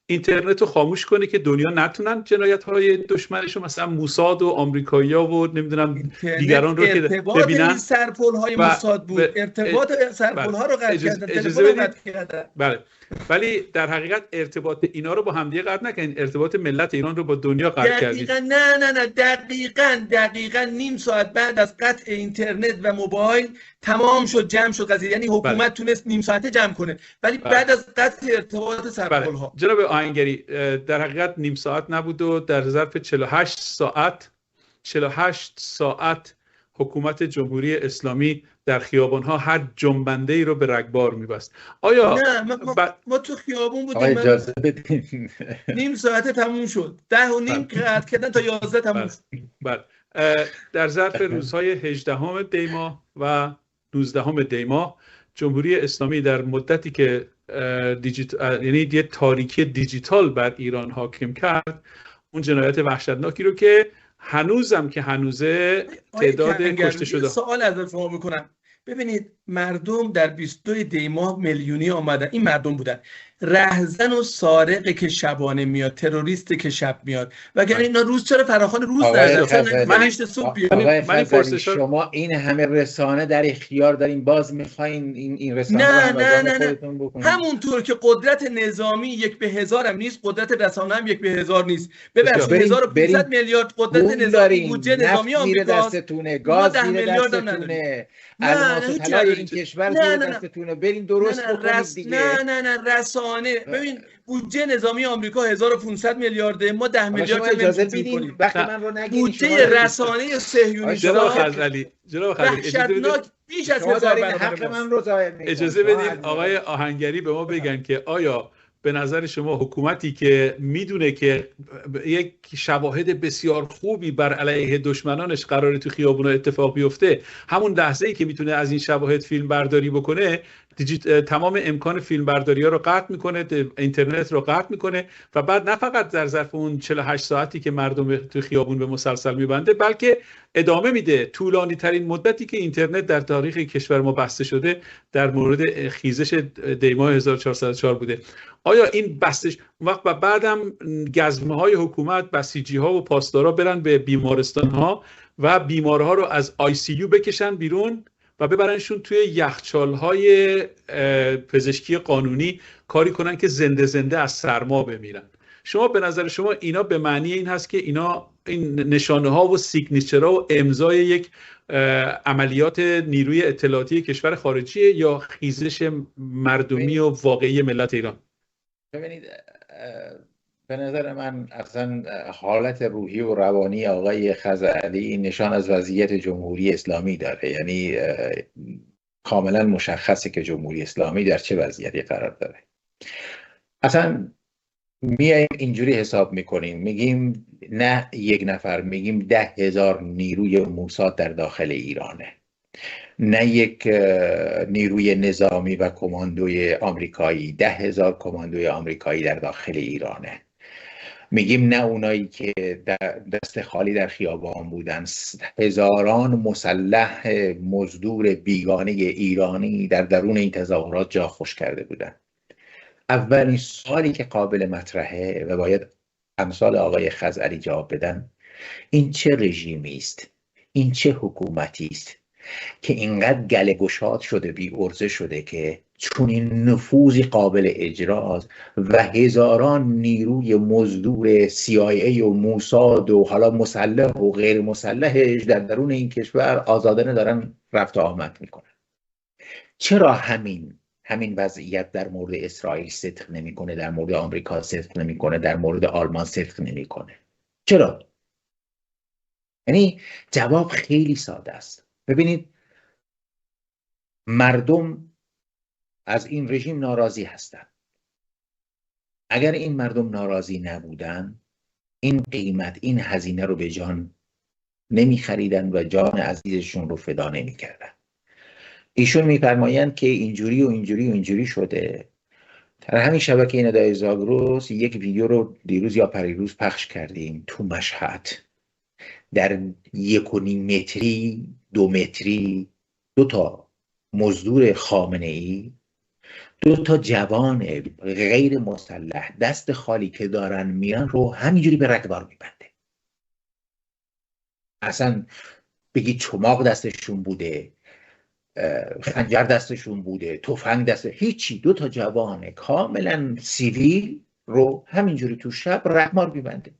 اینترنت رو خاموش کنه که دنیا نتونن جنایت‌های دشمنشو مثلا موساد و آمریکایی‌ها و نمیدونم دیگران رو که ببینن؟ این سرپل‌های موساد بود، ارتباط سرپل‌ها رو قطع کردن، تلفن رو قطع کردن. بله، ولی در حقیقت ارتباط اینا رو با همدیگه قطع نکنین، ارتباط ملت ایران رو با دنیا قطع کردید. نه دقیقاً نیم ساعت بعد از قطع اینترنت و موبایل تمام شد، جمع شد قضیه. یعنی حکومت تونست نیم ساعته جمع کنه، ولی بعد از قطع ارتباط سرپل‌ها. جناب آهنگری، در حقیقت نیم ساعت نبود و در ظرف 48 ساعت حکومت جمهوری اسلامی در خیابان‌ها هر جنبنده‌ای رو به رگبار می‌بست. آیا نه ما تو خیابون بودیم، اجازه بدین نیم ساعته تموم شد، 10:30 قطع کردن تا 11 تموم شد. بله، در ظرف روزهای 18 دی ماه و 19 دی ماه جمهوری اسلامی در مدتی که یعنی یه تاریکی دیجیتال بر ایران حاکم کرد، اون جنایت وحشتناکی رو که هنوزم که هنوزه تعداد کشته شده. سوال از شما میکنم، ببینید مردم در 22 دی ماه میلیونی آمدن، این مردم بودن، رهزن و سارقه که شبانه میاد، تروریستی که شب میاد، وگرنه اینا روز چرا فراخوان روز ندارن؟ من هیچ صبح بیام. شما این همه رسانه در اختیار دارین، باز میخواین این رسانه نه همونطور که قدرت نظامی 1 به 1000 هم نیست، قدرت رسانه هم 1 به 1000 نیست. ببخشید 1500 میلیارد قدرت نظامی، بودجه نظامی آمریکا، دستتونه، گاز میره دستتونه، الماس طلای این کشور زیر دستتونه، برین درست بکنید دیگه. نه رسانه، ببین بودجه نظامی آمریکا 1500 میلیارده، ما 10 میلیارد اجازه بدین وقتی من رو نگین. بودجه رسانه صهیونی جناب خزعلی وحشتناک بیش از 1000 حق من رو ضایع می‌کنید. اجازه بدین آقای آهنگری به ما بگن که آیا به نظر شما حکومتی که میدونه که یک شواهد بسیار خوبی بر علیه دشمنانش قراره تو خیابونا اتفاق بیفته، همون لحظه‌ای که میتونه از این شواهد فیلم برداری بکنه، تمام امکان فیلم برداری ها رو قطع میکنه، اینترنت رو قطع میکنه و بعد نه فقط در ظرف اون 48 ساعتی که مردم تو خیابون به مسلسل میبنده، بلکه ادامه میده. طولانی ترین مدتی که اینترنت در تاریخ کشور ما بسته شده در مورد خیزش دی ماه 1404 بوده. آیا این بستش وقت و بعدم گزمه های حکومت، بسیجی ها و پاسدارا برن به بیمارستان ها و بیمارها رو از ICU بکشن بیرون و ببرنشون توی یخچال‌های پزشکی قانونی کاری کنن که زنده از سرما بمیرن؟ شما به نظر شما اینا به معنی این هست که اینا این نشانه ها و سیگنیچرها و امضای یک عملیات نیروی اطلاعاتی کشور خارجی یا خیزش مردمی و واقعی ملت ایران؟ ببینید، به نظر من اصلا حالت روحی و روانی آقای خزعلی نشان از وضعیت جمهوری اسلامی داره. یعنی کاملا مشخصه که جمهوری اسلامی در چه وضعیتی قرار داره. اصلا میایم اینجوری حساب میکنیم، میگیم نه 1 نفر، میگیم 10,000 نیروی موساد در داخل ایرانه، نه یک نیروی نظامی و کماندوی آمریکایی، 10,000 کماندوی آمریکایی در داخل ایرانه. میگیم نه اونایی که دست خالی در خیابان بودن، هزاران مسلح مزدور بیگانه ایرانی در درون این تظاهرات جا خوش کرده بودن. اولین سوالی که قابل مطرحه و باید امثال آقای خزعلی جواب بدن، این چه رژیمی است؟ این چه حکومتی است که اینقدر گله گشاد شده، بی ارزه شده که چون این نفوذی قابل اجراست و هزاران نیروی مزدور CIA و موساد و حالا مسلح و غیر مسلحش در درون این کشور آزادانه دارن رفت و آمد میکنن. چرا همین وضعیت در مورد اسرائیل صدق نمیکنه، در مورد آمریکا صدق نمیکنه، در مورد آلمان صدق نمیکنه؟ چرا؟ یعنی جواب خیلی ساده است. ببینید، مردم از این رژیم ناراضی هستند. اگر این مردم ناراضی نبودن، این قیمت، این هزینه رو به جان نمی خریدن و جان عزیزشون رو فدا نمی کردن. ایشون میفرمایند که اینجوری و اینجوری و اینجوری شده. در همین شبکه ندای زاگرس یک ویدیو رو دیروز یا پریروز پخش کردیم تو مشهد. در 1.5 متری 2 متری 2 تا مزدور خامنه‌ای، 2 تا جوان غیر مسلح دست خالی که دارن میرن رو همینجوری به رگبار میبنده. اصلا بگی چماق دستشون بوده، خنجر دستشون بوده، تفنگ دست، هیچی. 2 تا جوان کاملا سیویل رو همینجوری تو شب رگبار میبنده.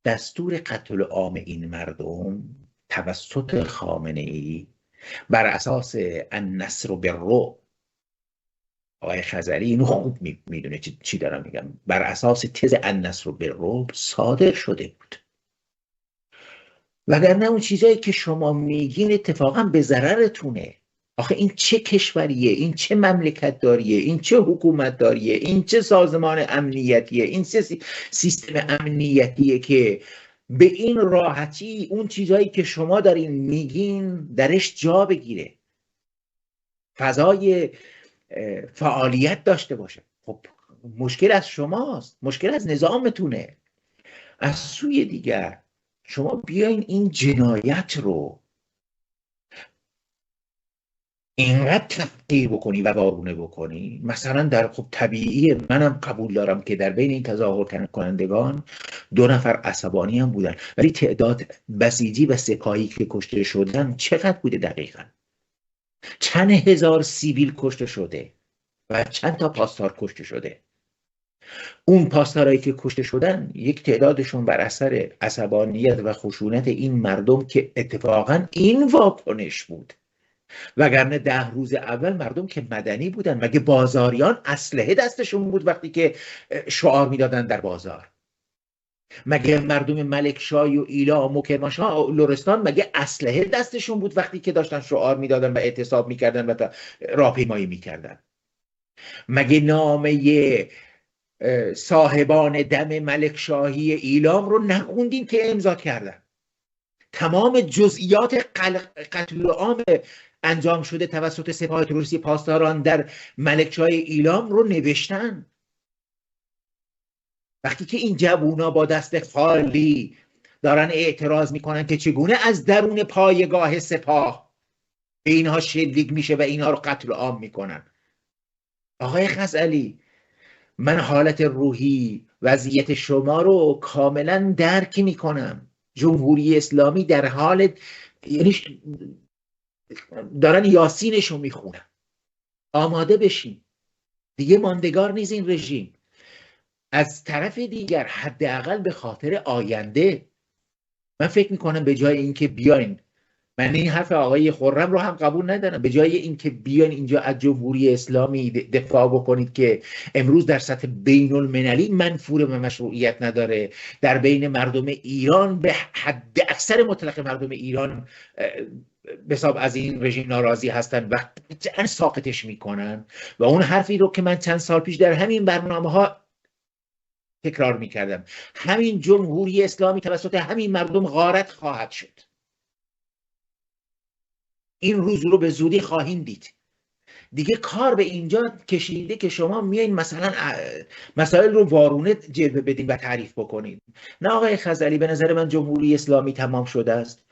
دستور قتل عام این مردم توسط خامنه‌ای بر اساس النصر بالرعب، آقای خزعلی اینو خوب میدونه چی دارم میگم، بر اساس تز النصر بالرعب صادر شده بود. وگرنه اون چیزایی که شما میگین اتفاقا به ضررتونه. آخه این چه کشوریه؟ این چه مملکت داریه؟ این چه حکومت داریه؟ این چه سازمان امنیتیه؟ این چه سیستم امنیتیه که به این راحتی اون چیزایی که شما دارین میگین درش جا بگیره، فضای فعالیت داشته باشه؟ خب مشکل از شماست، مشکل از نظامتونه. از سوی دیگر شما بیاین این جنایت رو اینقدر تحقیر بکنی و وارونه بکنی. مثلا در خب طبیعیه، منم قبول دارم که در بین این تظاهر کنندگان 2 نفر عصبانی هم بودن، ولی تعداد بسیجی و سپاهی که کشته شدن چقدر بوده دقیقا؟ چند هزار سیویل کشته شده و چند تا پاسدار کشته شده. اون پاسدارایی که کشته شدن یک تعدادشون بر اثر عصبانیت و خشونت این مردم که اتفاقا این واکنش بود، وگرنه 10 روز اول مردم که مدنی بودن. مگه بازاریان اسلحه دستشون بود وقتی که شعار میدادن در بازار؟ مگه مردم ملکشاه و ایلام و کرمانشاه و لرستان مگه اسلحه دستشون بود وقتی که داشتن شعار میدادن و اعتصاب میکردن و راهپیمایی میکردن؟ مگه نامه صاحبان دم ملکشاهی ایلام رو نخوندین که امضا کردن؟ تمام جزئیات قتل عام انجام شده توسط سپاه تروریستی پاسداران در ملکشاهی ایلام رو نوشتن. وقتی که این جوونا با دست خالی دارن اعتراض میکنن که چگونه از درون پایگاه سپاه به اینها شلیک میشه و اینها رو قتل عام میکنن. آقای خزعلی، من حالت روحی وضعیت شما رو کاملا درک میکنم. جمهوری اسلامی در حال، یعنی دارن یاسینشو میخونن. آماده بشین، دیگه ماندگار نیست این رژیم. از طرف دیگر حداقل به خاطر آینده من فکر میکنم به جای اینکه بیاین، من این حرف آقای خرم رو هم قبول ندارم، به جای اینکه بیاین اینجا از جمهوری اسلامی دفاع بکنید که امروز در سطح بین المللی منفور و مشروعیت نداره، در بین مردم ایران به حد اکثر مطلق مردم ایران به حساب از این رژیم ناراضی هستن و قطعاً ساقطش میکنن. و اون حرفی رو که من چند سال پیش در همین برنامه‌ها تکرار میکردم، همین جمهوری اسلامی توسط همین مردم غارت خواهد شد. این روز رو به زودی خواهیم دید. دیگه کار به اینجا کشیده که شما میایین مثلا مسائل رو وارونه جلوه بدین و تعریف بکنید. نه آقای خزعلی، به نظر من جمهوری اسلامی تمام شده است.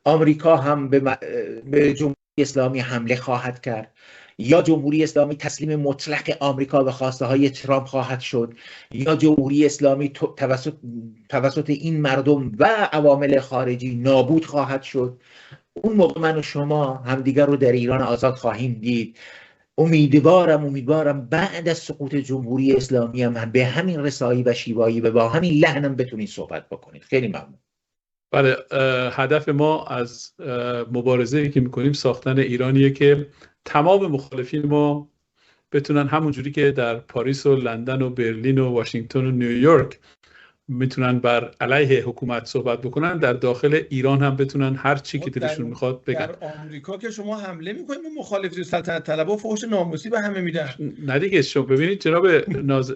آمریکا هم به جمهوری اسلامی حمله خواهد کرد، یا جمهوری اسلامی تسلیم مطلق آمریکا به خواسته های ترامپ خواهد شد، یا جمهوری اسلامی توسط این مردم و عوامل خارجی نابود خواهد شد. اون موقع من و شما همدیگر رو در ایران آزاد خواهیم دید. امیدوارم بعد از سقوط جمهوری اسلامی هم به همین رسایی و شیوایی و با همین لحنم بتونید صحبت بکنید. خیلی ممنون. بله، هدف ما از مبارزه‌ای که میکنیم ساختن ایرانیه که تمام مخالفین ما بتونن همونجوری که در پاریس و لندن و برلین و واشنگتن و نیویورک میتونن بر علیه حکومت صحبت بکنن، در داخل ایران هم بتونن هر چی که دلشون میخواد بگن. در آمریکا که شما حمله میکنید به مخالفین سلطنت طلبا، فحش ناموسی به همه میدن. نه دیگه، شما ببینید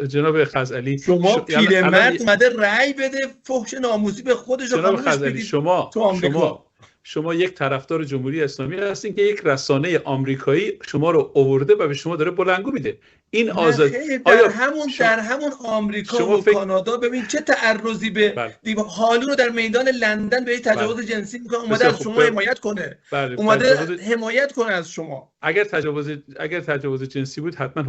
جناب خزعلی، شما پیرمرد اومده رأی بده فحش ناموسی به خودش رو جناب خزعلی، شما یک طرفدار جمهوری اسلامی هستین که یک رسانه آمریکایی شما رو آورده و به شما داره بلنگو میده. این آزاد در همون آمریکا و کانادا ببین چه تعرضی به حالو رو در میدان لندن به تجاوز جنسی میکنه، اومده از شما حمایت کنه. اومده حمایت کنه از شما. اگر تجاوز جنسی بود حتما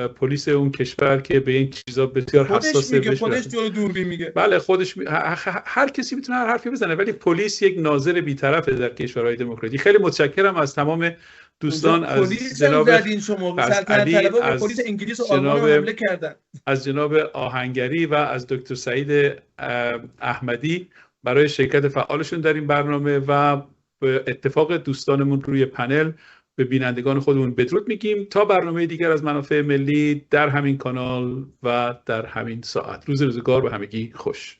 پلیس اون کشور که به این چیزا بسیار حساسه خودش جلو دوربین میگه. بله، هر کسی میتونه هر حرفی بزنه، ولی پلیس یک ناظر بی‌طرف در کشورهای دموکراتیک. خیلی متشکرم از تمام دوستان، از جناب پلیس انگلیس و آلمان حمله کردن، از جناب آهنگری و از دکتر سعید احمدی برای شرکت فعالشون در این برنامه و به اتفاق دوستانمون روی پنل به بینندگان خودمون بدرود میگیم. تا برنامه دیگر از منافع ملی در همین کانال و در همین ساعت، روزگار به همگی خوش.